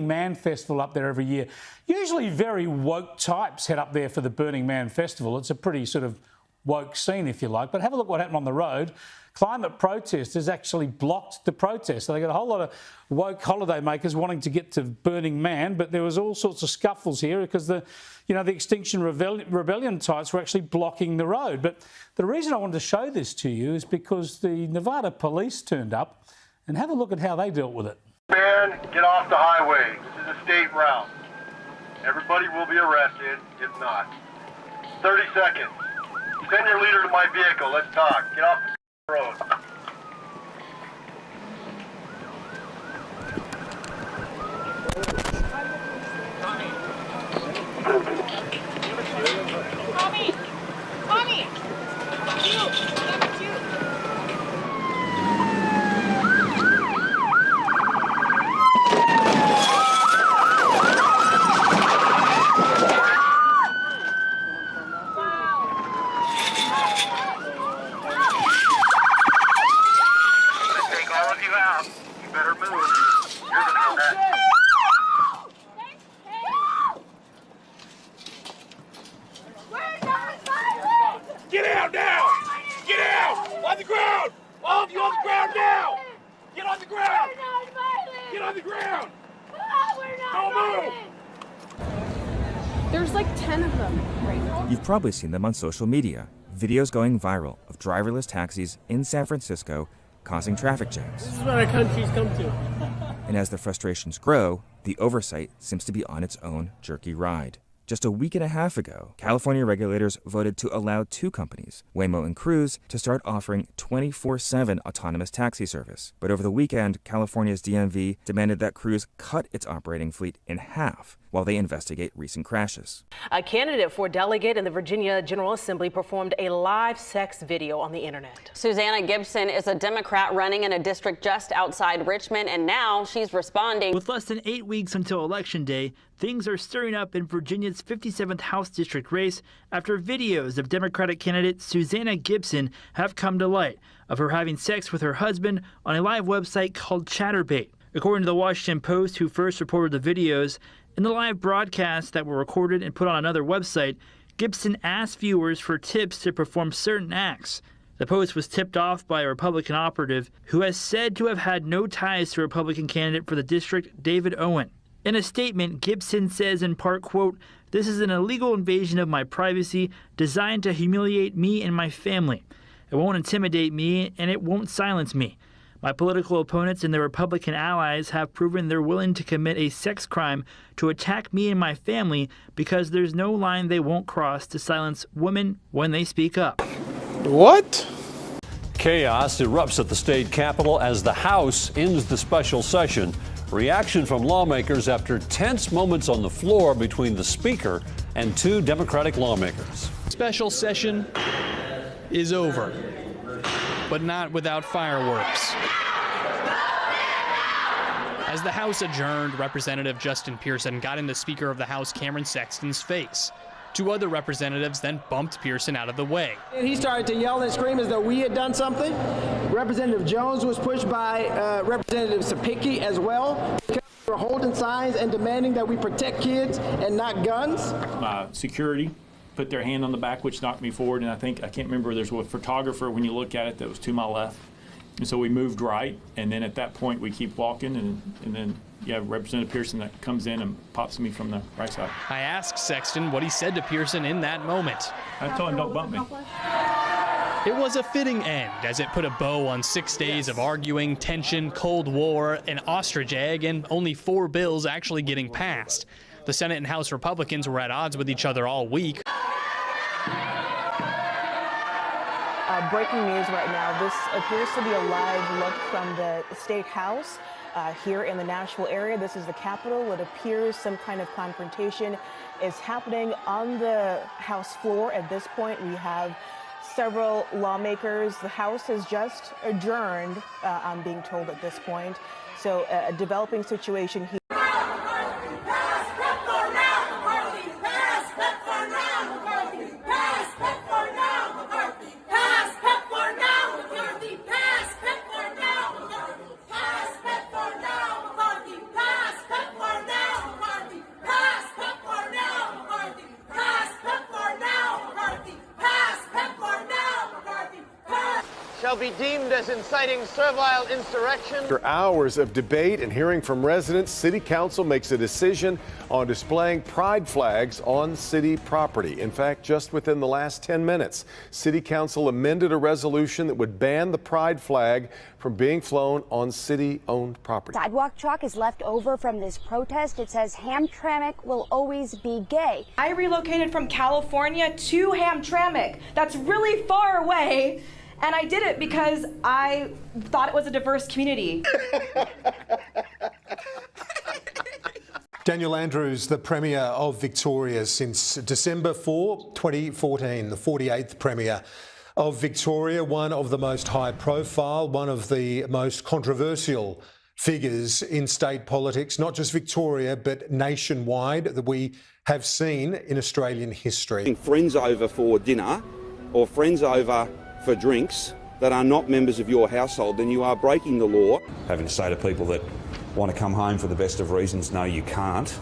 Man Festival up there every year. Usually very woke types head up there for the Burning Man Festival. It's a pretty sort of woke scene, if you like. But have a look what happened on the road. Climate protesters actually blocked the protest. So they got a whole lot of woke holidaymakers wanting to get to Burning Man, but there was all sorts of scuffles here because the Extinction Rebellion types were actually blocking the road. But the reason I wanted to show this to you is because the Nevada police turned up, and have a look at how they dealt with it. Man, get off the highway. This is a state route. Everybody will be arrested if not. 30 seconds. Send your leader to my vehicle. Let's talk. Get off the road. Mommy! Mommy! Take all of you out. You better move. You're the next. Get out now! Get out! On the ground! All of you on the ground now! Get on the ground! Get on the ground! Don't move! There's like 10 of them right now. You've probably seen them on social media. Videos going viral of driverless taxis in San Francisco causing traffic jams. This is what our country's come to. And as the frustrations grow, the oversight seems to be on its own jerky ride. Just a week and a half ago, California regulators voted to allow two companies, Waymo and Cruise, to start offering 24/7 autonomous taxi service. But over the weekend, California's DMV demanded that Cruise cut its operating fleet in half while they investigate recent crashes. A candidate for delegate in the Virginia General Assembly performed a live sex video on the internet. Susanna Gibson is a Democrat running in a district just outside Richmond, and now she's responding. With less than 8 weeks until Election Day, things are stirring up in Virginia's 57th House District race after videos of Democratic candidate Susanna Gibson have come to light of her having sex with her husband on a live website called Chatterbait. According to the Washington Post, who first reported the videos, in the live broadcasts that were recorded and put on another website, Gibson asked viewers for tips to perform certain acts. The Post was tipped off by a Republican operative who has said to have had no ties to Republican candidate for the district, David Owen. In a statement, Gibson says in part, quote, "This is an illegal invasion of my privacy designed to humiliate me and my family. It won't intimidate me and it won't silence me. My political opponents and their Republican allies have proven they're willing to commit a sex crime to attack me and my family because there's no line they won't cross to silence women when they speak up." What? Chaos erupts at the state capitol as the House ends the special session. Reaction from lawmakers after tense moments on the floor between the Speaker and two Democratic lawmakers. Special session is over, but not without fireworks. As the House adjourned, Representative Justin Pearson got in the Speaker of the House, Cameron Sexton's face. Two other representatives then bumped Pearson out of the way. And he started to yell and scream as though we had done something. Representative Jones was pushed by Representative Sapicki as well. They were holding signs and demanding that we protect kids and not guns. Security put their hand on the back, which knocked me forward, and I can't remember, there's a photographer, when you look at it, that was to my left. And so we moved right, and then at that point we keep walking, and then you have Representative Pearson that comes in and pops me from the right side. I asked Sexton what he said to Pearson in that moment. I told him, don't bump me. It was a fitting end, as it put a bow on 6 days of arguing, tension, Cold War, an ostrich egg, and only 4 bills actually getting passed. The Senate and House Republicans were at odds with each other all week. Breaking news right now. This appears to be a live look from the State House here in the Nashville area. This is the Capitol. It appears some kind of confrontation is happening on the House floor. At this point, we have several lawmakers. The House has just adjourned, I'm being told at this point. So a developing situation here. shall be deemed as inciting servile insurrection. After hours of debate and hearing from residents, City Council makes a decision on displaying pride flags on city property. In fact, just within the last 10 minutes, City Council amended a resolution that would ban the pride flag from being flown on city-owned property. Sidewalk chalk is left over from this protest. It says Hamtramck will always be gay. I relocated from California to Hamtramck. That's really far away. And I did it because I thought it was a diverse community. Daniel Andrews, the Premier of Victoria since December 4, 2014, the 48th Premier of Victoria, one of the most high profile, one of the most controversial figures in state politics, not just Victoria, but nationwide, that we have seen in Australian history. Friends over for dinner or friends over for drinks that are not members of your household, then you are breaking the law. Having to say to people that want to come home for the best of reasons, no, you can't.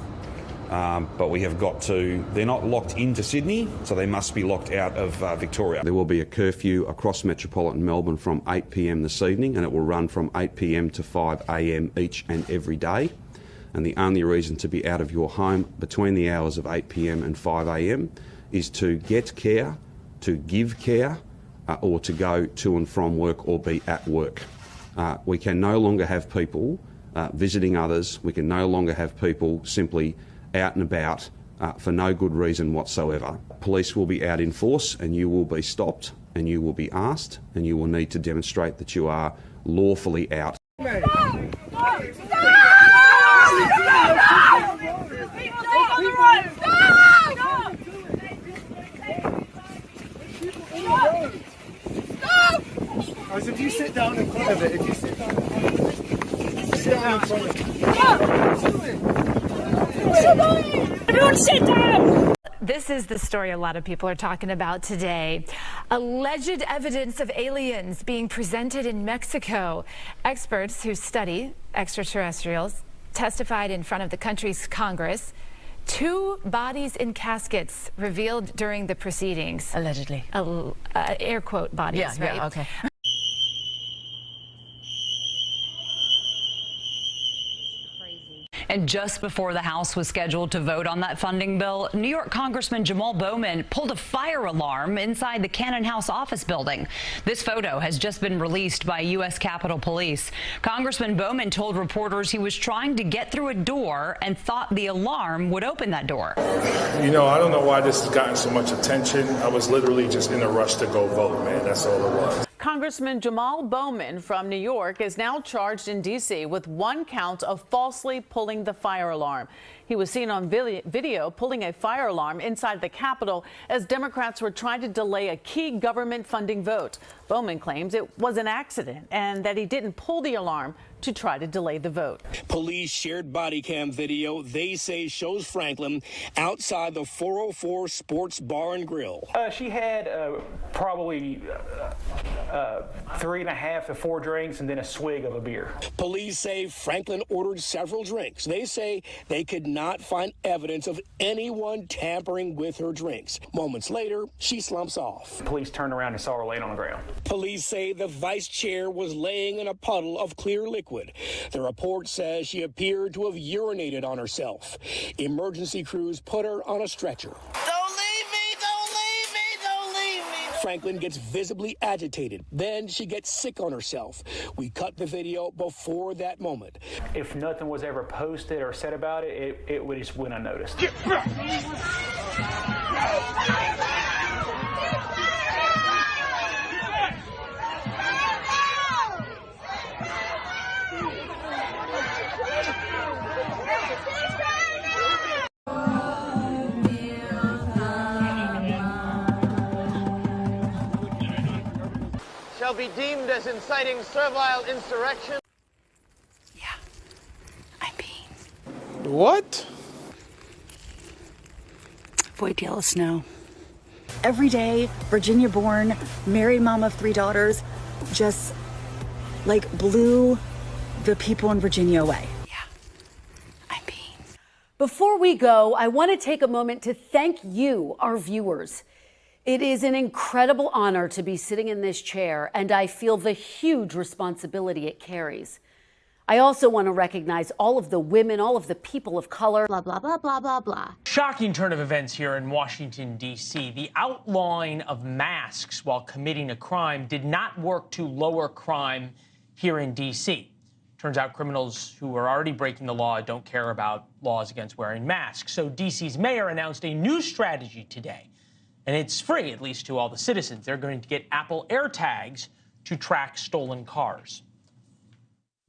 But we have got to, they're not locked into Sydney, so they must be locked out of Victoria. There will be a curfew across metropolitan Melbourne from 8 p.m. this evening, and it will run from 8 p.m. to 5 a.m. each and every day. And the only reason to be out of your home between the hours of 8 p.m. and 5 a.m. is to get care, to give care, or to go to and from work or be at work. We can no longer have people visiting others. We can no longer have people simply out and about for no good reason whatsoever. Police will be out in force and you will be stopped and you will be asked and you will need to demonstrate that you are lawfully out. If you sit down in front of it, sit down in front of it. Don't sit down! This is the story a lot of people are talking about today. Alleged evidence of aliens being presented in Mexico. Experts who study extraterrestrials testified in front of the country's Congress. 2 bodies in caskets revealed during the proceedings. Allegedly. Air quote bodies, right? Yeah, okay. And just before the House was scheduled to vote on that funding bill, New York Congressman Jamal Bowman pulled a fire alarm inside the Cannon House office building. This photo has just been released by U.S. Capitol Police. Congressman Bowman told reporters he was trying to get through a door and thought the alarm would open that door. You know, I don't know why this has gotten so much attention. I was literally just in a rush to go vote, man. That's all it was. Congressman Jamal Bowman from New York is now charged in D.C. with 1 count of falsely pulling the fire alarm. He was seen on video pulling a fire alarm inside the Capitol as Democrats were trying to delay a key government funding vote. Bowman claims it was an accident and that he didn't pull the alarm to try to delay the vote. Police shared body cam video they say shows Franklin outside the 404 Sports Bar and Grill. She had probably 3.5 to 4 drinks and then a swig of a beer. Police say Franklin ordered several drinks. They say they could not find evidence of anyone tampering with her drinks. Moments later, she slumps off. Police turned around and saw her laying on the ground. Police say the vice chair was laying in a puddle of clear liquid. The report says she appeared to have urinated on herself. Emergency crews put her on a stretcher. Don't leave me! Don't leave me! Don't leave me! Franklin gets visibly agitated. Then she gets sick on herself. We cut the video before that moment. If nothing was ever posted or said about it, it would just went unnoticed. Shall be deemed as inciting servile insurrection. What? Avoid yellow snow. Every day, Virginia-born, married mom of 3 daughters, just like blew the people in Virginia away. Before we go, I want to take a moment to thank you, our viewers. It is an incredible honor to be sitting in this chair, and I feel the huge responsibility it carries. I also want to recognize all of the women, all of the people of color. Blah, blah, blah, blah, blah, blah. Shocking turn of events here in Washington, D.C. The outlawing of masks while committing a crime did not work to lower crime here in D.C. Turns out criminals who are already breaking the law don't care about laws against wearing masks. So D.C.'s mayor announced a new strategy today. And it's free, at least to all the citizens. They're going to get Apple AirTags to track stolen cars.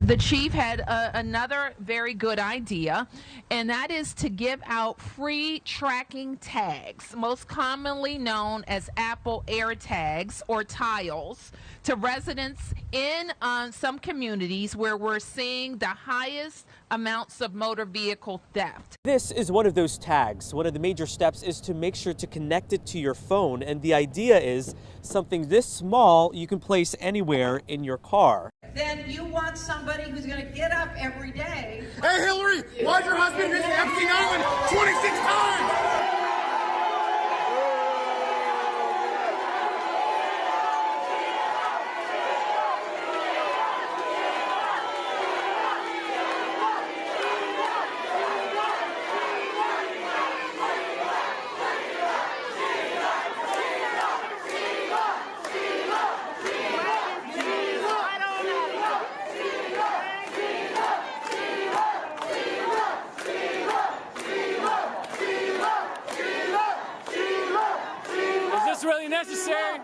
The chief had another very good idea, and that is to give out free tracking tags, most commonly known as Apple AirTags or tiles, to residents in some communities where we're seeing the highest amounts of motor vehicle theft. This is one of those tags. One of the major steps is to make sure to connect it to your phone, and the idea is something this small you can place anywhere in your car. Then you want somebody who's going to get up every day. Hey, Hillary, why'd your husband visit Epstein Island 26 times?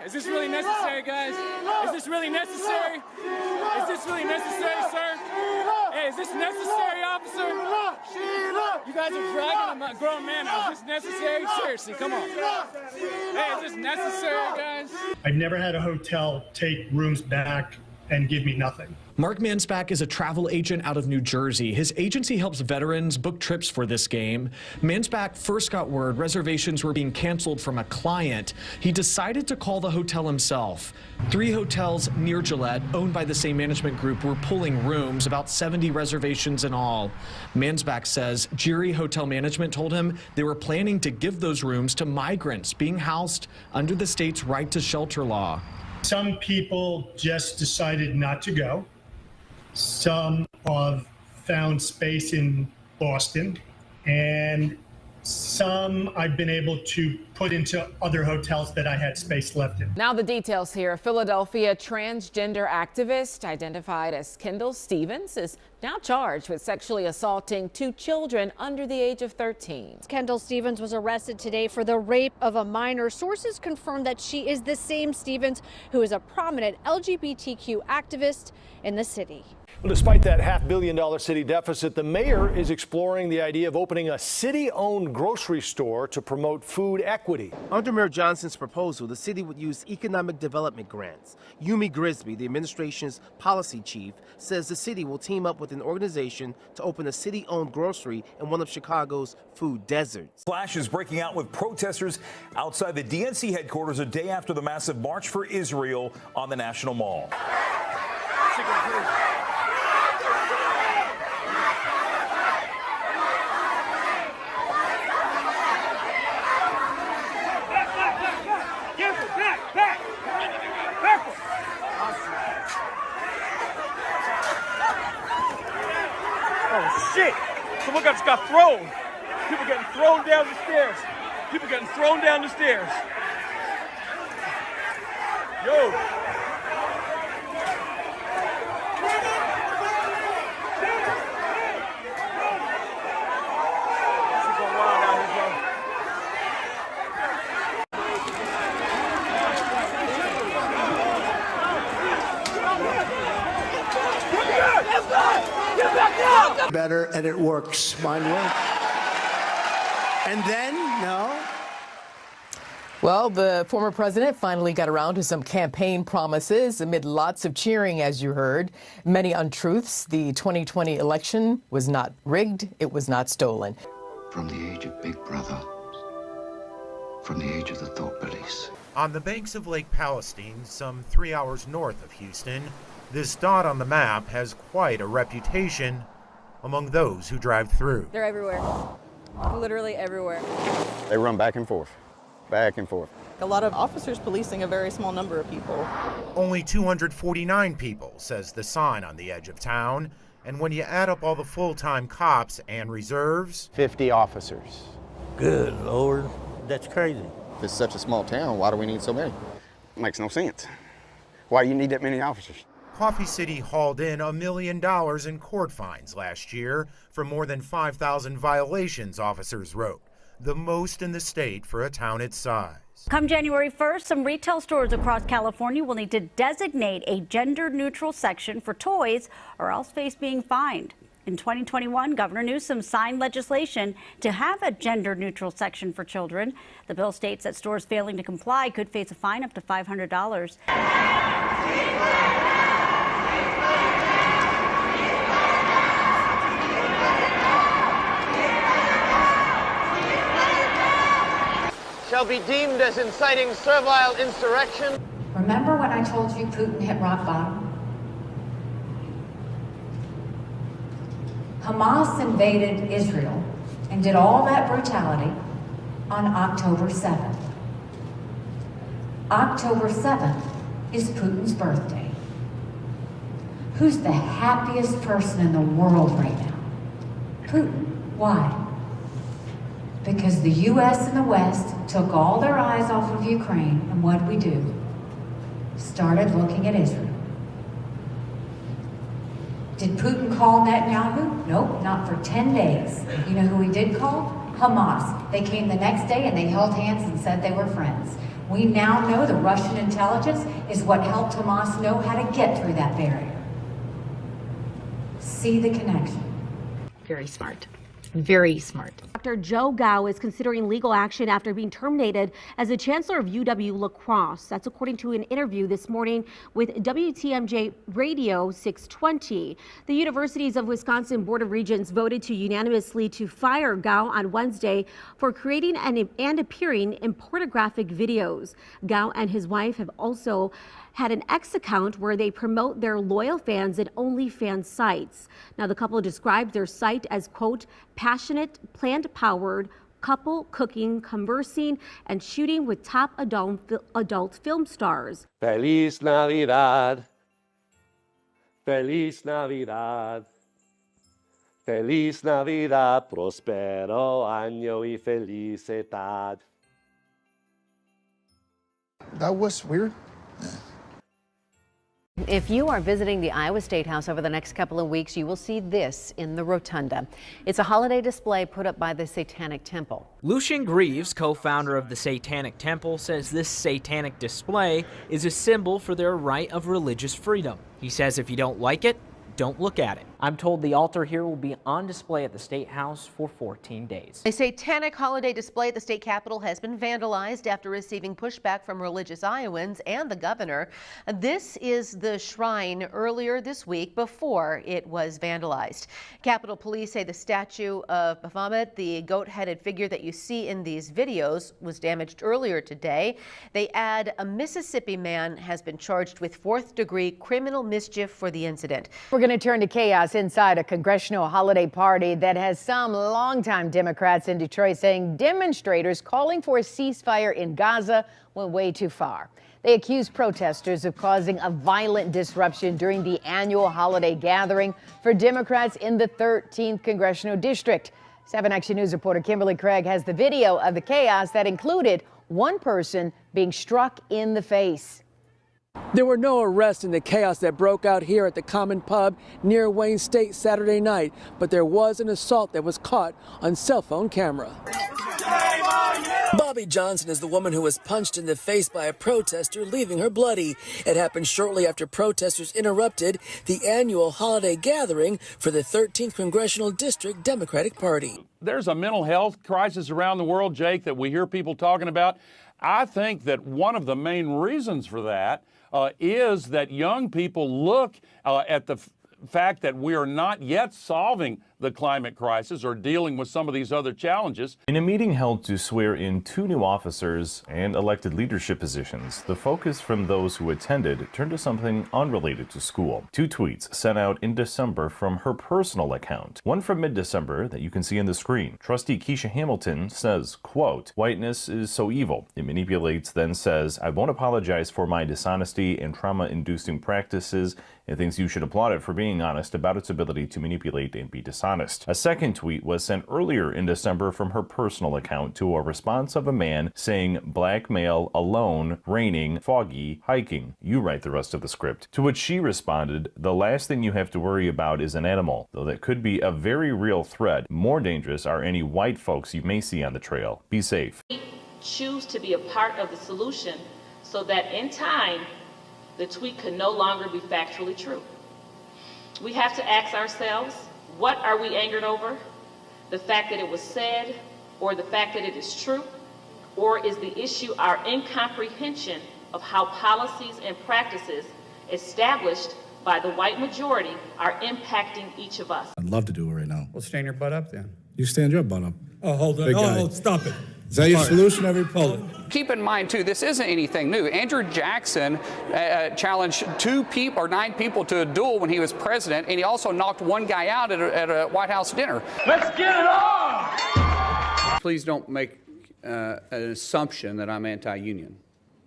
Is this really necessary, guys? Is this really necessary? Is this really necessary, sir? Hey, is this necessary, officer? You guys are dragging a grown man out. Is this necessary? Seriously, come on. Hey, is this necessary, guys? I've never had a hotel take rooms back and give me nothing. Mark Mansbach is a travel agent out of New Jersey. His agency helps veterans book trips for this game. Mansbach first got word reservations were being canceled from a client. He decided to call the hotel himself. 3 hotels near Gillette, owned by the same management group, were pulling rooms, about 70 reservations in all. Mansbach says Geary Hotel Management told him they were planning to give those rooms to migrants being housed under the state's right to shelter law. Some people just decided not to go. Some have found space in Boston, and some I've been able to put into other hotels that I had space left in. Now the details here. A Philadelphia transgender activist identified as Kendall Stevens is now charged with sexually assaulting 2 children under the age of 13. Kendall Stevens was arrested today for the rape of a minor. Sources confirm that she is the same Stevens who is a prominent LGBTQ activist in the city. Well, despite that $500 million city deficit, the mayor is exploring the idea of opening a city-owned grocery store to promote food equity. Under Mayor Johnson's proposal, the city would use economic development grants. Yumi Grisby, the administration's policy chief, says the city will team up with an organization to open a city-owned grocery in one of Chicago's food deserts. Flash is breaking out with protesters outside the DNC headquarters a day after the massive March for Israel on the National Mall. Oh, shit! Someone just got thrown. People getting thrown down the stairs. People getting thrown down the stairs. Yo! Better, and it works. Mine worked. And then, no. Well, the former president finally got around to some campaign promises amid lots of cheering, as you heard. Many untruths. The 2020 election was not rigged. It was not stolen. From the age of Big Brother, from the age of the Thought Police. On the banks of Lake Palestine, some 3 hours north of Houston, this dot on the map has quite a reputation among those who drive through. They're everywhere. Literally everywhere. They run back and forth, back and forth. A lot of officers policing a very small number of people. Only 249 people, says the sign on the edge of town. And when you add up all the full-time cops and reserves, 50 officers. Good Lord, that's crazy. If it's such a small town, why do we need so many? Makes no sense. Why do you need that many officers? Coffee City hauled in $1 million in court fines last year for more than 5,000 violations, officers wrote, the most in the state for a town its size. Come January 1st, some retail stores across California will need to designate a gender-neutral section for toys or else face being fined. In 2021, Governor Newsom signed legislation to have a gender-neutral section for children. The bill states that stores failing to comply could face a fine up to $500. Shall be deemed as inciting servile insurrection. Remember when I told you Putin hit rock bottom? Hamas invaded Israel and did all that brutality on October 7th. October 7th is Putin's birthday. Who's the happiest person in the world right now? Putin. Why? Because the U.S. and the West took all their eyes off of Ukraine, and what did we do? Started looking at Israel. Did Putin call Netanyahu? Nope, not for 10 days. You know who he did call? Hamas. They came the next day and they held hands and said they were friends. We now know the Russian intelligence is what helped Hamas know how to get through that barrier. See the connection. Very smart. Very smart. Dr. Joe Gao is considering legal action after being terminated as the chancellor of UW-La Crosse. That's according to an interview this morning with WTMJ Radio 620. The Universities of Wisconsin Board of Regents voted to unanimously to fire Gao on Wednesday for creating and appearing in pornographic videos. Gao and his wife have also had an X account where they promote their loyal fans at OnlyFans sites. Now, the couple described their site as, quote, passionate, plant-powered couple cooking, conversing, and shooting with top adult film stars. Feliz Navidad. Feliz Navidad. Feliz Navidad. Prospero año y felicidad. That was weird. If you are visiting the Iowa State House over the next couple of weeks, you will see this in the rotunda. It's a holiday display put up by the Satanic Temple. Lucien Greaves, co-founder of the Satanic Temple, says this satanic display is a symbol for their right of religious freedom. He says if you don't like it, don't look at it. I'm told the altar here will be on display at the State House for 14 days. A satanic holiday display at the state capitol has been vandalized after receiving pushback from religious Iowans and the governor. This is the shrine earlier this week before it was vandalized. Capitol Police say the statue of Baphomet, the goat-headed figure that you see in these videos, was damaged earlier today. They add a Mississippi man has been charged with 4th-degree criminal mischief for the incident. We're going to turn to chaos inside a congressional holiday party that has some longtime Democrats in Detroit saying demonstrators calling for a ceasefire in Gaza went way too far. They accused protesters of causing a violent disruption during the annual holiday gathering for Democrats in the 13th Congressional District. 7 Action News reporter Kimberly Craig has the video of the chaos that included one person being struck in the face. There were no arrests in the chaos that broke out here at the Common Pub near Wayne State Saturday night, but there was an assault that was caught on cell phone camera. Bobby Johnson is the woman who was punched in the face by a protester, leaving her bloody. It happened shortly after protesters interrupted the annual holiday gathering for the 13th Congressional District Democratic Party. There's a mental health crisis around the world, Jake, that we hear people talking about. I think that one of the main reasons for that is that young people look at the fact that we are not yet solving the climate crisis or dealing with some of these other challenges. In a meeting held to swear in 2 new officers and elected leadership positions, the focus from those who attended turned to something unrelated to school. 2 tweets sent out in December from her personal account. One from mid-December that you can see on the screen. Trustee Keisha Hamilton says, quote, "Whiteness is so evil. It manipulates, then says, I won't apologize for my dishonesty and trauma-inducing practices, and thinks you should applaud it for being honest about its ability to manipulate and be dishonest." A second tweet was sent earlier in December from her personal account to a response of a man saying, "Black male, alone, raining, foggy, hiking. You write the rest of the script." To which she responded, "The last thing you have to worry about is an animal, though that could be a very real threat. More dangerous are any white folks you may see on the trail. Be safe." Choose to be a part of the solution so that in time, the tweet could no longer be factually true. We have to ask ourselves, what are we angered over? The fact that it was said, or the fact that it is true? Or is the issue our incomprehension of how policies and practices established by the white majority are impacting each of us? I'd love to do it right now. Well, stand your butt up then. You stand your butt up. Oh, hold on. Big guy. Oh, stop it. Is that your solution, everybody? Keep in mind, too, this isn't anything new. Andrew Jackson challenged 9 people to a duel when he was president, and he also knocked one guy out at a White House dinner. Let's get it on! Please don't make an assumption that I'm anti-union.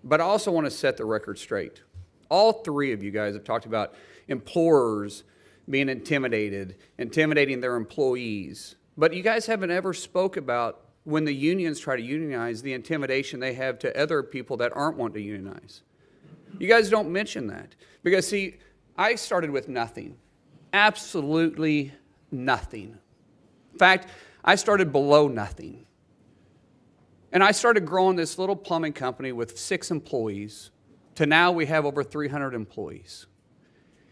But I also want to set the record straight. All 3 of you guys have talked about employers being intimidating their employees. But you guys haven't ever spoke about when the unions try to unionize, the intimidation they have to other people that aren't wanting to unionize. You guys don't mention that. Because, see, I started with nothing. Absolutely nothing. In fact, I started below nothing. And I started growing this little plumbing company with 6 employees to now we have over 300 employees.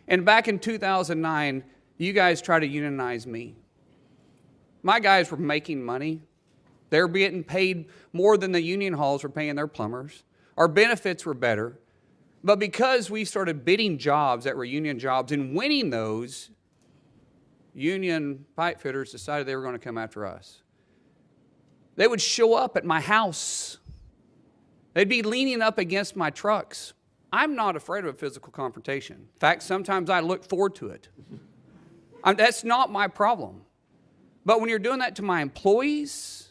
And back in 2009, you guys tried to unionize me. My guys were making money. They were getting paid more than the union halls were paying their plumbers. Our benefits were better. But because we started bidding jobs that were union jobs and winning those, union pipe fitters decided they were going to come after us. They would show up at my house. They'd be leaning up against my trucks. I'm not afraid of a physical confrontation. In fact, sometimes I look forward to it. That's not my problem. But when you're doing that to my employees,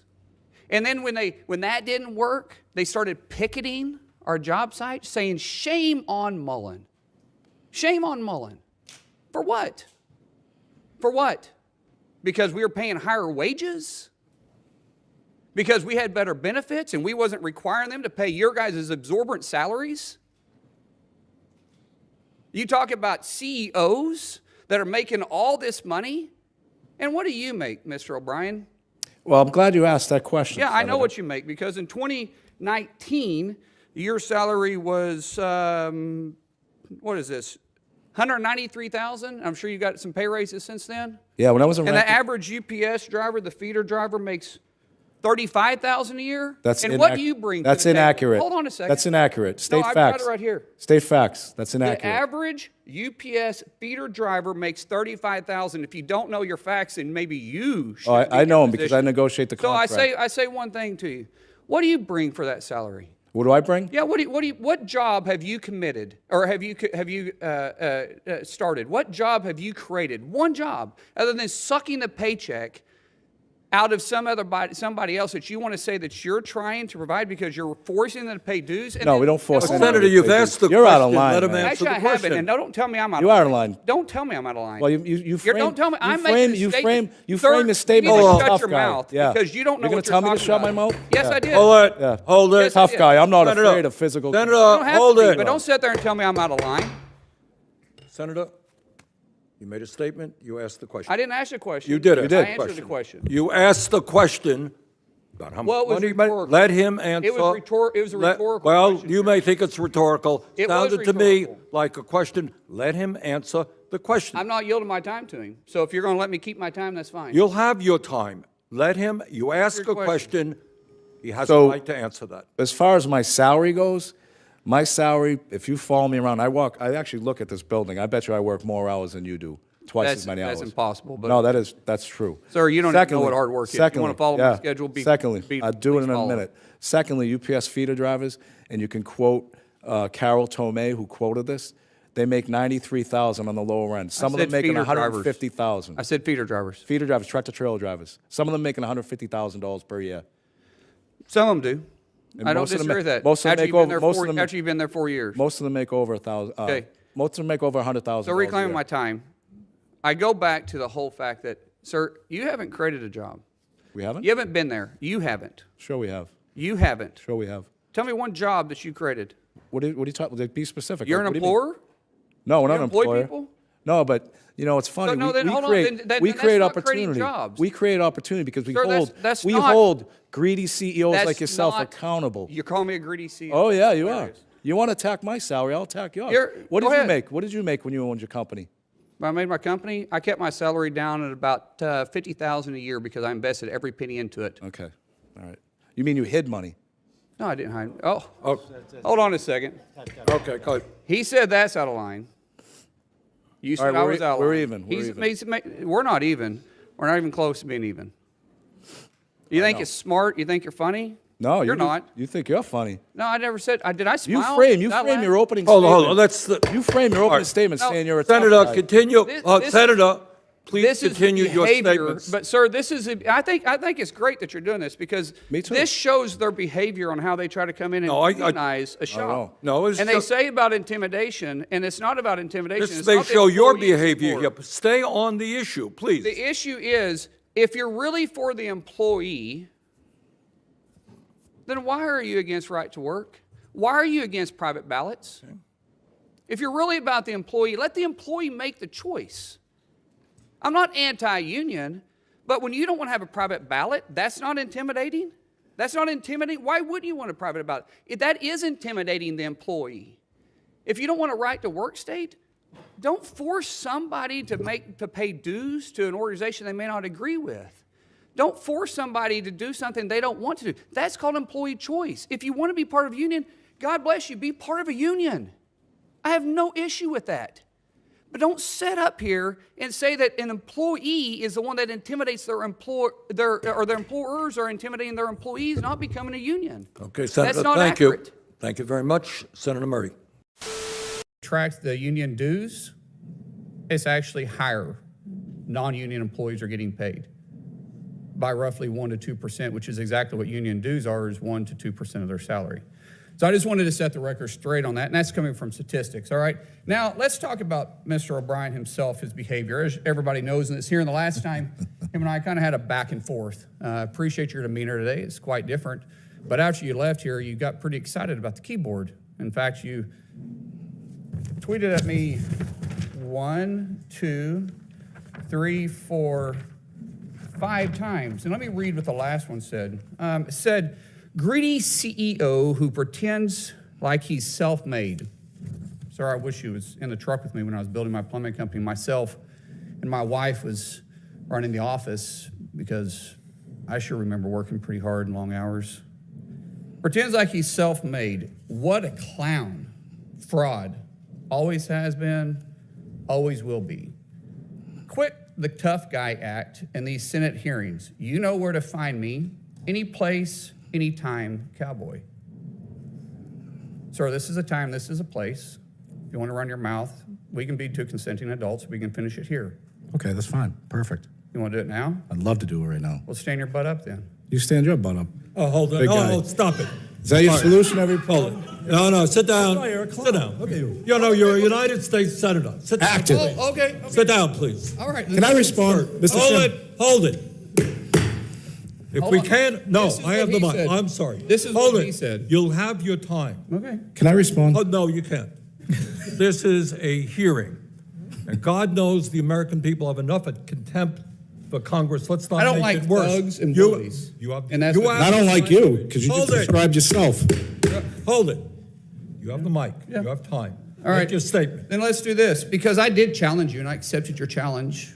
and then when that didn't work, they started picketing our job site, saying, "Shame on Mullen. Shame on Mullen." For what? For what? Because we were paying higher wages? Because we had better benefits and we wasn't requiring them to pay your guys' exorbitant salaries? You talk about CEOs that are making all this money, and what do you make, Mr. O'Brien? Well, I'm glad you asked that question. Yeah, I know what you make, because in 2019, your salary was, what is this, $193,000? I'm sure you got some pay raises since then. Yeah, when I was a And the average UPS driver, the feeder driver, makes $35,000 a year. And what do you bring? That's to the inaccurate. Table? Hold on a second. That's inaccurate. State I've facts. got it right here. State facts. That's inaccurate. The average UPS feeder driver makes $35,000. If you don't know your facts, then maybe you should. I know them because I negotiate the contract. So I say one thing to you. What do you bring for that salary? What do I bring? Yeah. What job have you committed, or have you started? What job have you created? One job, other than sucking the paycheck out of somebody else that you want to say that you're trying to provide because you're forcing them to pay dues? And no, we don't force them. Senator, you've asked the question. You're out of line. Let him answer Actually, the I question. haven't, and don't tell me I'm out of line. You are out of line. Don't tell me I'm out of line. Well, you frame. Don't tell me. I'm frame, making a you statement. frame the statement You like need a to tough shut your guy. mouth Yeah. because you don't know You're what gonna you're tell me to talking shut about. my mouth? Yes, Yeah. I did. Hold it. Yeah. Hold it. Yes, I Tough did. guy. I'm not Senator, afraid of physical. You Senator, don't have hold to be, it. but don't sit there and tell me I'm out of line. Senator, you made a statement. You asked the question. I didn't ask a question. You did. I answered the question. You asked the question about how Well, it much was money. rhetorical. Let him answer. It was a rhetorical Well, question. you may think it's rhetorical. It was Sounded to me rhetorical. like a question. Let him answer the question. I'm not yielding my time to him. So if you're going to let me keep my time, that's fine. You'll have your time. Let him. You ask your a question. He has So- a right to answer that. As far as my salary goes, my salary, if you follow me around, I actually look at this building. I bet you I work more hours than you do. twice as many hours. That's impossible. But No, that's true. Sir, you don't even know what hard work is. You Secondly, wanna follow my schedule, Secondly, I'll do it in a follow. minute. Secondly, UPS feeder drivers, and you can quote Carol Tomei, who quoted this. They make $93,000 on the lower end. Some of them said making feeder drivers. $150,000. I said feeder drivers. Feeder drivers, tractor trailer drivers. Some of them making $150,000 per year. Some of them do. And I don't most of them disagree with that. Most of them After make you've been over. there Most four- of them. after you've been there 4 years. Most of them make over $1,000. Okay. Most of them make over $100,000. So reclaiming my time, I go back to the whole fact that, sir, you haven't created a job. We haven't. You haven't been there. You haven't. Sure, we have. You haven't. Sure, we have. Tell me one job that you created. What are you talking? Be specific. You're Like, an what do you mean? employer? No, we're You not an employ employer. people? No, but it's funny. no, we, then we hold on, create, then we that's create not creating opportunity. jobs. We create opportunity because we Sir, hold not- hold greedy CEOs That's like yourself not- accountable. You call me a greedy CEO. Oh yeah, you are. You want to attack my salary? I'll attack yours. What go did you ahead. make? What did you make when you owned your company? When I made my company, I kept my salary down at about $50,000 a year because I invested every penny into it. Okay, all right. You mean you hid money? No, I didn't hide. Oh, hold on a second. Okay, go ahead. He said that's out of line. You All said right, I we're was out of we're line. even, we're even. We're not even. We're not even close to being even. You think it's smart? You think you're funny? No, you're you do- not. You think you're funny? No, I never said. Did I You smile? frame Did I laugh? your opening Hold statement. on. Let's. You frame your opening right. statement No, saying you're a tough Senator, guy. continue. This- Senator, please This continue is your behavior, statements. but sir, this is. I think it's great that you're doing this because this shows their behavior on how they try to come in and demonize a shop. No, it's and they just- say about intimidation, and it's not about intimidation. This it's may not the show your employee's behavior support. here. But stay on the issue, please. The issue is, if you're really for the employee, then why are you against right to work? Why are you against private ballots? If you're really about the employee, let the employee make the choice. I'm not anti-union, but when you don't want to have a private ballot, that's not intimidating? That's not intimidating? Why wouldn't you want a private ballot? That is intimidating the employee. If you don't want a right to work state, don't force somebody to pay dues to an organization they may not agree with. Don't force somebody to do something they don't want to do. That's called employee choice. If you want to be part of a union, God bless you, be part of a union. I have no issue with that. But don't sit up here and say that an employee is the one that intimidates their employers are intimidating their employees not becoming a union. Okay, Senator, That's not thank accurate. you. Thank you very much. Senator Murray. Track the union dues, it's actually higher. Non-union employees are getting paid by roughly 1% to 2%, which is exactly what union dues are, is 1% to 2% of their salary. So I just wanted to set the record straight on that, and that's coming from statistics, all right? Now, let's talk about Mr. O'Brien himself, his behavior. As everybody knows, and it's here in the last time, him and I kind of had a back and forth. Appreciate your demeanor today. It's quite different. But after you left here, you got pretty excited about the keyboard. In fact, you tweeted at me 1, 2, 3, 4, 5 times. And let me read what the last one said. It said, greedy CEO who pretends like he's self-made. Sir, I wish you was in the truck with me when I was building my plumbing company. Myself and my wife was running the office because I sure remember working pretty hard and long hours. Pretends like he's self-made. What a clown. Fraud. Always has been, always will be. Quit the tough guy act in these Senate hearings. You know where to find me. Any place, anytime, cowboy. Sir, this is a time, this is a place. If you want to run your mouth, we can be two consenting adults. We can finish it here. Okay, that's fine. Perfect. You want to do it now? I'd love to do it right now. Well, stand your butt up then. You stand your butt up. Oh, hold on. Big guy. No, stop it. Is that your All right. solution every Hold it. No, sit down. Sit down. Okay. You know, you're a United States Senator. Sit down. Active. please. Oh, okay. Sit down, please. All right. Can I respond, Mr. Hold Chairman? it. Hold it. If Hold we on. can't, no, This is I have the what he mic. said. I'm sorry. This is Hold what it. he said. You'll have your time. Okay. Can I respond? Oh, no, you can't. This is a hearing. And God knows the American people have enough of contempt for Congress. Let's not I don't make like it worse. thugs and You- bullies. You have, And that's you what- have I don't like you because you Hold just it. described yourself. Hold it. You have the mic. Yeah. You have time. All right. Make your statement. Then let's do this, because I did challenge you and I accepted your challenge,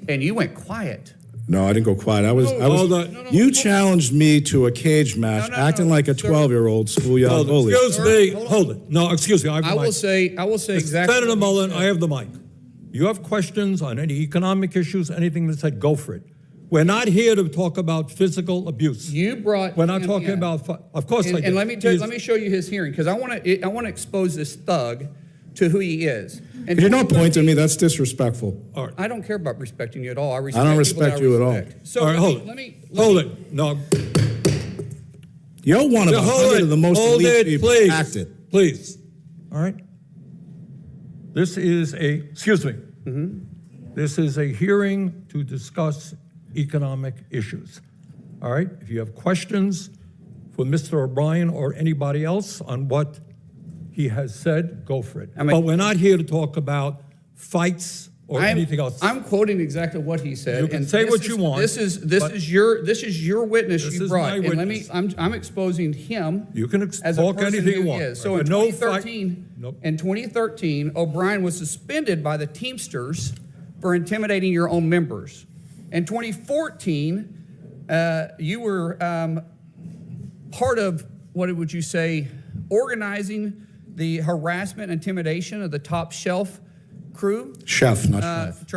and you went quiet. No, I didn't go quiet. I was. hold on. You challenged me to a cage match, acting like a 12-year-old schoolyard Hold it. bully. Excuse me. Hold it. No, excuse me. I have the I mic. will say exactly. Senator what you Mullen, said. I have the mic. You have questions on any economic issues, anything that said, go for it. We're not here to talk about physical abuse. You brought. We're not him talking in. about, of course I did. And let me show you his hearing, because I want to expose this thug to who he is. And If you're not pointing at me, that's disrespectful. I don't care about respecting you at all. I I don't respect you at all. So All right, hold it. No. You're one of Hold 100 it. of the most Hold elite it, people please. acted. Please. All right? This is excuse me. This is a hearing to discuss economic issues. All right? If you have questions for Mr. O'Brien or anybody else on what he has said, go for it. But we're not here to talk about fights or anything else. I'm quoting exactly what he said. You can and say this what is- you want, This is your witness This you is brought. my And let me. witness. I'm exposing him. You can as a talk person anything who you he want. is. So in But no fight- 2013, Nope. in 2013, O'Brien was suspended by the Teamsters for intimidating your own members. In 2014, you were part of, what would you say, organizing the harassment and intimidation of the Top Shelf crew. Chef, not chef.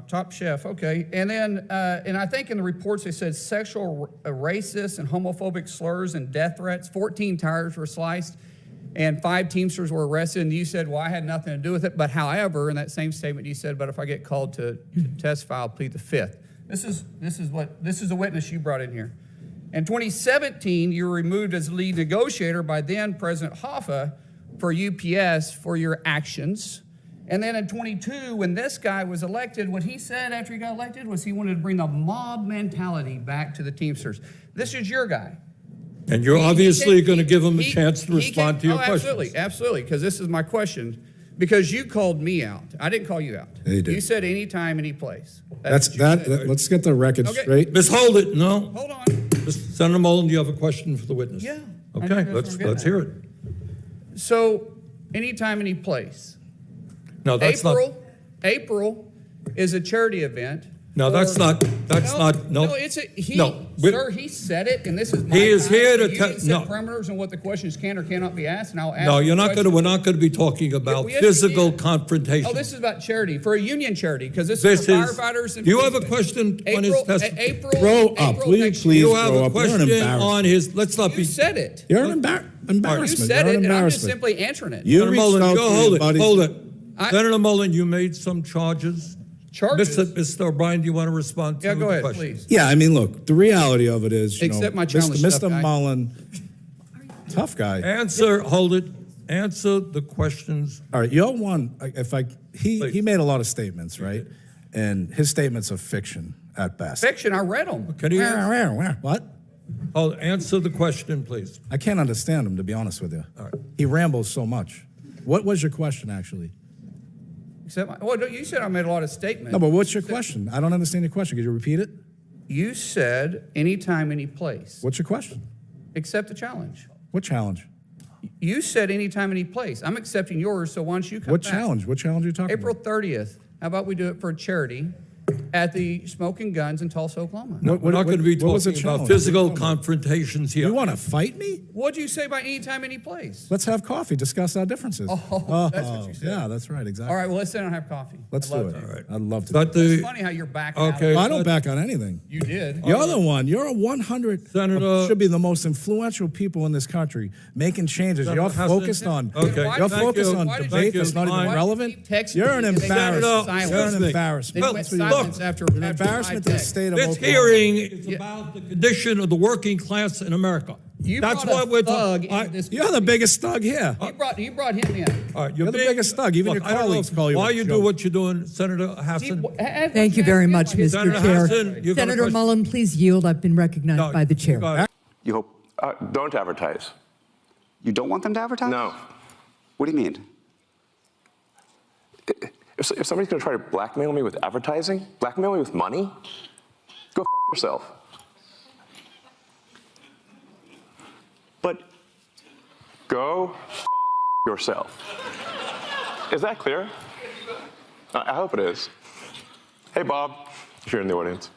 Top Chef. Okay, and then and I think in the reports they said sexual, racist, and homophobic slurs and death threats. 14 tires were sliced, and 5 Teamsters were arrested. And you said, "Well, I had nothing to do with it." But however, in that same statement, you said, "But if I get called to testify, I'll plead the fifth." This is the witness you brought in here. In 2017, you were removed as lead negotiator by then President Hoffa for UPS for your actions. And then in 22, when this guy was elected, what he said after he got elected was he wanted to bring the mob mentality back to the Teamsters. This is your guy. And you're obviously going to give him a chance to respond to your questions. Absolutely, because this is my question. Because you called me out. I didn't call you out. Yeah, you did. You said anytime, any place. Let's get the record Okay. straight. Miss, hold it. No. Hold on. Senator Mullen, do you have a question for the witness? Yeah. Okay, let's hear it. So, anytime, any place. No, that's April is a charity event. No, that's not. No, it's a sir. He said it, and this is my He is time, here to and you tell. can set parameters on what the questions can or cannot be asked, and I'll ask. No, you you're not questions. going to. We're not going to be talking about Yes, physical we can. confrontation. Oh, this is about charity for a union charity because this This is for is- firefighters. And Do you have a policemen. question on his testimony? April. Grow up. April Will you next please year. You have grow a up? You're an question embarrassment. on his. Let's not You be. said it. You're an You embarrassment. said You're it, an and I'm just embarrassment. simply answering it. You Senator reached Mullen, out go to hold your it. buddies. Hold it. Senator Mullen, you made some charges. Charges? Mr. O'Brien, do you want to respond to Yeah, go the ahead, question? please. Yeah, I mean, look, the reality of it is, Accept my challenge, Mr. tough guy. Mullen, tough guy. Hold it. Answer the questions. All right, you're one. He made a lot of statements, right? And his statements are fiction at best. Fiction. I read them. Can you What? answer the question, please? I can't understand him, to be honest with you. All right. He rambles so much. What was your question, actually? You said I made a lot of statements. No, but what's your question? I don't understand your question. Could you repeat it? You said anytime, any place. What's your question? Accept the challenge. What challenge? You said anytime, any place. I'm accepting yours, so why don't you come What back? challenge? What challenge are you talking April about? 30th. How about we do it for a charity at the Smoking Guns in Tulsa, Oklahoma? No, we're not going to be what was the talking about challenge? physical confrontations here. You want to fight me? What'd you say about anytime, any place? Let's have coffee, discuss our differences. Oh, that's what you said. Yeah, that's right, exactly. All right, well, let's sit down and have coffee. Let's I'd do love it. to. All right. I'd love to. But It's funny how you're backing out. Okay. I don't back on anything. You did. You're the one. You're a 100. Senator- Should be the most influential people in this country, making changes. Senator You're Hassan- focused on. Okay. You're Thank focused you. on Why did debate you- that's not even Why- relevant. Texting You're an me and they went embarrassment. silent. You're an Excuse me. embarrassment. They Well, went That's what you are. silence after You're an embarrassment to the state of This Oklahoma. hearing is about the condition of the working class in America. You That's brought what a we're thug talking. into this. You're the biggest thug here. You brought him in. All right, You're the biggest thug. Even your colleagues call you why a you do joke. what you're doing, Senator Hassan. Thank you very much, Mr. Senator Chair. Hassan, you got a Senator question? Mullen, please yield. I've been recognized No, by the you chair. got it. You hope don't advertise. You don't want them to advertise? No. What do you mean? If somebody's going to try to blackmail me with advertising, blackmail me with money, go f yourself. But Go f yourself. Is that clear? I hope it is. Hey, Bob, if you're in the audience.